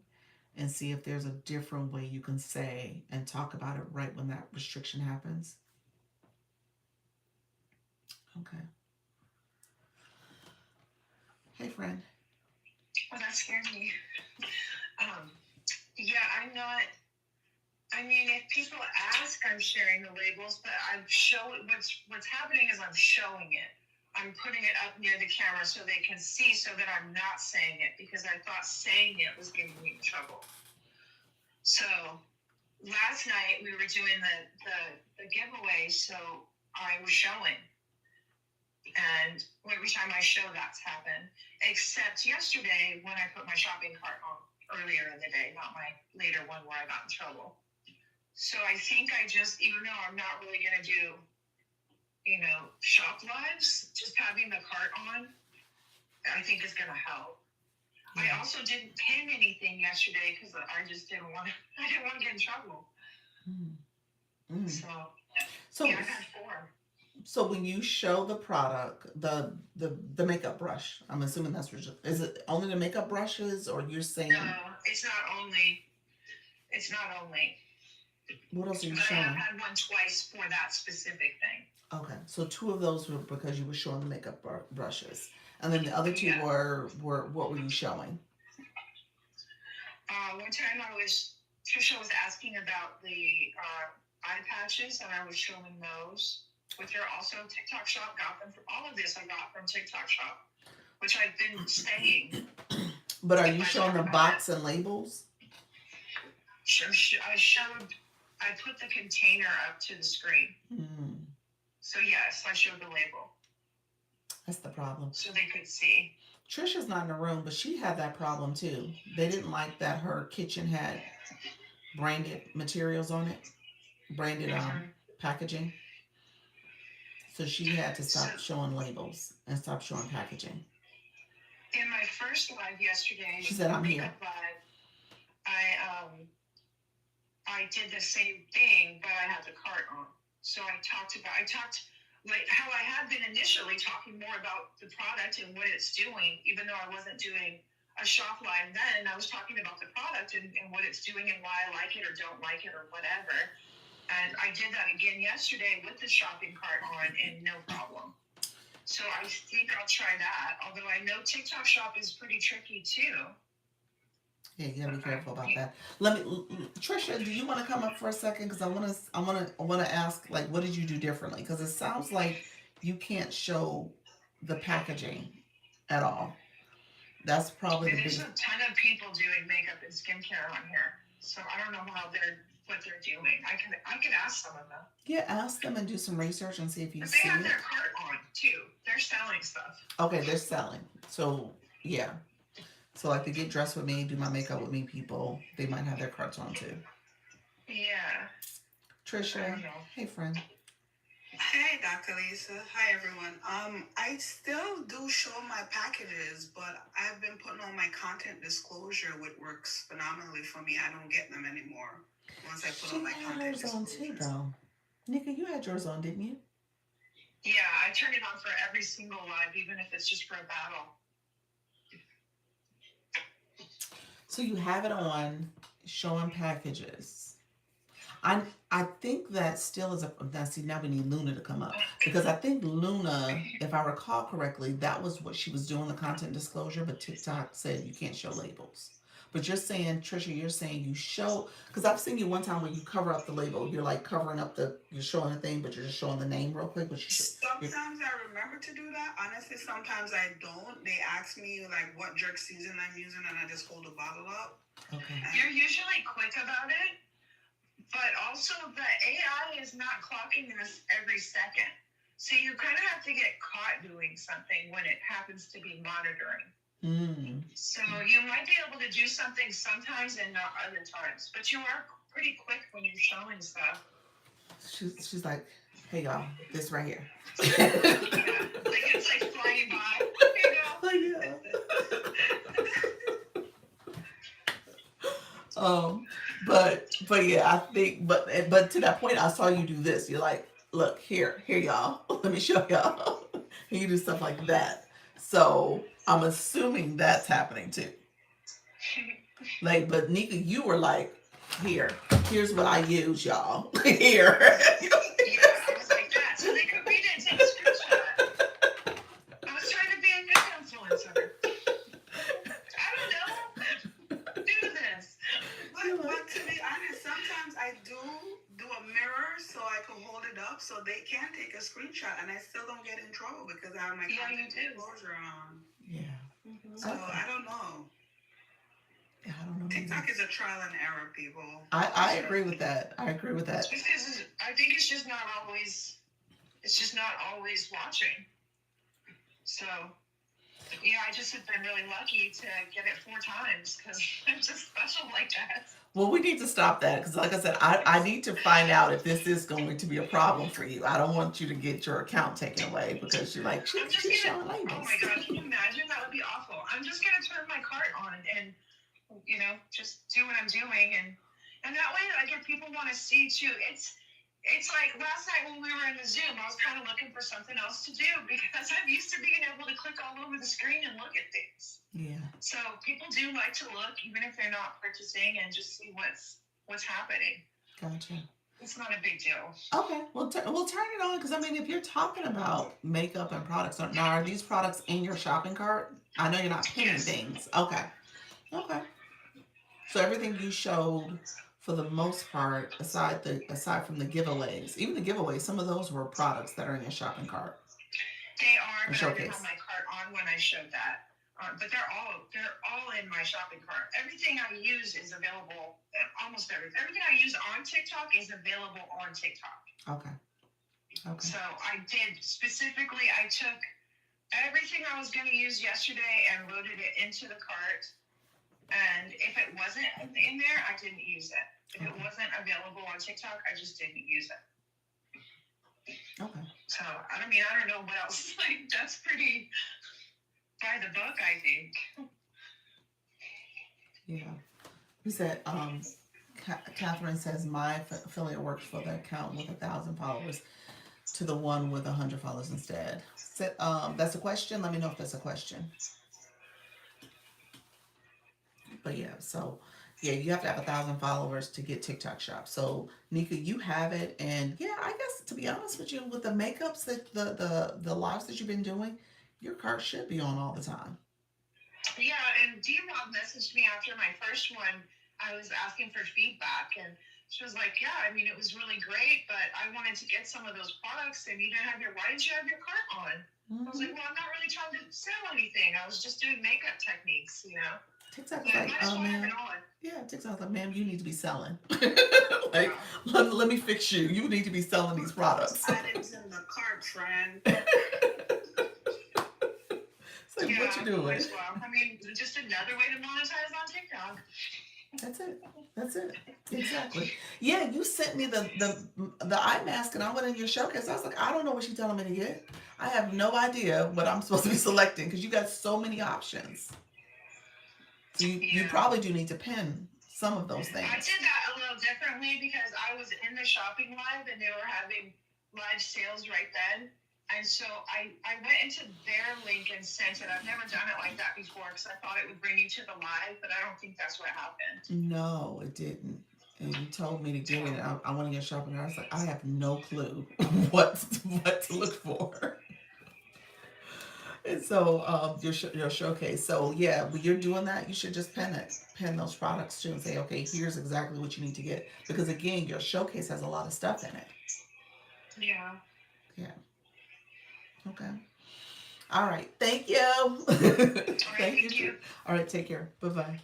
Speaker 1: and see if there's a different way you can say and talk about it right when that restriction happens. Okay. Hey, friend.
Speaker 6: Well, that scared me. Yeah, I'm not. I mean, if people ask, I'm sharing the labels, but I'm showing what's happening is I'm showing it. I'm putting it up near the camera so they can see, so that I'm not saying it because I thought saying it was getting me in trouble. So last night we were doing the giveaway, so I was showing, and every time I show, that's happened. Except yesterday when I put my shopping cart on earlier in the day, not my later one where I got in trouble. So I think I just, even though I'm not really going to do, shop lives, just having the cart on, I think is going to help.
Speaker 1: Yeah.
Speaker 6: I also didn't pin anything yesterday because I just didn't want to get in trouble.
Speaker 1: Mm.
Speaker 6: So yeah, I had 4.
Speaker 1: So when you show the product, the makeup brush, I'm assuming that's what is it only the makeup brushes, or you're saying
Speaker 6: No, it's not only. It's not only.
Speaker 1: what else are you
Speaker 6: But I
Speaker 1: showing?
Speaker 6: have had one twice for that specific thing.
Speaker 1: Okay, so 2 of those were because you were showing the makeup brushes, and then the other 2
Speaker 6: Yeah.
Speaker 1: were what were you showing?
Speaker 6: One time Trisha was asking about the eye patches, and I was showing those, which are also TikTok Shop. Got them from all of this. I got from TikTok Shop, which I've been saying.
Speaker 1: But are you showing the box and labels?
Speaker 6: I put the container up to the screen. So yes, I showed the label.
Speaker 1: That's the problem.
Speaker 6: So they could see.
Speaker 1: Trisha's not in the room, but she had that problem too. They didn't like that her kitchen had branded materials on it, branded packaging. So she had to stop showing labels and stop showing packaging.
Speaker 6: In my first live yesterday,
Speaker 1: She said, "I'm here."
Speaker 6: Live, I did the same thing, but I had the cart on. So I talked like how I had been initially talking more about the product and what it's doing, even though I wasn't doing a shop live then. I was talking about the product and what it's doing and why I like it or don't like it or whatever. And I did that again yesterday with the shopping cart on and no problem. So I think I'll try that. Although I know TikTok Shop is pretty tricky too.
Speaker 1: Yeah, you gotta be careful about that. Trisha, do you want to come up for a second? Because I want to ask, like, what did you do differently? Because it sounds like you can't show the packaging at all. That's probably the
Speaker 6: There's
Speaker 1: biggest.
Speaker 6: a ton of people doing makeup and skincare on here, so I don't know what they're doing. I can ask some of them.
Speaker 1: Yeah, ask them and do some research and see if you
Speaker 6: But
Speaker 1: see
Speaker 6: they have
Speaker 1: it.
Speaker 6: their cart on too. They're selling stuff.
Speaker 1: Okay, they're selling. So yeah. So like to get dressed with me, do my makeup with me people, they might have their carts on too.
Speaker 6: Yeah. I
Speaker 1: Trisha,
Speaker 6: don't know.
Speaker 1: hey friend.
Speaker 7: Hey, Dr. Lisa. Hi, everyone. I still do show my packages, but I've been putting on my content disclosure, which works phenomenally for me. I don't get them anymore once I put
Speaker 1: She
Speaker 7: on my
Speaker 1: had
Speaker 7: content
Speaker 1: hers on too,
Speaker 7: disclosure.
Speaker 1: though. Nika, you had yours on, didn't you?
Speaker 6: Yeah, I turn it on for every single live, even if it's just for a battle.
Speaker 1: So you have it on, showing packages. I think that still is now we need Luna to come up, because I think Luna, if I recall correctly, that was what she was doing, the content disclosure, but TikTok said you can't show labels. But you're saying, Trisha, you're saying you show, because I've seen you one time where you cover up the label. You're like covering up you're showing the thing, but you're just showing the name real quick. But
Speaker 7: Sometimes I remember to do that. Honestly, sometimes I don't. They ask me like what jerk season I'm using, and I just hold the bottle up.
Speaker 1: Okay.
Speaker 6: You're usually quick about it, but also the AI is not clocking this every second. So you kind of have to get caught doing something when it happens to be monitoring. So you might be able to do something sometimes and not other times, but you are pretty quick when you're showing stuff.
Speaker 1: She's like, hey y'all, this right here.
Speaker 6: Yeah, like it's like flying by, you know.
Speaker 1: But yeah, I think, but to that point, I saw you do this. You're like, look here y'all, let me show y'all. And you do stuff like that. So I'm assuming that's happening too. Like, but Nika, you were like, here's what I use, y'all. Here.
Speaker 6: Yeah, I was like that. So they could read it and take a screenshot. I was trying to be a good influencer.
Speaker 7: up so they can take a screenshot, and I still don't get in trouble because I have my
Speaker 6: Yeah, you
Speaker 7: content
Speaker 6: do.
Speaker 7: disclosure on.
Speaker 1: Yeah.
Speaker 7: So
Speaker 1: Okay.
Speaker 7: I don't know.
Speaker 1: Yeah, I don't know.
Speaker 7: TikTok is a trial and error, people.
Speaker 1: I agree with that. I agree with that.
Speaker 6: Because I think it's just not always watching. So yeah, I just have been really lucky to get it 4 times because I'm just special like that.
Speaker 1: Well, we need to stop that because, like I said, I need to find out if this is going to be a problem for you. I don't want you to get your account taken away because you're like,
Speaker 6: I'm just
Speaker 1: she's
Speaker 6: gonna.
Speaker 1: showing labels.
Speaker 6: Oh my god, can you imagine? That would be awful. I'm just gonna turn my cart on and just do what I'm doing, and that way, like, if people want to see too, it's like last night when we were in the Zoom, I was kind of looking for something else to do because I'm used to being able to click all over the screen and look at things.
Speaker 1: Yeah.
Speaker 6: So people do like to look, even if they're not purchasing, and just see what's happening.
Speaker 1: Gotcha.
Speaker 6: It's not a big deal.
Speaker 1: Okay, we'll turn it on because I mean, if you're talking about makeup and products, now are these products in your shopping cart? I know you're not pinning
Speaker 6: Yes.
Speaker 1: things. Okay. Okay. So everything you showed, for the most part, aside from the giveaways, even the giveaways, some of those were products that are in your shopping cart.
Speaker 6: They are,
Speaker 1: A
Speaker 6: but I
Speaker 1: showcase.
Speaker 6: didn't have my cart on when I showed that. But they're all in my shopping cart. Everything I use is available. Almost everything I use on TikTok is available on TikTok.
Speaker 1: Okay. Okay.
Speaker 6: So I did specifically. I took everything I was going to use yesterday and loaded it into the cart. And if it wasn't in there, I didn't use it. If it wasn't available on TikTok, I just didn't use it.
Speaker 1: Okay.
Speaker 6: So I don't know what else. Like, that's pretty by the book, I think.
Speaker 1: Yeah. Who said? Catherine says my affiliate works for the account with 1,000 followers to the one with 100 followers instead. That's a question. Let me know if that's a question. But yeah, so yeah, you have to have 1,000 followers to get TikTok Shop. So Nika, you have it, and yeah, I guess to be honest with you, with the makeups that the lives that you've been doing, your cart should be on all the time.
Speaker 6: Yeah, and D-Rob messaged me after my first one. I was asking for feedback, and she was like, yeah, I mean, it was really great, but I wanted to get some of those products, and why didn't you have your cart on? I was like, well, I'm not really trying to sell anything. I was just doing makeup techniques,
Speaker 1: TikTok's
Speaker 6: But I
Speaker 1: like,
Speaker 6: might as
Speaker 1: oh
Speaker 6: well have
Speaker 1: man,
Speaker 6: it on.
Speaker 1: yeah, TikTok's like, ma'am, you need to be selling. Like, let me fix you. You need to be selling these products.
Speaker 7: Items in the cart, friend.
Speaker 1: So
Speaker 6: Yeah,
Speaker 1: what you doing?
Speaker 6: might as well. I mean, just another way to monetize on TikTok.
Speaker 1: That's it. Exactly. Yeah, you sent me the eye mask, and I went in your showcase. I was like, I don't know what she's telling me to get. I have no idea what I'm supposed to be selecting because you got so many options. So you probably do need to pin some of those things.
Speaker 6: I did that a little differently because I was in the shopping live and they were having live sales right then. And so I went into their link and sent it. I've never done it like that before because I thought it would bring you to the live, but I don't think that's what happened.
Speaker 1: No, it didn't. And you told me to get it. I went in your shopping cart. I was like, I have no clue what to look for. And so your showcase. So yeah, when you're doing that, you should just pin those products too, and say, okay, here's exactly what you need to get. Because again, your showcase has a lot of stuff in it.
Speaker 6: Yeah.
Speaker 1: Yeah. Okay. All right. Thank you.
Speaker 6: Thank you.
Speaker 1: All right. Take care. Bye-bye.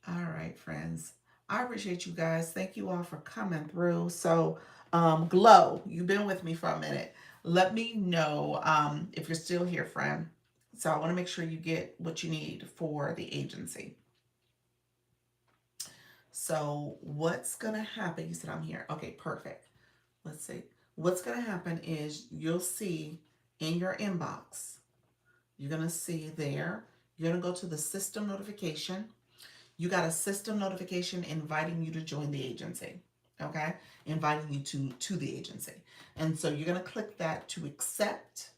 Speaker 1: All right, friends. I appreciate you guys. Thank you all for coming through. So, Glow, you've been with me for a minute. Let me know if you're still here, friend. So I want to make sure you get what you need for the agency. So what's going to happen? You said I'm here. Okay, perfect. Let's see. What's going to happen is you'll see in your inbox, you're going to see there, you're going to go to the system notification. You got a system notification inviting you to join the agency. Okay, inviting you to the agency. And so you're going to click that to accept.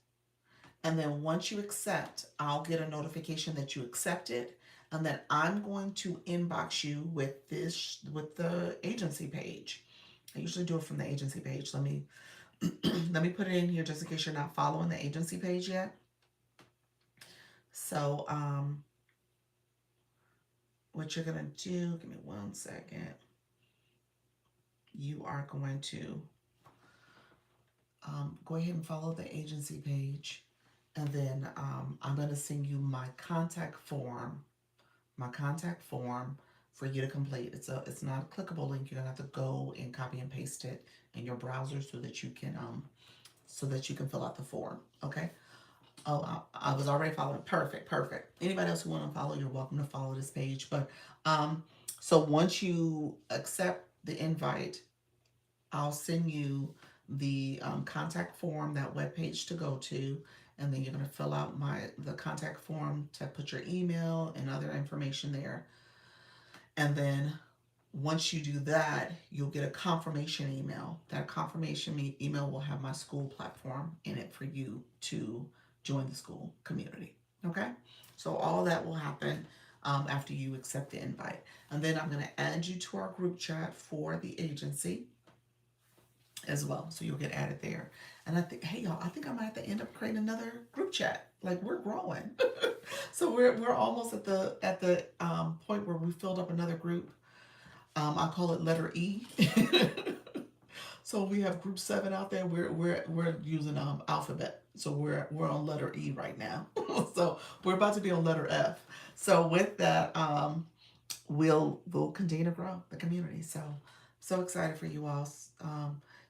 Speaker 1: And then once you accept, I'll get a notification that you accepted. And then I'm going to inbox you with the agency page. I usually do it from the agency page. Let me put it in here just in case you're not following the agency page yet. So, what you're going to do, give me one second. you are going to go ahead and follow the agency page, and then I'm going to send you my contact form for you to complete. It's not a clickable link. You're gonna have to go and copy and paste it in your browser so that you can fill out the form. Okay. Oh, I was already following. Perfect, perfect. Anybody else who want to follow, you're welcome to follow this page. But so once you accept the invite, I'll send you the contact form, that webpage to go to, and then you're gonna fill out the contact form to put your email and other information there. And then once you do that, you'll get a confirmation email. That confirmation email will have my school platform in it for you to join the school community. Okay? So all that will happen after you accept the invite. And then I'm going to add you to our group chat for the agency as well. So you'll get added there. And I think, hey y'all, I think I might have to end up creating another group chat. Like, we're growing. So we're almost at the point where we filled up another group. I call it letter E. So we have group 7 out there. We're using alphabet. So we're on letter E right now. So we're about to be on letter F. So with that, we'll continue to grow the community. So excited for you all.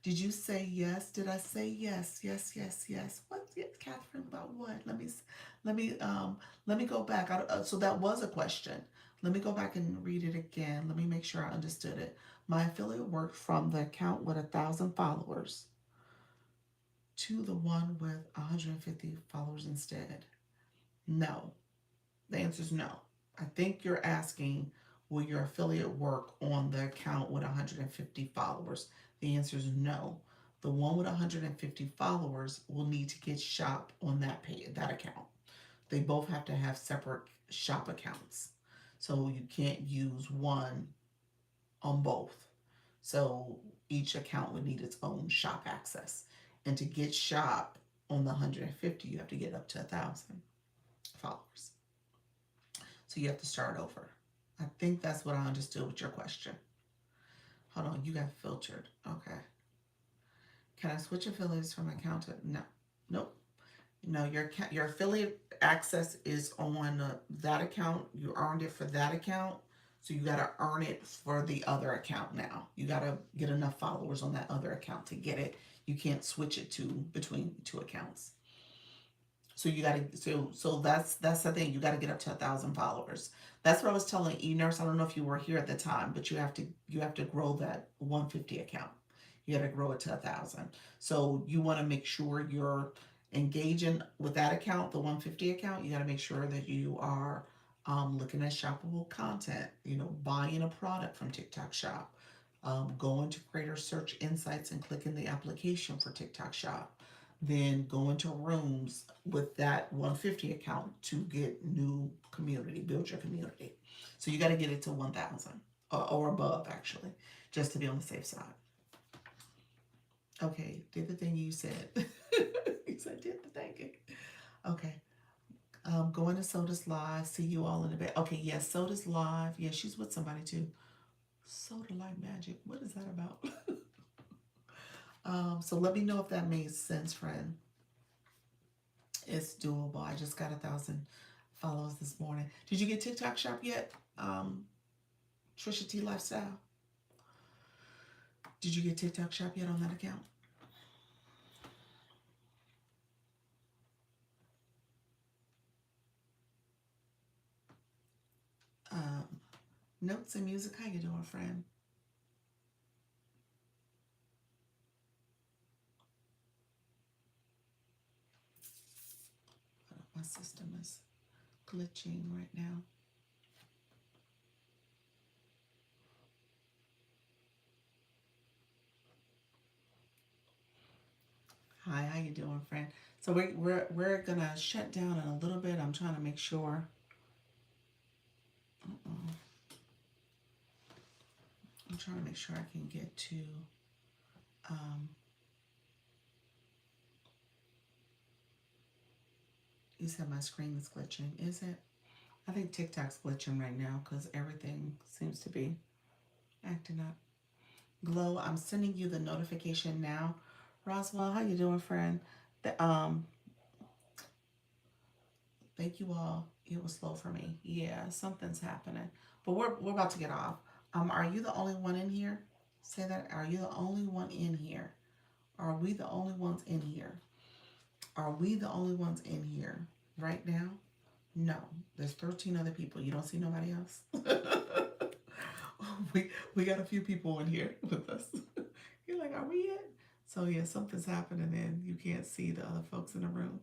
Speaker 1: Did you say yes? Did I say yes? Yes, yes, yes. What, Catherine? About what? Let me go back. So that was a question. Let me go back and read it again. Let me make sure I understood it. My affiliate worked from the account with 1,000 followers to the one with 150 followers instead. No. The answer is no. I think you're asking, will your affiliate work on the account with 150 followers? The answer is no. The one with 150 followers will need to get shop on that account. They both have to have separate shop accounts. So you can't use one on both. So each account would need its own shop access. And to get shop on the 150, you have to get up to 1,000 followers. So you have to start over. I think that's what I understood with your question. Hold on, you got filtered. Okay. Can I switch affiliates from account to? No. Nope. No, your affiliate access is on that account. You earned it for that account. So you got to earn it for the other account now. You got to get enough followers on that other account to get it. You can't switch it between 2 accounts. So you got to, so that's the thing. You got to get up to 1,000 followers. That's what I was telling eNurse. I don't know if you were here at the time, but you have to grow that 150 account. You got to grow it to 1,000. So you want to make sure you're engaging with that account, the 150 account. You got to make sure that you are looking at shoppable content, buying a product from TikTok Shop, going to Creator Search Insights and clicking the application for TikTok Shop, then go into rooms with that 150 account to get new community, build your community. So you got to get it to 1,000 or above, actually, just to be on the safe side. Okay, did the thing you said. You said did the thing. Okay. Going to Soda's live. See you all in a bit. Okay, yes, Soda's live. Yeah, she's with somebody too. Soda like magic. What is that about? So let me know if that made sense, friend. It's doable. I just got 1,000 follows this morning. Did you get TikTok Shop yet? Trisha T Lifestyle. Did you get TikTok Shop yet on that account? Notes and music. How you doing, friend? My system is glitching right now. Hi, how you doing, friend? So we're gonna shut down in a little bit. I'm trying to make sure. I'm trying to make sure I can get to. You said my screen is glitching, is it? I think TikTok's glitching right now because everything seems to be acting up. Glow, I'm sending you the notification now. Roswell, how you doing, friend? The, thank you all. It was slow for me. Yeah, something's happening. But we're about to get off. Are you the only one in here? Say that. Are you the only one in here? Are we the only ones in here? Are we the only ones in here right now? No. There's 13 other people. You don't see nobody else? we got a few people in here with us. You're like, are we it? So yeah, something's happening and you can't see the other folks in the room.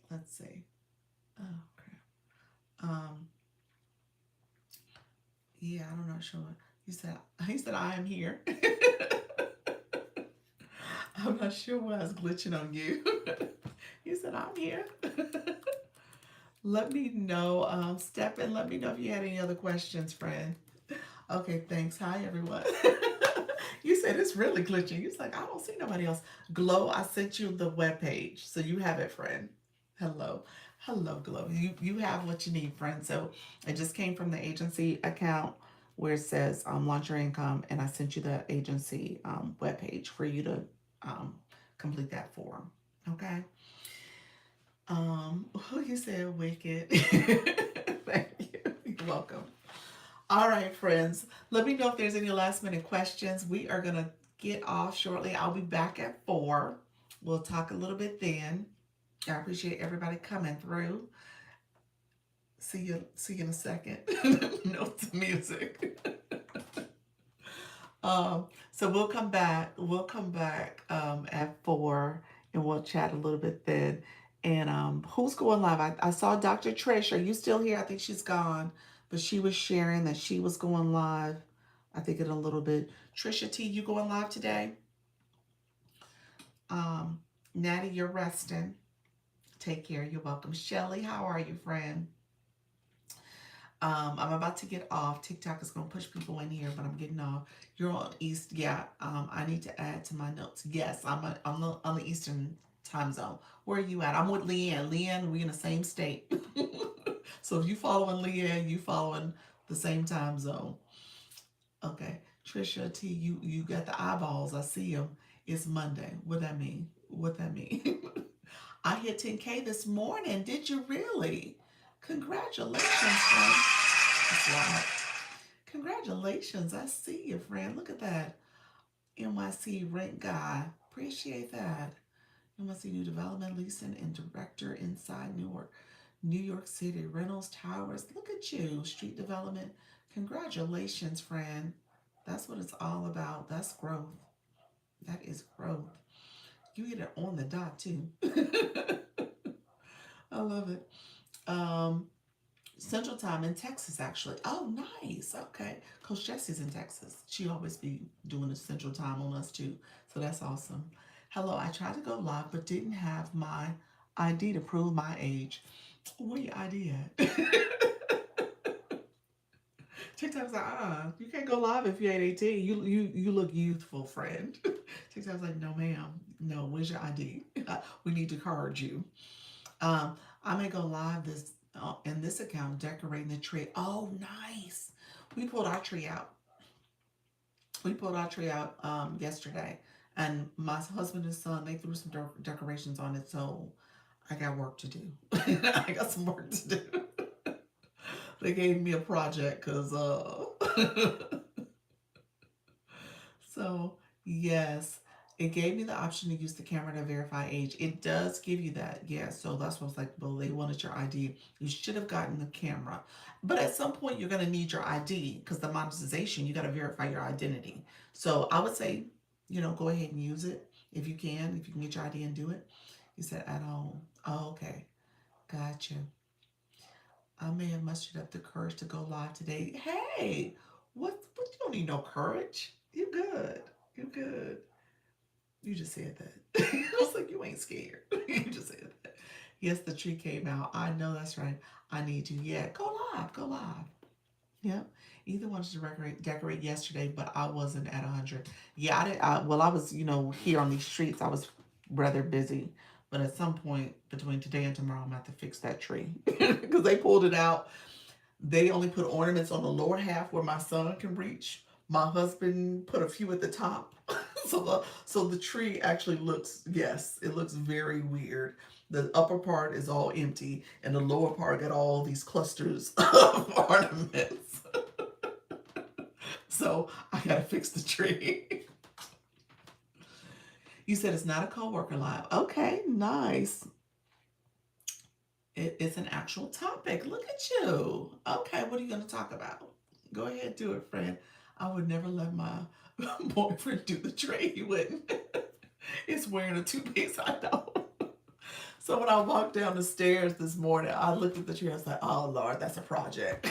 Speaker 1: Let's see. Oh crap. Yeah, I'm not sure. He said I am here. I'm not sure why it's glitching on you. He said I'm here. Let me know, Step in. Let me know if you had any other questions, friend. Okay, thanks. Hi, everyone. You said it's really glitching. You was like, I don't see nobody else. Glow, I sent you the webpage, so you have it, friend. Hello. Hello, Glow. You have what you need, friend. So it just came from the agency account where it says launch your income, and I sent you the agency webpage for you to complete that form. Okay. You said wicked. Thank you. You're welcome. All right, friends. Let me know if there's any last minute questions. We are gonna get off shortly. I'll be back at 4. We'll talk a little bit then. I appreciate everybody coming through. See you in a second. Notes of music. So we'll come back. At 4 and we'll chat a little bit then. And who's going live? I saw Dr. Trish. Are you still here? I think she's gone, but she was sharing that she was going live. I think in a little bit. Trisha T, you going live today? Natty, you're resting. Take care. You're welcome. Shelly, how are you, friend? I'm about to get off. TikTok is going to push people in here, but I'm getting off. You're on East. Yeah. I need to add to my notes. Yes, I'm on the Eastern time zone. Where are you at? I'm with Leanne. Leanne, we're in the same state. So if you following Leanne, you following the same time zone. Okay. Trisha T, you got the eyeballs. I see them. It's Monday. What that mean? I hit 10K this morning. Did you really? Congratulations, friend. That's right. Congratulations. I see you, friend. Look at that. NYC rent guy. Appreciate that. NYC New Development Leasing and Director inside New York City. Reynolds Towers. Look at you. Street Development. Congratulations, friend. That's what it's all about. That's growth. That is growth. You hit it on the dot, too. I love it. Central Time in Texas, actually. Oh, nice. Okay. Coach Jessie's in Texas. She always be doing the Central Time on us, too. So that's awesome. Hello, I tried to go live, but didn't have my ID to prove my age. Where your ID at? TikTok's like, you can't go live if you ain't 18. You look youthful, friend. TikTok's like, no, ma'am. No, where's your ID? We need to card you. I may go live in this account decorating the tree. Oh, nice. We pulled our tree out. Yesterday, and my husband and son, they threw some decorations on it, so I got work to do. I got some work to do. They gave me a project because so yes, it gave me the option to use the camera to verify age. It does give you that. Yeah, so that's what I was like, well, they wanted your ID. You should have gotten the camera. But at some point, you're going to need your ID because the monetization, you got to verify your identity. So I would say, go ahead and use it if you can get your ID and do it. You said at home. Oh, okay. Gotcha. I may have mustered up the courage to go live today. Hey, what you don't need no courage. You good. You just said that. I was like, you ain't scared. You just said that. Yes, the tree came out. I know that's right. I need to. Yeah, go live. Yep. Either wanted to decorate yesterday, but I wasn't at 100. Yeah, I didn't. I was, here on these streets. I was rather busy. But at some point between today and tomorrow, I'm going to have to fix that tree because they pulled it out. They only put ornaments on the lower half where my son can reach. My husband put a few at the top. So the tree actually looks, yes, it looks very weird. The upper part is all empty, and the lower part got all these clusters of ornaments. So I gotta fix the tree. You said it's not a coworker live. Okay, nice. It's an actual topic. Look at you. Okay, what are you gonna talk about? Go ahead, do it, friend. I would never let my boyfriend do the tree. He wouldn't. It's wearing a two-piece. I know. So when I walked down the stairs this morning, I looked at the tree. I was like, "Oh Lord, that's a project."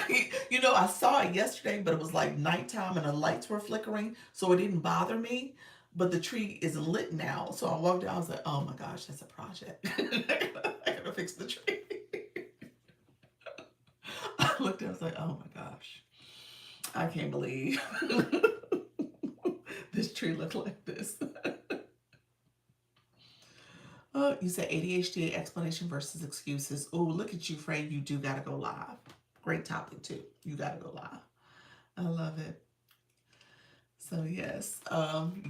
Speaker 1: You know, I saw it yesterday, but it was like nighttime and the lights were flickering, so it didn't bother me. But the tree is lit now, so I walked down. I was like, "Oh my gosh, that's a project." I gotta fix the tree. I looked at it, I was like, "Oh my gosh, I can't believe this tree looked like this." Oh, you said ADHD explanation versus excuses. Oh, look at you, Frey. You do gotta go live. Great topic too. You gotta go live. I love it. So yes,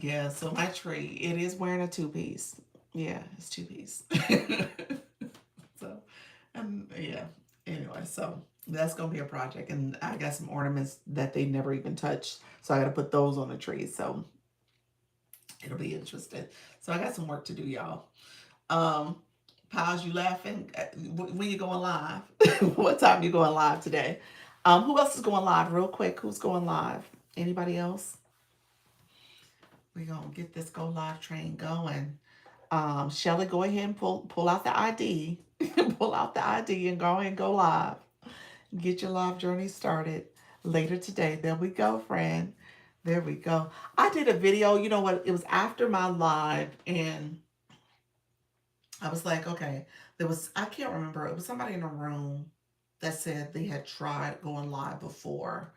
Speaker 1: yeah. So my tree, it is wearing a two-piece. Yeah, it's two-piece. So, yeah. Anyway, so that's gonna be a project, and I got some ornaments that they never even touched, so I got to put those on the tree. So it'll be interesting. So I got some work to do, y'all. Pals, you laughing? When you going live? What time you going live today? Who else is going live? Real quick, who's going live? Anybody else? We're gonna get this go live train going. Shelly, go ahead and pull out the ID. Pull out the ID and go ahead and go live. Get your live journey started later today. There we go, friend. There we go. I did a video, you know what? It was after my live, and I was like, okay, I can't remember, it was somebody in the room that said they had tried going live before,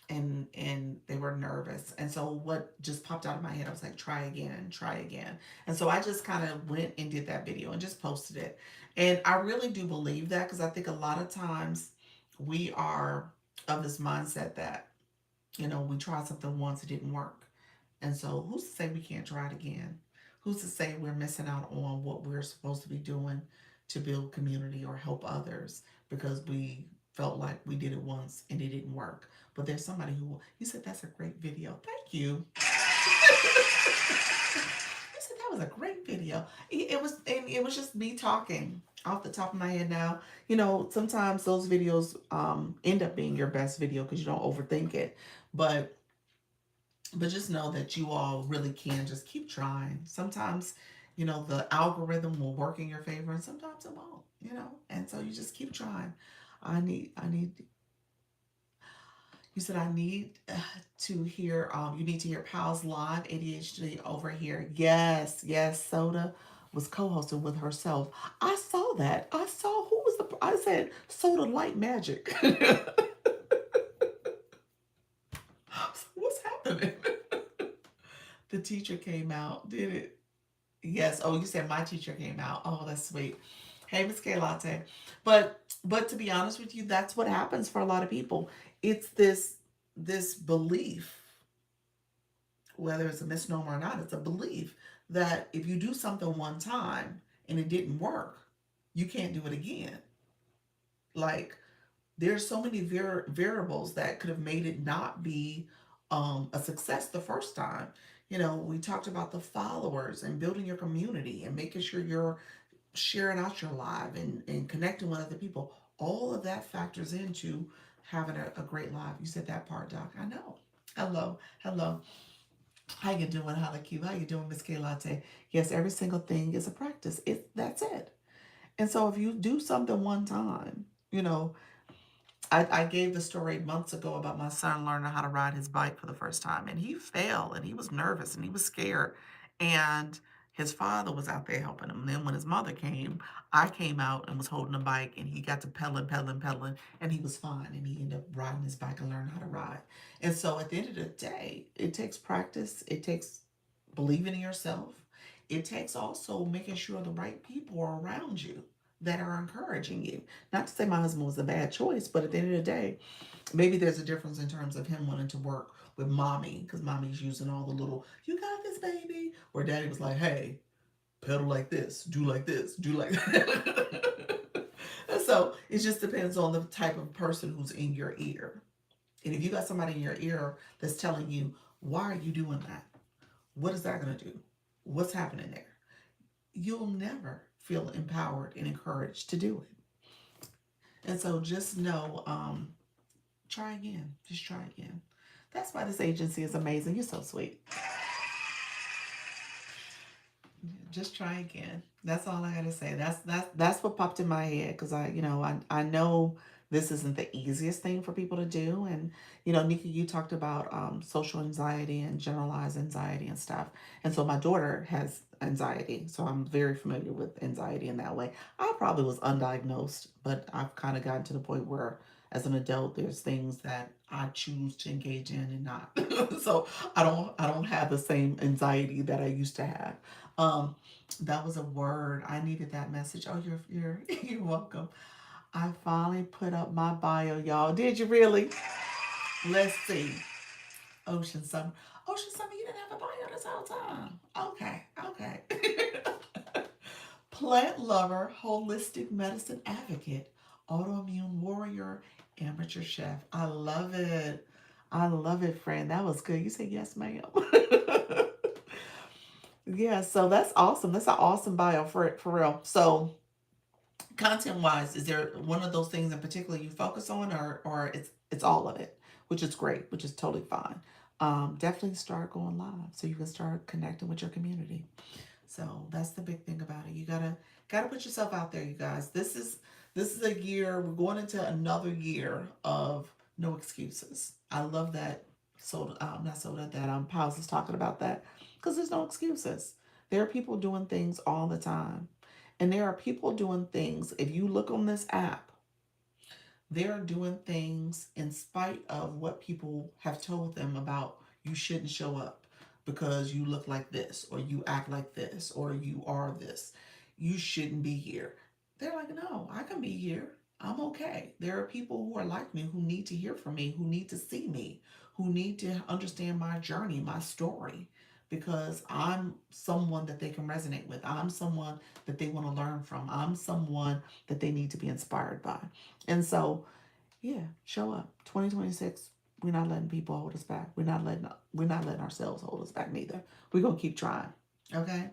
Speaker 1: and they were nervous. And so what just popped out of my head, I was like, try again, try again. And so I just kind of went and did that video and just posted it. And I really do believe that, because I think a lot of times we are of this mindset that, you know, we tried something once, it didn't work. And so who's to say we can't try it again? Who's to say we're missing out on what we're supposed to be doing to build community or help others because we felt like we did it once and it didn't work? But there's somebody who, you said that's a great video. Thank you. You said that was a great video. It was, and it was just me talking off the top of my head now. You know, sometimes those videos end up being your best video because you don't overthink it. But just know that you all really can just keep trying. Sometimes, you know, the algorithm will work in your favor and sometimes it won't, you know, and so you just keep trying. You said I need to hear, you need to hear Pal's live ADHD over here. Yes, Soda was co-hosting with herself. I saw that. I saw who was I said Soda Light Magic. What's happening? The teacher came out, did it? Yes. Oh, you said my teacher came out. Oh, that's sweet. Hey, Miss K Latte. But to be honest with you, that's what happens for a lot of people. It's this belief, whether it's a misnomer or not, it's a belief that if you do something one time and it didn't work, you can't do it again. Like, there's so many variables that could have made it not be a success the first time. You know, we talked about the followers and building your community and making sure you're sharing out your live and connecting with other people. All of that factors into having a great live. You said that part, Doc. I know. Hello. How you doing, Holly Q? How you doing, Miss K Latte? Yes, every single thing is a practice. That's it. And so if you do something one time, you know, I gave the story months ago about my son learning how to ride his bike for the first time, and he fell, and he was nervous, and he was scared, and his father was out there helping him. And then when his mother came, I came out and was holding the bike, and he got to pedaling, and he was fine, and he ended up riding his bike and learning how to ride. And so at the end of the day, it takes practice. It takes believing in yourself. It takes also making sure the right people are around you. that are encouraging you. Not to say my husband was a bad choice, but at the end of the day, maybe there's a difference in terms of him wanting to work with mommy because mommy's using all the little, you got this, baby. Where daddy was like, hey, pedal like this, do like this, do like that. And so it just depends on the type of person who's in your ear. And if you got somebody in your ear that's telling you, why are you doing that? What is that going to do? What's happening there? You'll never feel empowered and encouraged to do it. And so just know, try again. Just try again. That's why this agency is amazing. You're so sweet. Just try again. That's all I gotta say. That's what popped in my head because I know this isn't the easiest thing for people to do, and Nika, you talked about social anxiety and generalized anxiety and stuff, and so my daughter has anxiety, so I'm very familiar with anxiety in that way. I probably was undiagnosed, but I've kind of gotten to the point where, as an adult, there's things that I choose to engage in and not. So I don't have the same anxiety that I used to have. Um, that was a word. I needed that message. Oh, you're you're welcome. I finally put up my bio, y'all. Did you really? Let's see. Ocean Summer. Ocean Summer, you didn't have a bio this whole time. Okay, okay. Plant lover, holistic medicine advocate, autoimmune warrior, amateur chef. I love it. I love it, friend. That was good. You say yes, ma'am. Yeah, so that's awesome. That's an awesome bio for real. So content wise, is there one of those things in particular you focus on, or it's all of it, which is great, which is totally fine. Definitely start going live so you can start connecting with your community. So that's the big thing about it. You gotta put yourself out there, you guys. This is a year, we're going into another year of no excuses. I love that soda, not soda, that Pause is talking about that because there's no excuses. There are people doing things all the time. And there are people doing things, if you look on this app, they're doing things in spite of what people have told them about you shouldn't show up because you look like this, or you act like this, or you are this. You shouldn't be here. They're like, no, I can be here. I'm okay. There are people who are like me who need to hear from me, who need to see me, who need to understand my journey, my story, because I'm someone that they can resonate with. I'm someone that they want to learn from. I'm someone that they need to be inspired by. And so, yeah, show up. 2026, we're not letting people hold us back. We're not letting ourselves hold us back neither. We're gonna keep trying. Okay.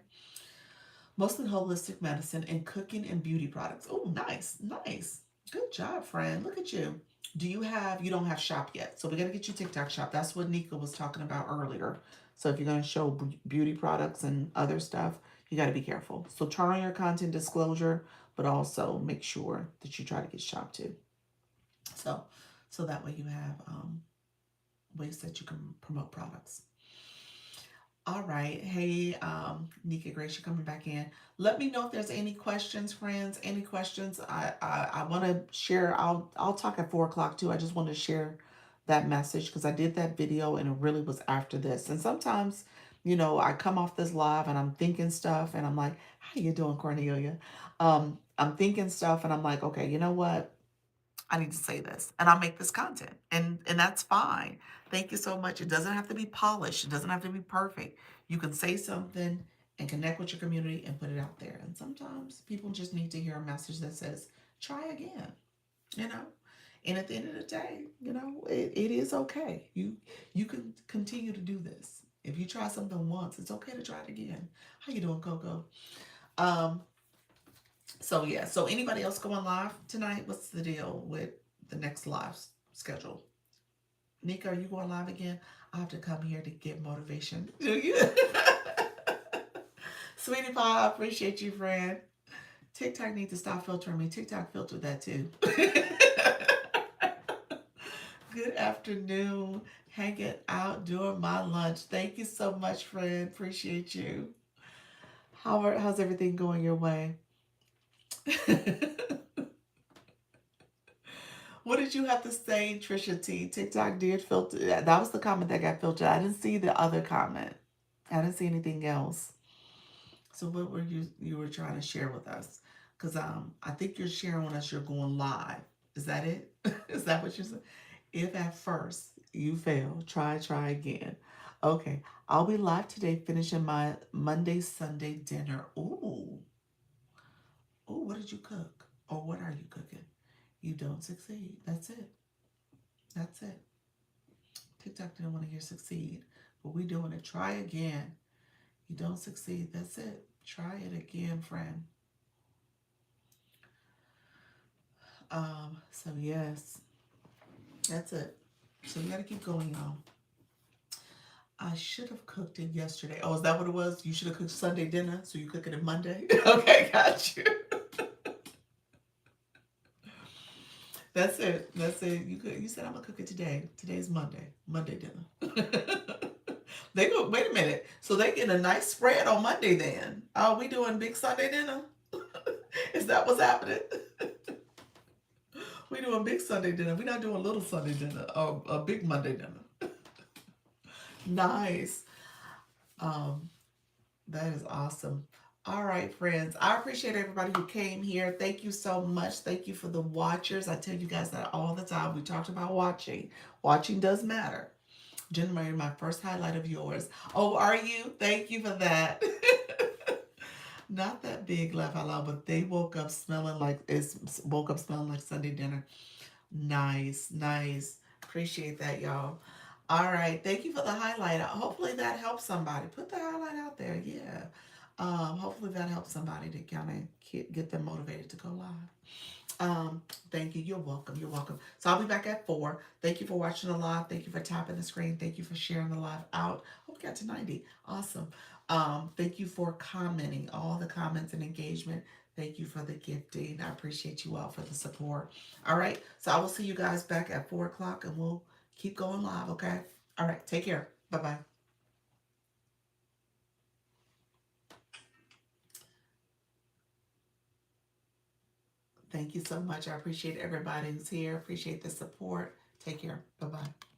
Speaker 1: Mostly holistic medicine and cooking and beauty products. Oh, nice, nice. Good job, friend. Look at you. You don't have shop yet. So we got to get you TikTok shop. That's what Nika was talking about earlier. So if you're going to show beauty products and other stuff, you got to be careful. So turn on your content disclosure, but also make sure that you try to get shop too. So that way you have ways that you can promote products. All right. Hey, Nika Grace, you're coming back in. Let me know if there's any questions, friends. Any questions? I want to share. I'll talk at 4 o'clock too. I just want to share that message because I did that video and it really was after this. And sometimes, I come off this live and I'm thinking stuff and I'm like, "How you doing, Cornelia?" I'm thinking stuff and I'm like, "Okay, you know what? I need to say this and I'll make this content." And that's fine. Thank you so much. It doesn't have to be polished. It doesn't have to be perfect. You can say something and connect with your community and put it out there. And sometimes people just need to hear a message that says, try again, you know? And at the end of the day, it is okay. You can continue to do this. If you try something once, it's okay to try it again. How you doing, Coco? So yeah, so anybody else going live tonight? What's the deal with the next live schedule? Nika, are you going live again? I have to come here to get motivation. Do you? Sweetie Pie, I appreciate you, friend. TikTok needs to stop filtering me. TikTok filtered that too. Good afternoon. Hanging out during my lunch. Thank you so much, friend. Appreciate you. How's everything going your way? What did you have to say, Trisha T? TikTok did filter. That was the comment that got filtered. I didn't see the other comment. I didn't see anything else. So what were you were trying to share with us? Because I think you're sharing with us you're going live. Is that it? Is that what you're saying? If at first you fail, try again. Okay, I'll be live today finishing my Monday, Sunday dinner. Ooh. Ooh, what did you cook? Or what are you cooking? You don't succeed. That's it. That's it. TikTok didn't want to hear succeed. But we doing it. Try again. You don't succeed. That's it. Try it again, friend. So yes. That's it. So you gotta keep going, y'all. I should have cooked it yesterday. Oh, is that what it was? You should have cooked Sunday dinner, so you cook it on Monday? Okay, got you. That's it. That's it. You said I'm gonna cook it today. Today's Monday. Monday dinner. They go, wait a minute. So they get a nice spread on Monday then. Are we doing big Sunday dinner? Is that what's happening? We doing big Sunday dinner. We're not doing little Sunday dinner or a big Monday dinner. Nice. That is awesome. All right, friends. I appreciate everybody who came here. Thank you so much. Thank you for the watchers. I tell you guys that all the time. We talked about watching. Watching does matter. Generating my first highlight of yours. Oh, are you? Thank you for that. Not that big laugh out loud, but they woke up smelling like Sunday dinner. Nice, nice. Appreciate that, y'all. All right, thank you for the highlight. Hopefully that helps somebody. Put the highlight out there, yeah. Hopefully that helps somebody to kind of get them motivated to go live. Thank you. You're welcome. You're welcome. So I'll be back at 4. Thank you for watching the live. Thank you for tapping the screen. Thank you for sharing the live out. Hope we got to 90. Awesome. Thank you for commenting, all the comments and engagement. Thank you for the gifting. I appreciate you all for the support. All right. So I will see you guys back at 4 o'clock and we'll keep going live. Okay. All right. Take care. Bye-bye. Thank you so much. I appreciate everybody who's here. Appreciate the support. Take care. Bye-bye.